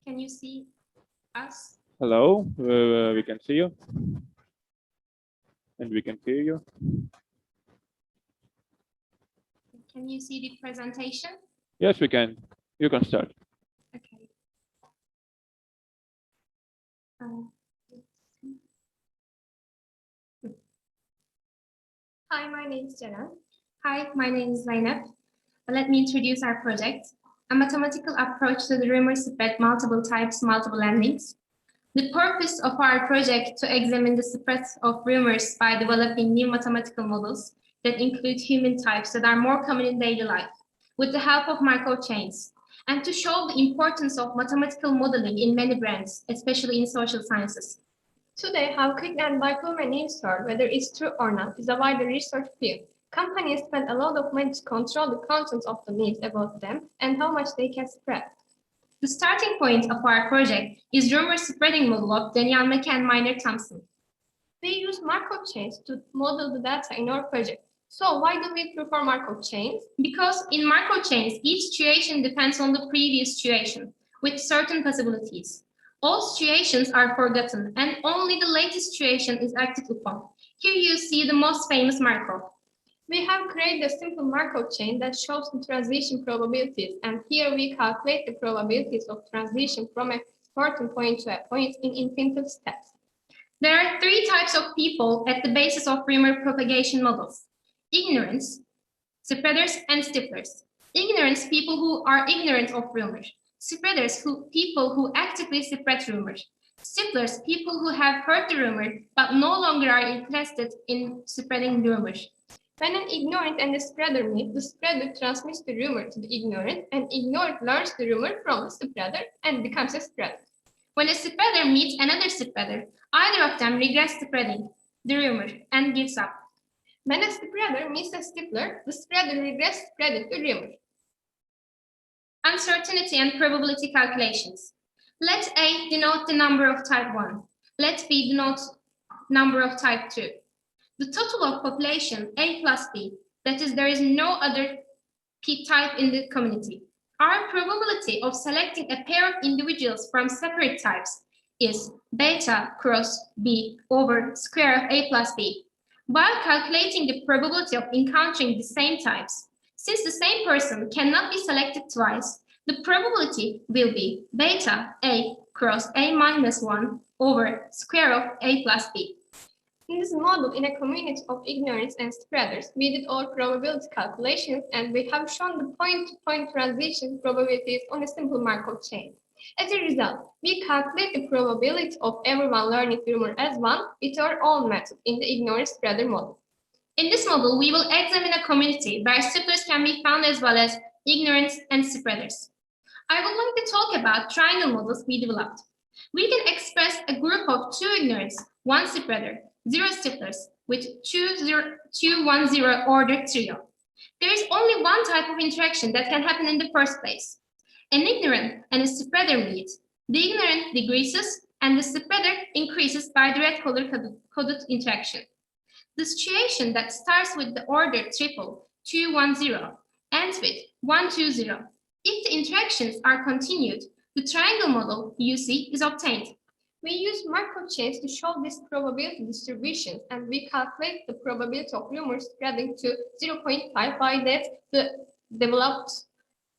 Speaker 17: Can you see us?
Speaker 1: Hello, we can see you. And we can hear you.
Speaker 17: Can you see the presentation?
Speaker 1: Yes, we can. You can start.
Speaker 17: Okay. Hi, my name is Jenna. Hi, my name is Zainab. Let me introduce our project, a mathematical approach to the rumor spread multiple types, multiple endings. The purpose of our project to examine the spread of rumors by developing new mathematical models that include human types that are more common in daily life, with the help of Markov chains, and to show the importance of mathematical modeling in many brands, especially in social sciences. Today, how quick and likely many names are, whether it's true or not, is a wider research field. Companies spend a lot of money to control the contents of the names about them and how much they can spread. The starting point of our project is rumor spreading model of Daniel Mack and Minor Thompson. We use Markov chains to model the data in our project. So why do we prefer Markov chains? Because in Markov chains, each situation depends on the previous situation with certain possibilities. All situations are forgotten and only the latest situation is acted upon. Here you see the most famous Markov. We have created a simple Markov chain that shows the transition probabilities, and here we calculate the probabilities of transition from a starting point to a point in infinitive steps. There are three types of people at the basis of rumor propagation models: ignorance, spreaders, and stiflers. Ignorance, people who are ignorant of rumors. Spreaders, people who actively spread rumors. Stiflers, people who have heard the rumor but no longer are interested in spreading rumors. When an ignorant and a spreader meet, the spreader transmits the rumor to the ignorant, and ignorant learns the rumor from the spreader and becomes a spreader. When a spreader meets another spreader, either of them regrets spreading the rumor and gives up. When a spreader meets a stifler, the spreader regrets spreading the rumor. Uncertainty and probability calculations. Let A denote the number of type 1. Let B denote number of type 2. The total of population A plus B, that is, there is no other P type in the community. Our probability of selecting a pair of individuals from separate types is beta cross B over square of A plus B. While calculating the probability of encountering the same types, since the same person cannot be selected twice, the probability will be beta A cross A minus 1 over square of A plus B. In this model, in a community of ignorance and spreaders, we did all probability calculations, and we have shown the point-to-point transition probabilities on a simple Markov chain. As a result, we calculate the probability of everyone learning rumor as one with our own method in the ignorance spreader model. In this model, we will examine a community where stiflers can be found as well as ignorance and spreaders. I would like to talk about triangle models we developed. We can express a group of 2 ignorants, 1 spreader, 0 stiflers with 2-1-0 ordered trio. There is only one type of interaction that can happen in the first place. An ignorant and a spreader meet. The ignorant decreases and the spreader increases by the red color coded interaction. The situation that starts with the ordered triple 2-1-0 ends with 1-2-0. If the interactions are continued, the triangle model UC is obtained. We use Markov chains to show this probability distribution, and we calculate the probability of rumors spreading to 0.5 by that developed.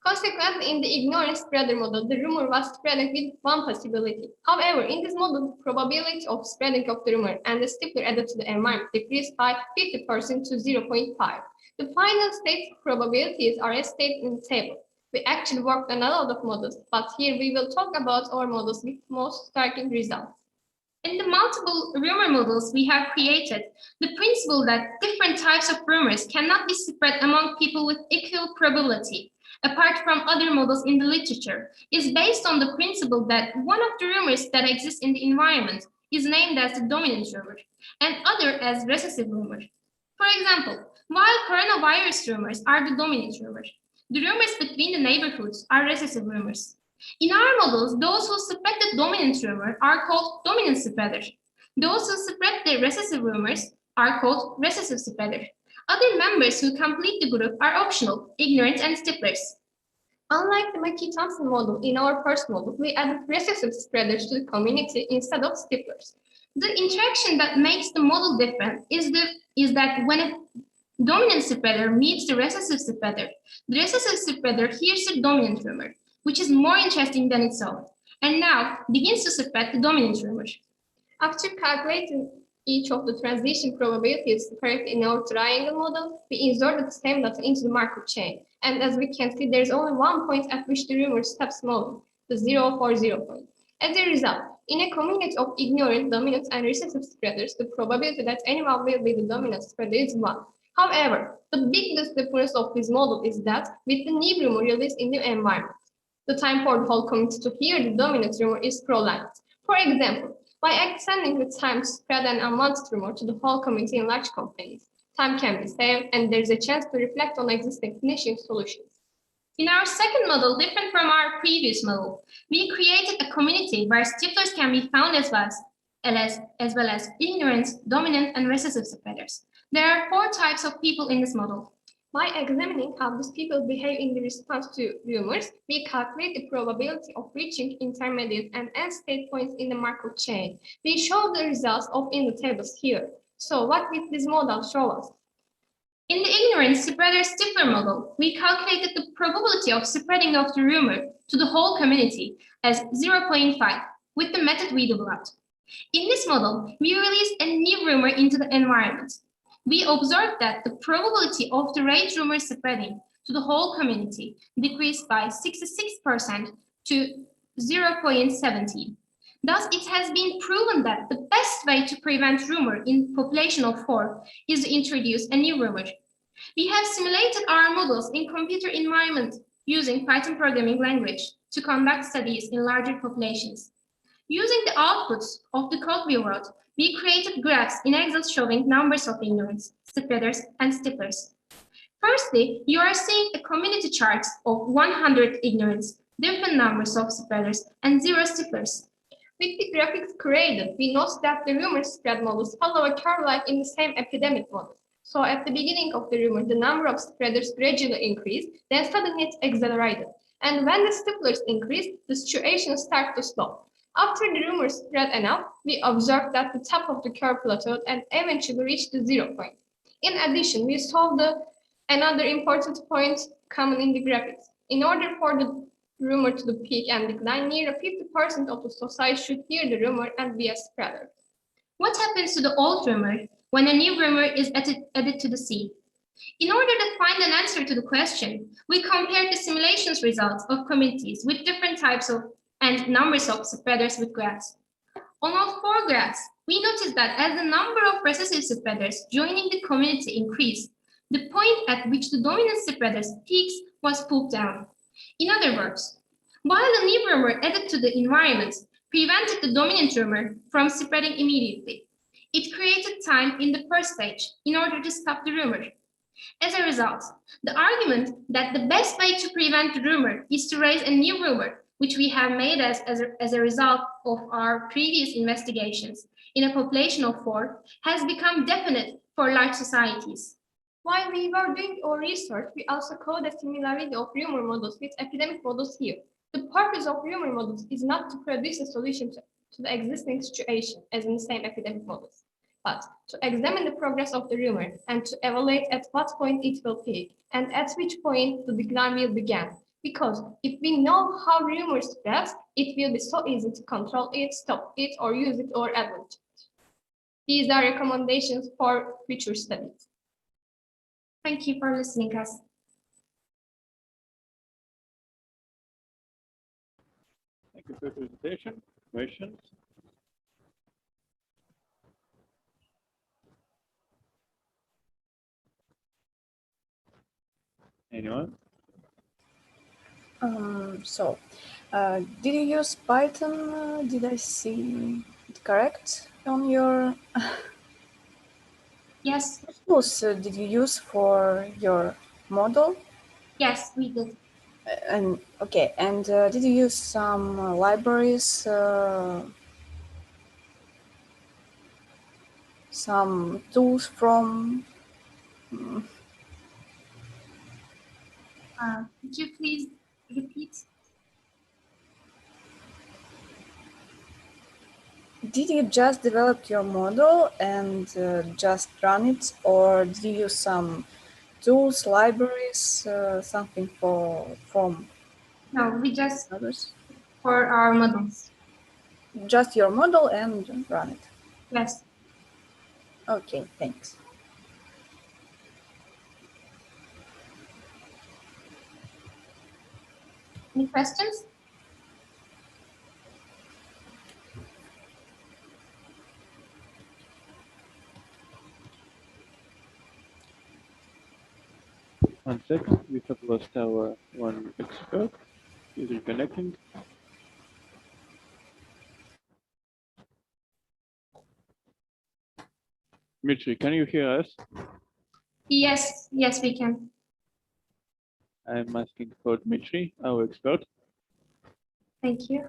Speaker 17: Consequently, in the ignorance spreader model, the rumor was spreading with 1 possibility. However, in this model, the probability of spreading of the rumor and the stifler added to the environment decreased by 50% to 0.5. The final state probabilities are as stated in the table. We actually worked on a lot of models, but here we will talk about our models with most striking results. In the multiple rumor models we have created, the principle that different types of rumors cannot be spread among people with equal probability, apart from other models in the literature, is based on the principle that one of the rumors that exist in the environment is named as the dominant rumor, and other as recessive rumor. For example, while coronavirus rumors are the dominant rumor, the rumors between the neighborhoods are recessive rumors. In our models, those who spread the dominant rumor are called dominant spreaders. Those who spread the recessive rumors are called recessive spreaders. Other members who complete the group are optional, ignorant, and stiflers. Unlike the Mackey-Thompson model, in our first model, we added recessive spreaders to the community instead of stiflers. The interaction that makes the model different is that when a dominant spreader meets the recessive spreader, the recessive spreader hears the dominant rumor, which is more interesting than itself, and now begins to spread the dominant rumor. After calculating each of the transition probabilities correct in our triangle model, we inserted the same data into the Markov chain. And as we can see, there is only one point at which the rumor stops moving, the 0 for 0 point. As a result, in a community of ignorant, dominant, and recessive spreaders, the probability that anyone will be the dominant spreader is 1. However, the biggest difference of this model is that with the new rumor released in the environment, the time for the whole community to hear the dominant rumor is prolonged. For example, by extending the time to spread an unwanted rumor to the whole community in large companies, time can be saved and there's a chance to reflect on existing finishing solutions. In our second model, different from our previous model, we created a community where stiflers can be found as well as ignorant, dominant, and recessive spreaders. There are 4 types of people in this model. By examining how these people behave in the response to rumors, we calculate the probability of reaching intermediate and end state points in the Markov chain. We show the results in the tables here. So what did this model show us? In the ignorant spreader-stifler model, we calculated the probability of spreading of the rumor to the whole community as 0.5 with the method we developed. In this model, we released a new rumor into the environment. We observed that the probability of the right rumor spreading to the whole community decreased by 66% to 0.17. Thus, it has been proven that the best way to prevent rumor in population of 4 is to introduce a new rumor. We have simulated our models in computer environment using Python programming language to conduct studies in larger populations. Using the outputs of the code we wrote, we created graphs in Excel showing numbers of ignorance, spreaders, and stiflers. Firstly, you are seeing a community chart of 100 ignorance, different numbers of spreaders, and 0 stiflers. With the graphics created, we note that the rumor spread models follow a curve like in the same epidemic model. So at the beginning of the rumor, the number of spreaders gradually increased, then suddenly it accelerated. And when the stiflers increased, the situation started to slow. After the rumor spread enough, we observed that the top of the curve plateaued and eventually reached the 0 point. In addition, we saw another important point common in the graphics. In order for the rumor to the peak and decline, near 50% of the society should hear the rumor and be a spreader. What happens to the old rumor when a new rumor is added to the seed? In order to find an answer to the question, we compared the simulations results of communities with different types of and numbers of spreaders with graphs. On all 4 graphs, we noticed that as the number of recessive spreaders joining the community increased, the point at which the dominant spreaders peaks was pulled down. In other words, while the new rumor added to the environment prevented the dominant rumor from spreading immediately, it created time in the first stage in order to stop the rumor. As a result, the argument that the best way to prevent the rumor is to raise a new rumor, which we have made as a result of our previous investigations in a population of 4, has become definite for large societies. While we were doing our research, we also coded a similarity of rumor models with epidemic models here. The purpose of rumor models is not to produce a solution to the existing situation as in the same epidemic models, but to examine the progress of the rumor and to evaluate at what point it will peak and at which point the decline will begin. Because if we know how rumor spreads, it will be so easy to control it, stop it, or use it or advance it. These are recommendations for future studies. Thank you for listening, guys.
Speaker 1: Thank you for your presentation. Questions? Anyone?
Speaker 3: Did you use Python? Did I see it correct on your?
Speaker 17: Yes.
Speaker 3: What tools did you use for your model?
Speaker 17: Yes, we did.
Speaker 3: And okay, and did you use some libraries, some tools from?
Speaker 17: Could you please repeat?
Speaker 3: Did you just develop your model and just run it, or did you use some tools, libraries, something from?
Speaker 17: No, we just
Speaker 3: others?
Speaker 17: For our models.
Speaker 3: Just your model and run it.
Speaker 17: Yes.
Speaker 3: Okay, thanks.
Speaker 17: Any questions?
Speaker 1: One second, we have lost our one expert. Is reconnecting. Mitri, can you hear us?
Speaker 17: Yes, yes, we can.
Speaker 1: I'm asking for Dmitry, our expert.
Speaker 17: Thank you.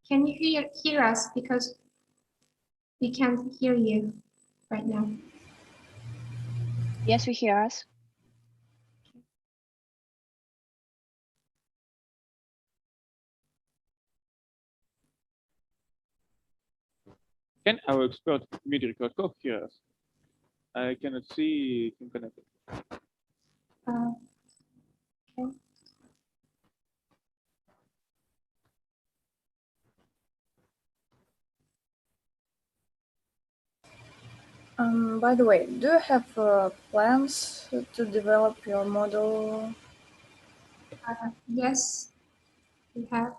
Speaker 17: Can you hear us? Because we can't hear you right now.
Speaker 8: Yes, we hear us.
Speaker 1: Can our expert Dmitry Kratkov hear us? I cannot see him connected.
Speaker 17: Okay.
Speaker 3: By the way, do you have plans to develop your model?
Speaker 17: Yes, we have.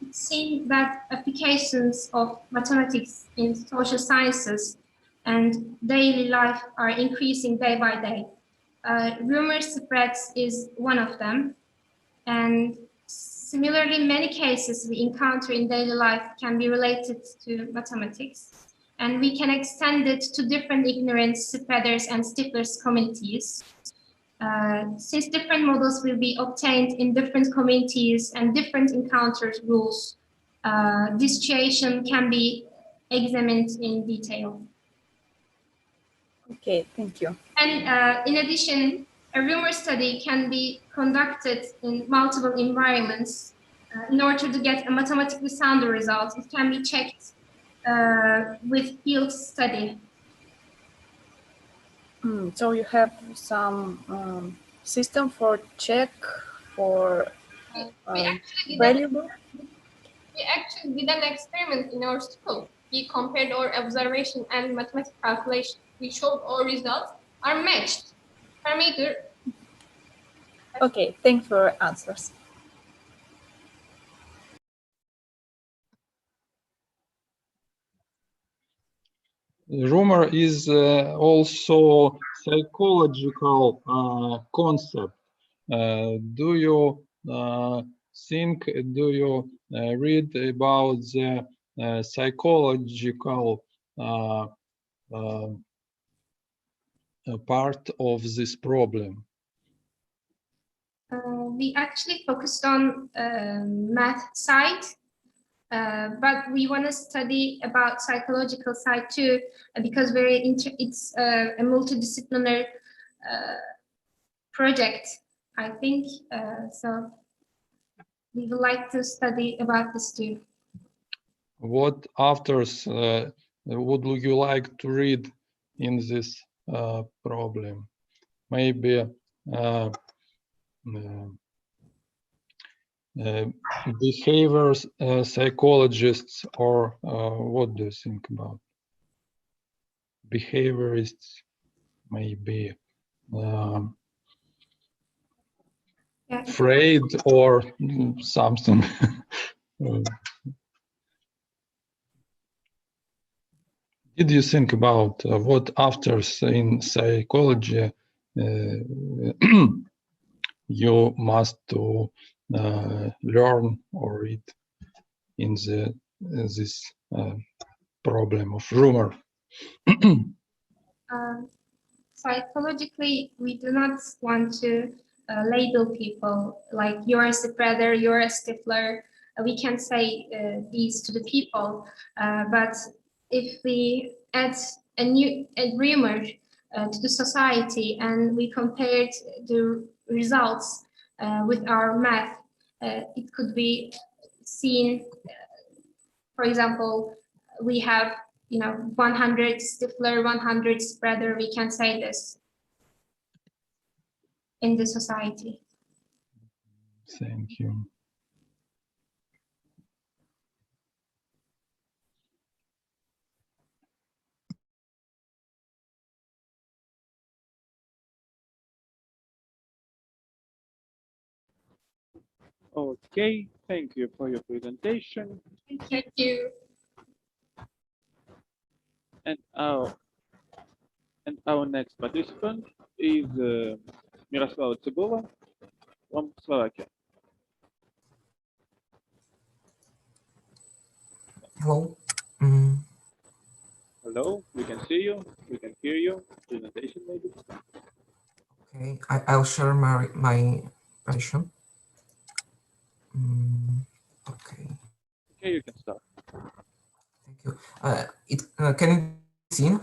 Speaker 17: It seems that applications of mathematics in social sciences and daily life are increasing day by day. Rumor spreads is one of them. And similarly, many cases we encounter in daily life can be related to mathematics. And we can extend it to different ignorance spreaders and stiflers communities. Since different models will be obtained in different communities and different encounters rules, this situation can be examined in detail.
Speaker 3: Okay, thank you.
Speaker 17: And in addition, a rumor study can be conducted in multiple environments. In order to get a mathematically sound result, it can be checked with field study.
Speaker 3: So you have some system for check for valuable?
Speaker 17: We actually did an experiment in our school. We compared our observation and mathematical calculation. We showed our results are matched. Parameter.
Speaker 3: Okay, thanks for your answers.
Speaker 4: Rumor is also psychological concept. Do you think, do you read about the psychological part of this problem?
Speaker 17: We actually focused on math side, but we want to study about psychological side too, because it's a multidisciplinary project, I think. So we would like to study about this too.
Speaker 4: What authors would you like to read in this problem? Maybe behavior psychologists, or what do you think about behaviorists? Maybe Freud or something. Did you think about what authors in psychology you must to learn or read in this problem of rumor?
Speaker 17: Psychologically, we do not want to label people like you're a spreader, you're a stifler. We can say these to the people, but if we add a rumor to the society and we compared the results with our math, it could be seen, for example, we have 100 stifler, 100 spreader, we can say this in the society.
Speaker 4: Thank you.
Speaker 1: Okay, thank you for your presentation.
Speaker 17: Thank you.
Speaker 1: And our next participant is Miroslava Cibula from Slovakia.
Speaker 18: Hello.
Speaker 1: Hello, we can see you, we can hear you. Presentation maybe.
Speaker 18: Okay, I'll share my presentation. Okay.
Speaker 1: Okay, you can start.
Speaker 18: Thank you. Can you see?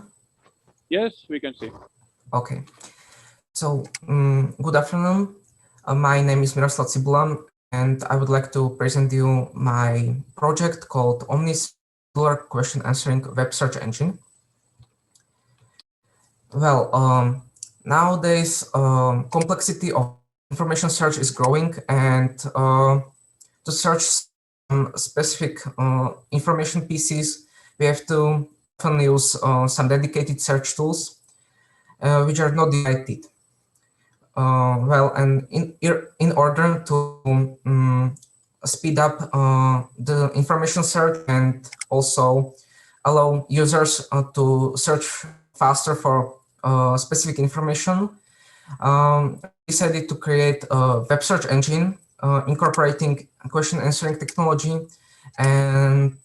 Speaker 1: Yes, we can see.
Speaker 18: Okay. So, good afternoon. My name is Miroslav Cibula, and I would like to present you my project called Omnis Question Answering Web Search Engine. Well, nowadays complexity of information search is growing, and to search some specific information pieces, we have to often use some dedicated search tools, which are not divided. Well, and in order to speed up the information search and also allow users to search faster for specific information, decided to create a web search engine incorporating question answering technology and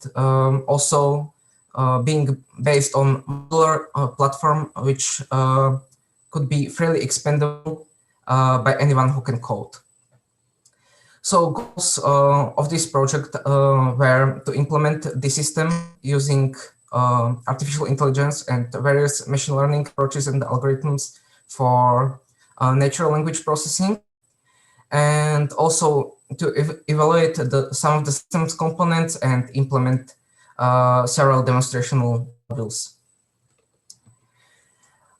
Speaker 18: also being based on modular platform, which could be freely expandable by anyone who can code. So goals of this project were to implement the system using artificial intelligence and various machine learning approaches and algorithms for natural language processing, and also to evaluate some of the system's components and implement several demonstrational modules.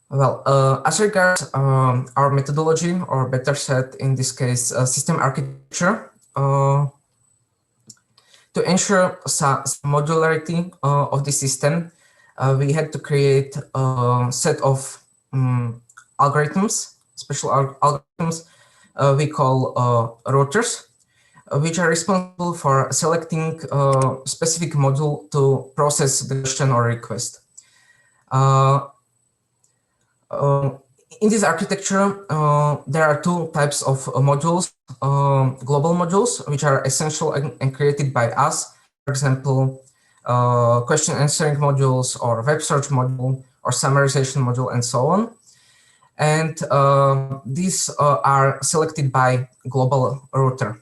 Speaker 18: Well, as regards our methodology, or better said, in this case, system architecture, to ensure some modularity of the system, we had to create a set of algorithms, special algorithms we call routers, which are responsible for selecting a specific module to process the question or request. In this architecture, there are two types of modules, global modules, which are essential and created by us. For example, question answering modules or web search module or summarization module and so on. And these are selected by global router,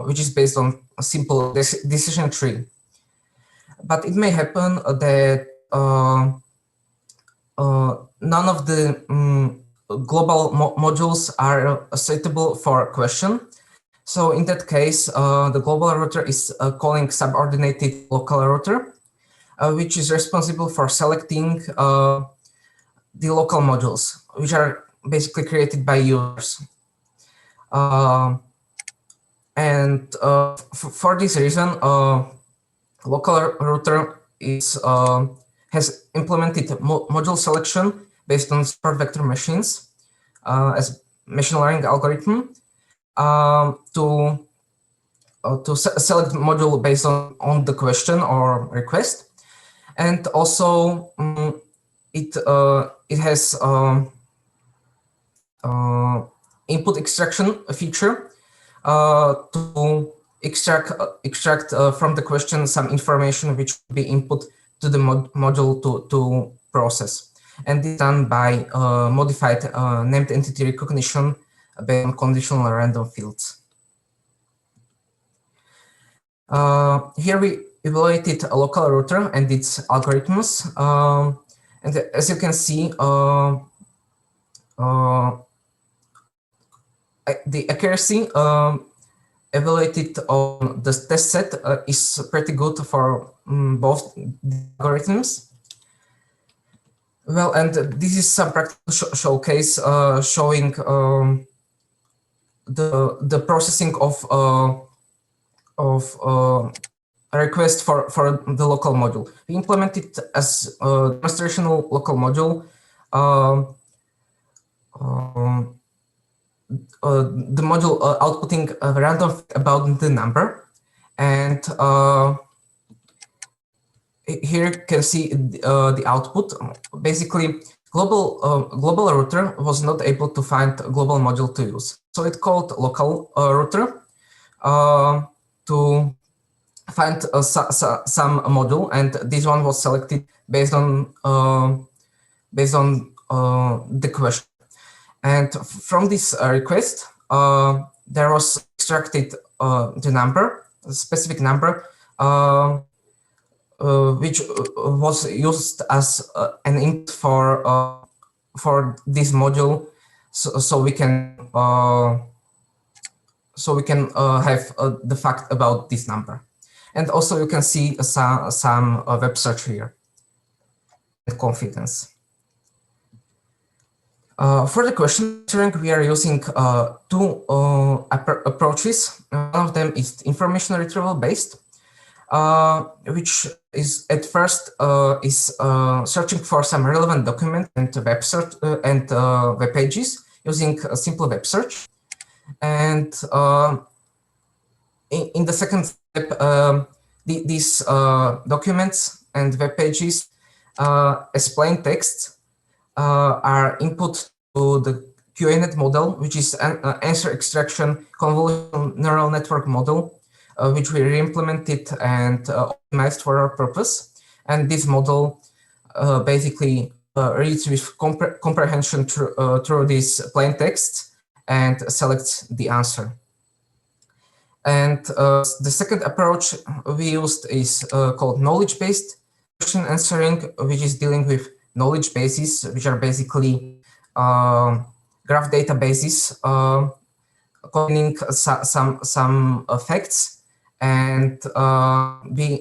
Speaker 18: which is based on a simple decision tree. But it may happen that none of the global modules are suitable for a question. So in that case, the global router is calling subordinated local router, which is responsible for selecting the local modules, which are basically created by users. And for this reason, local router is has implemented module selection based on support vector machines as machine learning algorithm to select module based on the question or request, and also it has input extraction feature to extract from the question some information which will be input to the module to process, and this is done by modified named entity recognition based on conditional random fields. Here we evaluated a local router and its algorithms, and as you can see, the accuracy evaluated on the test set is pretty good for both algorithms. Well, and this is some practical showcase showing the processing of a request for the local module. We implemented as a demonstrational local module the module outputting a random about the number, and here you can see the output. Basically, global router was not able to find a global module to use, so it called local router to find some module, and this one was selected based on the question. And from this request, there was extracted the number, a specific number, which was used as an input for this module, so we can so we can have the fact about this number. And also you can see some web search here and confidence. For the question answering, we are using two approaches. One of them is information retrieval based, which is at first is searching for some relevant document and web search and web pages using a simple web search. And in the second step, these documents and web pages as plain text are input to the QNet model, which is an answer extraction convolutional neural network model, which we re-implemented and optimized for our purpose. And this model basically reads with comprehension through this plain text and selects the answer. And the second approach we used is called knowledge-based question answering, which is dealing with knowledge bases, which are basically graph databases containing some facts and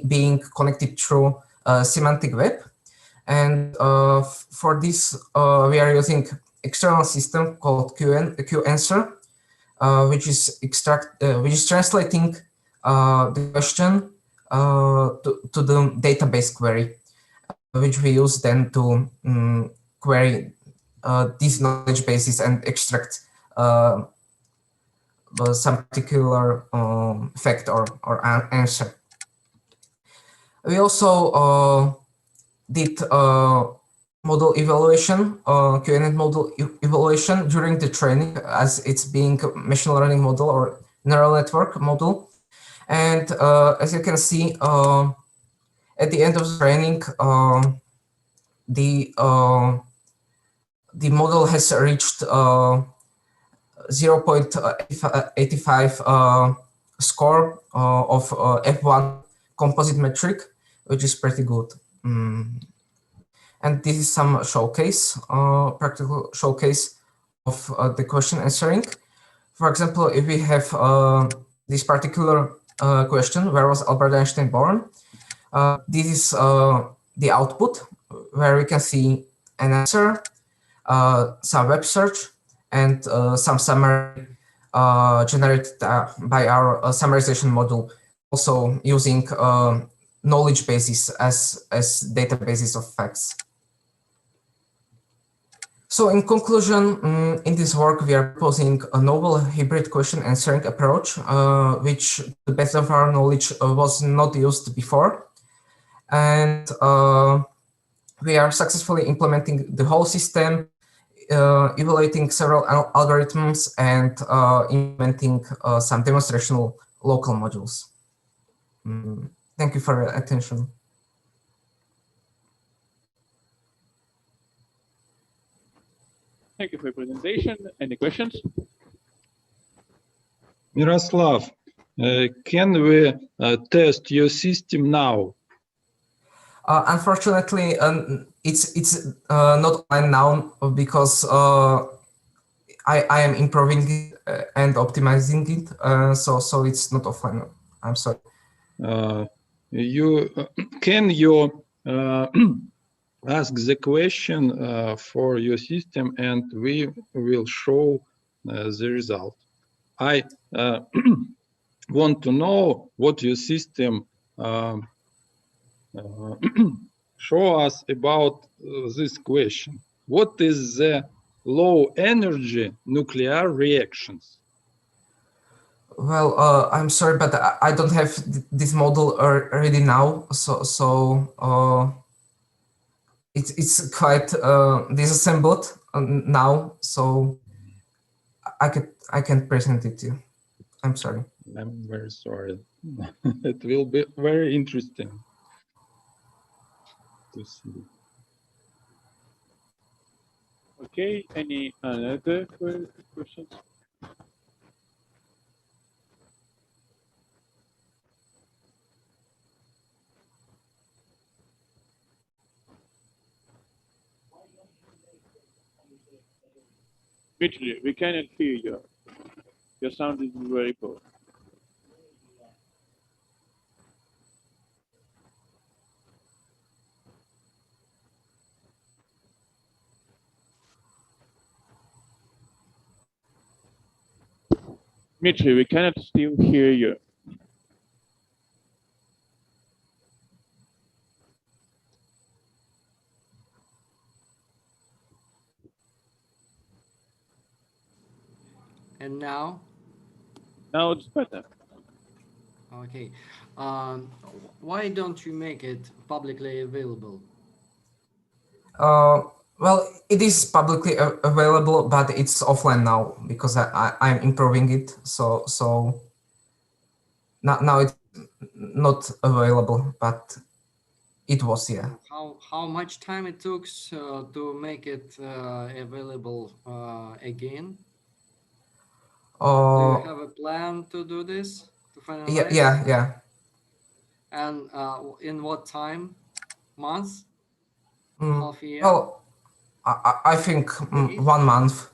Speaker 18: being connected through semantic web. And for this, we are using external system called QAnswer, which is translating the question to the database query, which we use then to query these knowledge bases and extract some particular fact or answer. We also did model evaluation, QNet model evaluation during the training, as it's being a machine learning model or neural network model. And as you can see, at the end of the training, the model has reached 0.85 score of F1 composite metric, which is pretty good. And this is some showcase, practical showcase of the question answering. For example, if we have this particular question, where was Albert Einstein born? This is the output, where we can see an answer, some web search, and some summary generated by our summarization model, also using knowledge bases as databases of facts. So in conclusion, in this work, we are proposing a novel hybrid question answering approach, which to the best of our knowledge was not used before. And we are successfully implementing the whole system, evaluating several algorithms, and implementing some demonstrational local modules. Thank you for your attention.
Speaker 1: Thank you for your presentation. Any questions?
Speaker 4: Miroslav, can we test your system now?
Speaker 18: Unfortunately, it's not online now because I am improving it and optimizing it, so it's not offline. I'm sorry.
Speaker 4: Can you ask the question for your system, and we will show the result. I want to know what your system show us about this question. What is the low energy nuclear reactions?
Speaker 18: Well, I'm sorry, but I don't have this model already now, so it's quite disassembled now, so I can present it to you. I'm sorry.
Speaker 4: I'm very sorry. It will be very interesting to see.
Speaker 1: Okay, any other questions? Mitchell, we cannot hear you. Your sound is very poor. Dmitry, we cannot still hear you.
Speaker 15: And now?
Speaker 1: Now it's better.
Speaker 15: Okay. Why don't you make it publicly available?
Speaker 18: Well, it is publicly available, but it's offline now because I'm improving it. So now it's not available, but it was, yeah.
Speaker 15: How much time it took to make it available again? Do you have a plan to do this, to finalize?
Speaker 18: Yeah.
Speaker 15: And in what time? Month? Half a year?
Speaker 18: Well, I think 1 month.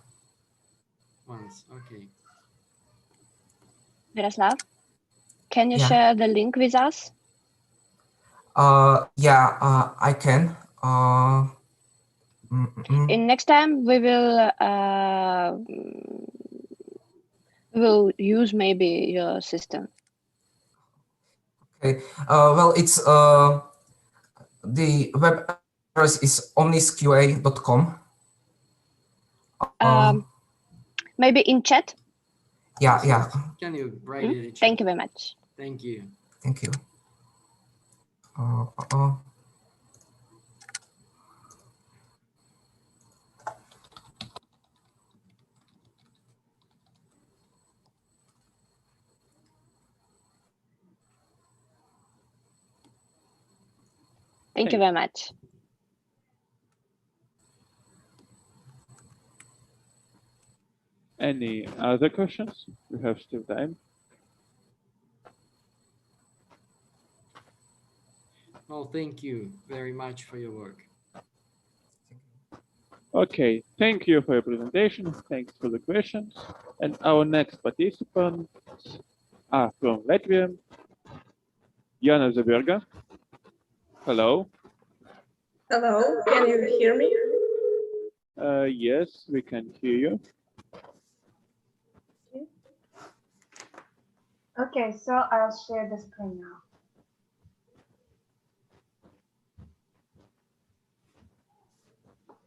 Speaker 15: Months, okay.
Speaker 8: Miroslav, can you
Speaker 18: Yeah.
Speaker 8: share the link with us?
Speaker 18: I can.
Speaker 8: In next time we will use maybe your system.
Speaker 18: Okay. Well, it's the web address is omnisqa.com.
Speaker 8: Maybe in chat.
Speaker 18: Yeah.
Speaker 15: Can you write it in chat?
Speaker 8: Thank you very much.
Speaker 15: Thank you.
Speaker 18: Thank you.
Speaker 8: Thank you very much.
Speaker 1: Any other questions? We have still time.
Speaker 15: Well, thank you very much for your work.
Speaker 1: Okay, thank you for your presentation. Thanks for the questions. And our next participants are from Latvia. Jana Zaberga. Hello.
Speaker 19: Hello, can you hear me?
Speaker 1: Yes, we can hear you.
Speaker 19: Okay, so I'll share the screen now.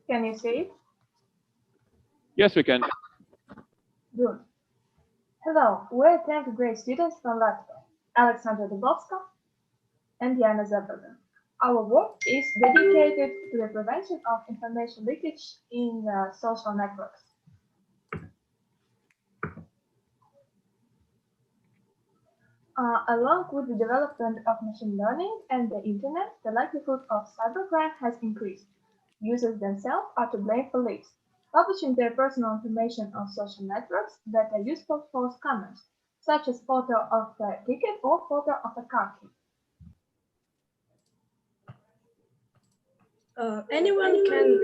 Speaker 19: Can you see it?
Speaker 1: Yes, we can.
Speaker 19: Good. Hello, we're 10th grade students from Latvia, Alexandra Dubovska and Jana Zaberga. Our work is dedicated to the prevention of information leakage in social networks. Along with the development of machine learning and the internet, the likelihood of cybercrime has increased. Users themselves are to blame for leaks, publishing their personal information on social networks that are useful for scammers, such as photo of a ticket or photo of a car key. Anyone can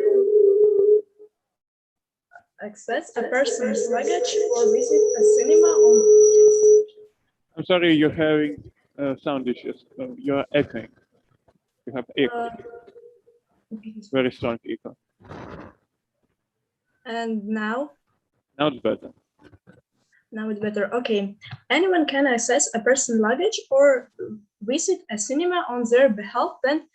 Speaker 19: access a person's luggage or visit a cinema on.
Speaker 1: I'm sorry, you're having sound issues. You're echoing. You have echo. Very strong echo.
Speaker 19: And now?
Speaker 1: Now it's better.
Speaker 19: Now it's better. Okay. Anyone can access a person's luggage or visit a cinema on their behalf when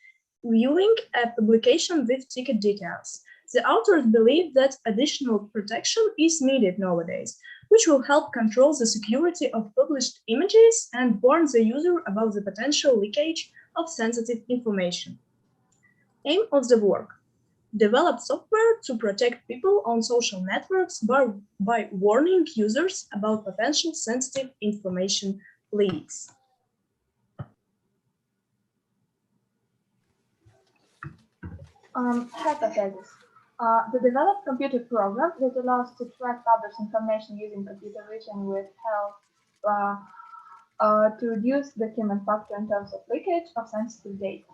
Speaker 19: viewing a publication with ticket details. The authors believe that additional protection is needed nowadays, which will help control the security of published images and warn the user about the potential leakage of sensitive information. Aim of the work: develop software to protect people on social networks by warning users about potential sensitive information leaks. Hypotheses. The developed computer program that allows to track published information using computer vision will help to reduce the human factor in terms of leakage of sensitive data.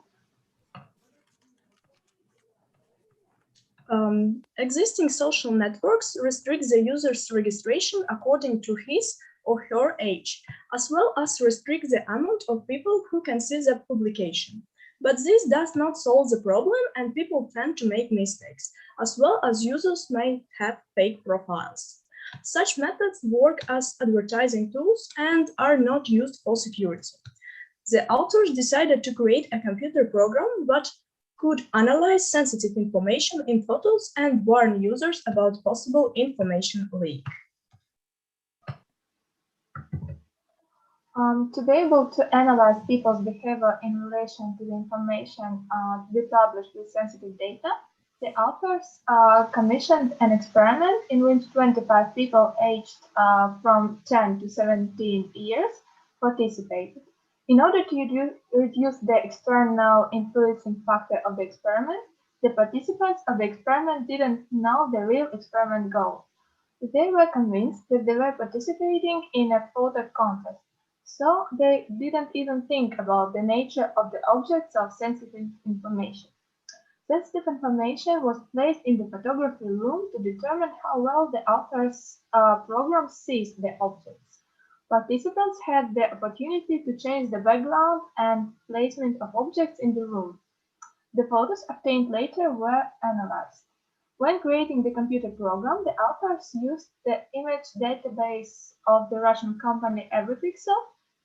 Speaker 19: Existing social networks restrict the user's registration according to his or her age, as well as restrict the amount of people who can see the publication. But this does not solve the problem, and people tend to make mistakes, as well as users may have fake profiles. Such methods work as advertising tools and are not used for security. The authors decided to create a computer program that could analyze sensitive information in photos and warn users about possible information leak.
Speaker 20: To be able to analyze people's behavior in relation to the information to be published with sensitive data, the authors commissioned an experiment in which 25 people aged from 10 to 17 years participated. In order to reduce the external influencing factor of the experiment, the participants of the experiment didn't know the real experiment goal. They were convinced that they were participating in a photo contest, so they didn't even think about the nature of the objects of sensitive information. Sensitive information was placed in the photography room to determine how well the author's program sees the objects. Participants had the opportunity to change the background and placement of objects in the room. The photos obtained later were analyzed. When creating the computer program, the authors used the image database of the Russian company Everypixel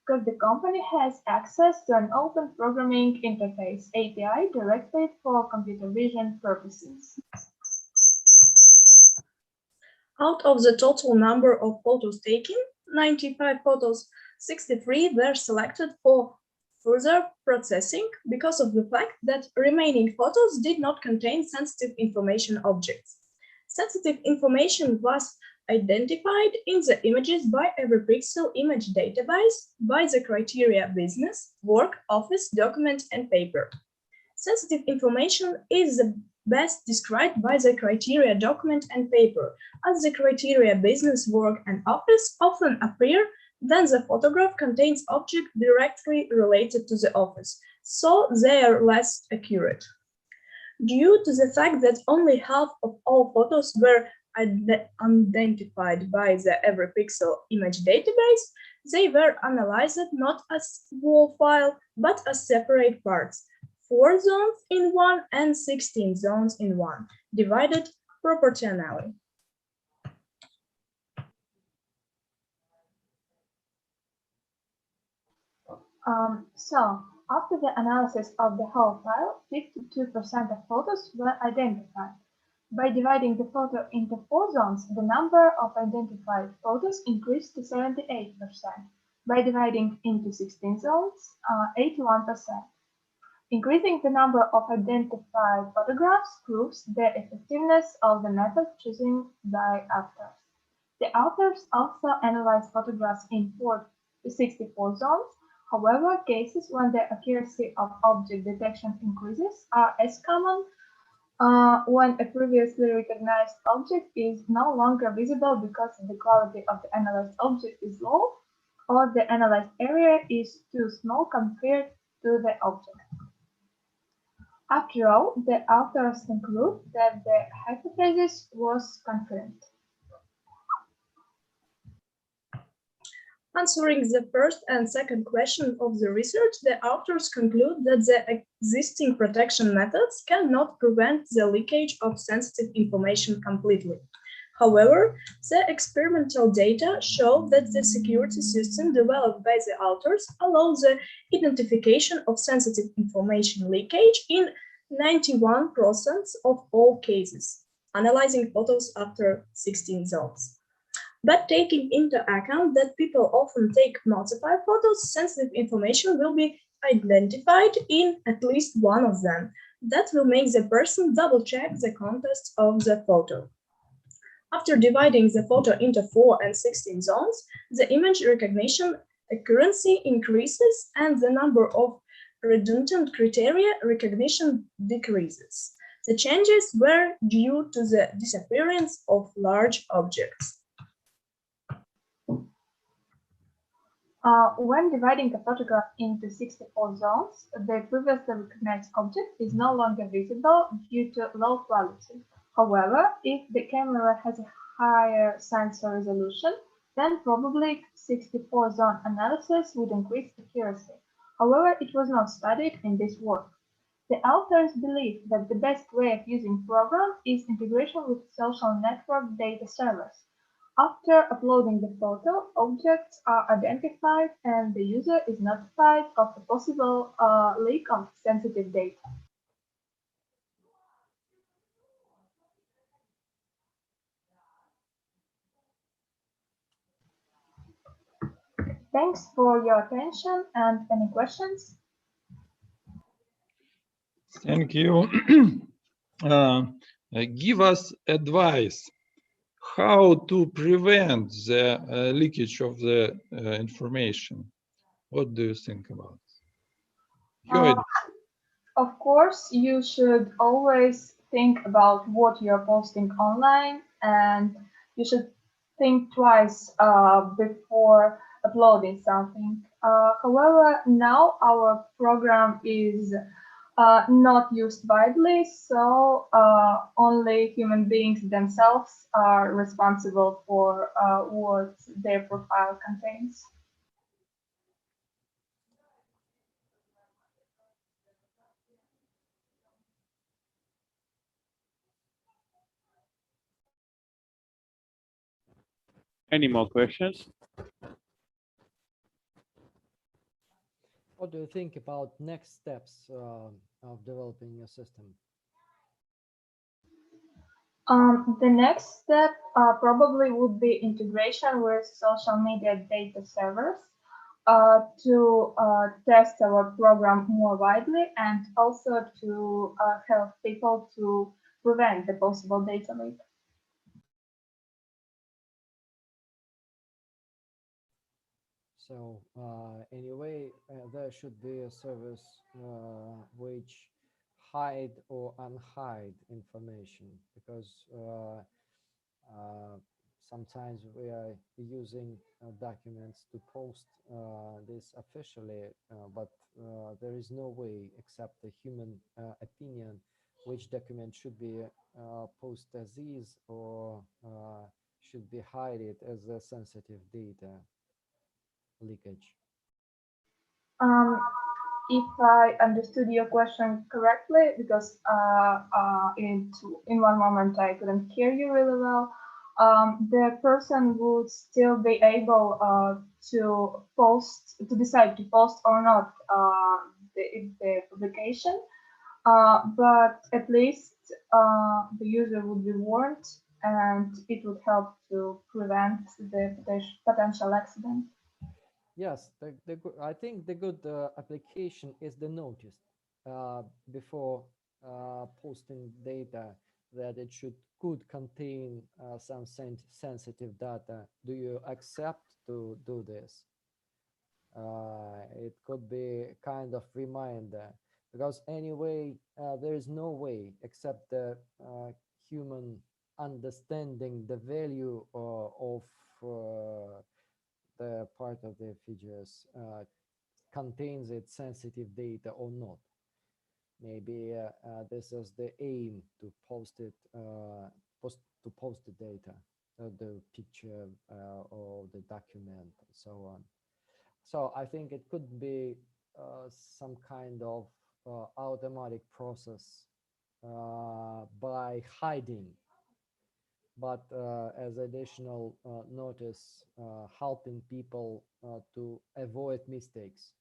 Speaker 20: because the company has access to an open programming interface API directly for computer vision purposes.
Speaker 19: Out of the total number of photos taken, 95 photos, 63 were selected for further processing because of the fact that remaining photos did not contain sensitive information objects. Sensitive information was identified in the images by Everypixel image database by the criteria business, work, office, document, and paper. Sensitive information is best described by the criteria document and paper, as the criteria business, work, and office often appear when the photograph contains objects directly related to the office, so they are less accurate. Due to the fact that only half of all photos were identified by the Everypixel image database, they were analyzed not as whole file, but as separate parts, 4 zones in one and 16 zones in one, divided proportionally.
Speaker 20: So, after the analysis of the whole file, 52% of photos were identified. By dividing the photo into 4 zones, the number of identified photos increased to 78%. By dividing into 16 zones, 81%. Increasing the number of identified photographs proves the effectiveness of the method chosen by authors. The authors also analyzed photographs in 4 to 64 zones. However, cases when the accuracy of object detection increases are as common when a previously recognized object is no longer visible because the quality of the analyzed object is low or the analyzed area is too small compared to the object. After all, the authors conclude that the hypothesis was confirmed.
Speaker 19: Answering the first and second question of the research, the authors conclude that the existing protection methods cannot prevent the leakage of sensitive information completely. However, the experimental data show that the security system developed by the authors allows the identification of sensitive information leakage in 91% of all cases, analyzing photos after 16 zones. But taking into account that people often take multiple photos, sensitive information will be identified in at least one of them. That will make the person double-check the context of the photo. After dividing the photo into 4 and 16 zones, the image recognition accuracy increases and the number of redundant criteria recognition decreases. The changes were due to the disappearance of large objects.
Speaker 20: When dividing a photograph into 64 zones, the previously recognized object is no longer visible due to low quality. However, if the camera has a higher sensor resolution, then probably 64-zone analysis would increase accuracy. However, it was not studied in this work. The authors believe that the best way of using program is integration with social network data servers. After uploading the photo, objects are identified and the user is notified of a possible leak of sensitive data. Thanks for your attention and any questions?
Speaker 4: Thank you. Give us advice how to prevent the leakage of the information. What do you think about it?
Speaker 20: Of course, you should always think about what you're posting online, and you should think twice before uploading something. However, now our program is not used widely, so only human beings themselves are responsible for what their profile contains.
Speaker 1: Any more questions?
Speaker 21: What do you think about next steps of developing your system?
Speaker 20: The next step probably would be integration with social media data servers to test our program more widely and also to help people to prevent the possible data leak.
Speaker 21: So anyway, there should be a service which hide or unhide information, because sometimes we are using documents to post this officially, but there is no way except the human opinion which document should be posted as is or should be hidden as a sensitive data leakage.
Speaker 20: If I understood your question correctly, because in one moment I couldn't hear you really well, the person would still be able to decide to post or not the publication, but at least the user would be warned, and it would help to prevent the potential accident.
Speaker 21: Yes, I think the good application is the notice before posting data that it could contain some sensitive data. Do you accept to do this? It could be kind of reminder, because anyway, there is no way except the human understanding the value of the part of the figures contains its sensitive data or not. Maybe this is the aim to post it, post the data, the picture or the document, and so on. So I think it could be some kind of automatic process by hiding, but as additional notice, helping people to avoid mistakes.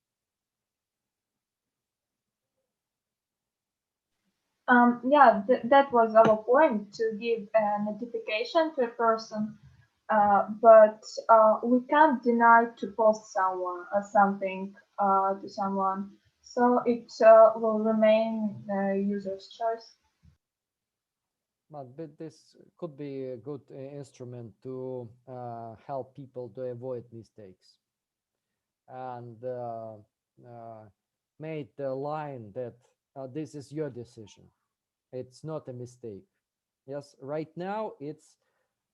Speaker 20: Yeah, that was our point, to give a notification to a person, but we can't deny to post someone or something to someone, so it will remain the user's choice.
Speaker 21: But this could be a good instrument to help people to avoid mistakes, and made the line that this is your decision. It's not a mistake. Yes, right now it's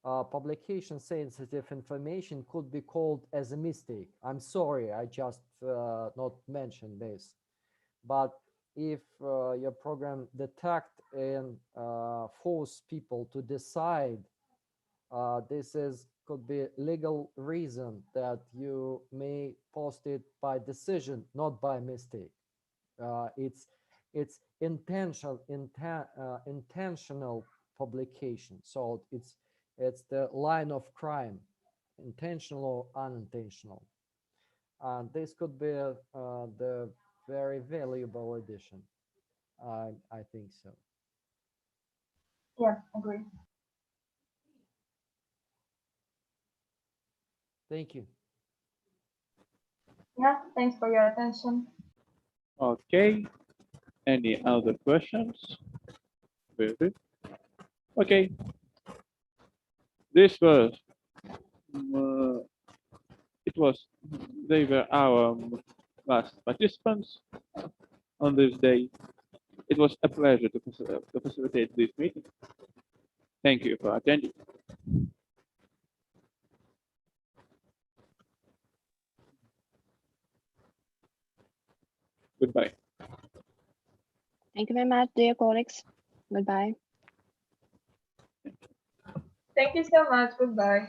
Speaker 21: publication sensitive information could be called as a mistake. I'm sorry, I just not mentioned this. But if your program detect and force people to decide, this could be legal reason that you may post it by decision, not by mistake. It's intentional publication. So it's the line of crime, intentional or unintentional. And this could be the very valuable addition. I think so.
Speaker 20: Yeah, agree.
Speaker 21: Thank you.
Speaker 20: Yeah, thanks for your attention.
Speaker 1: Okay. Any other questions? Very good. Okay. This was they were our last participants on this day. It was a pleasure to facilitate this meeting. Thank you for attending. Goodbye.
Speaker 8: Thank you very much, dear colleagues. Goodbye.
Speaker 20: Thank you so much. Goodbye.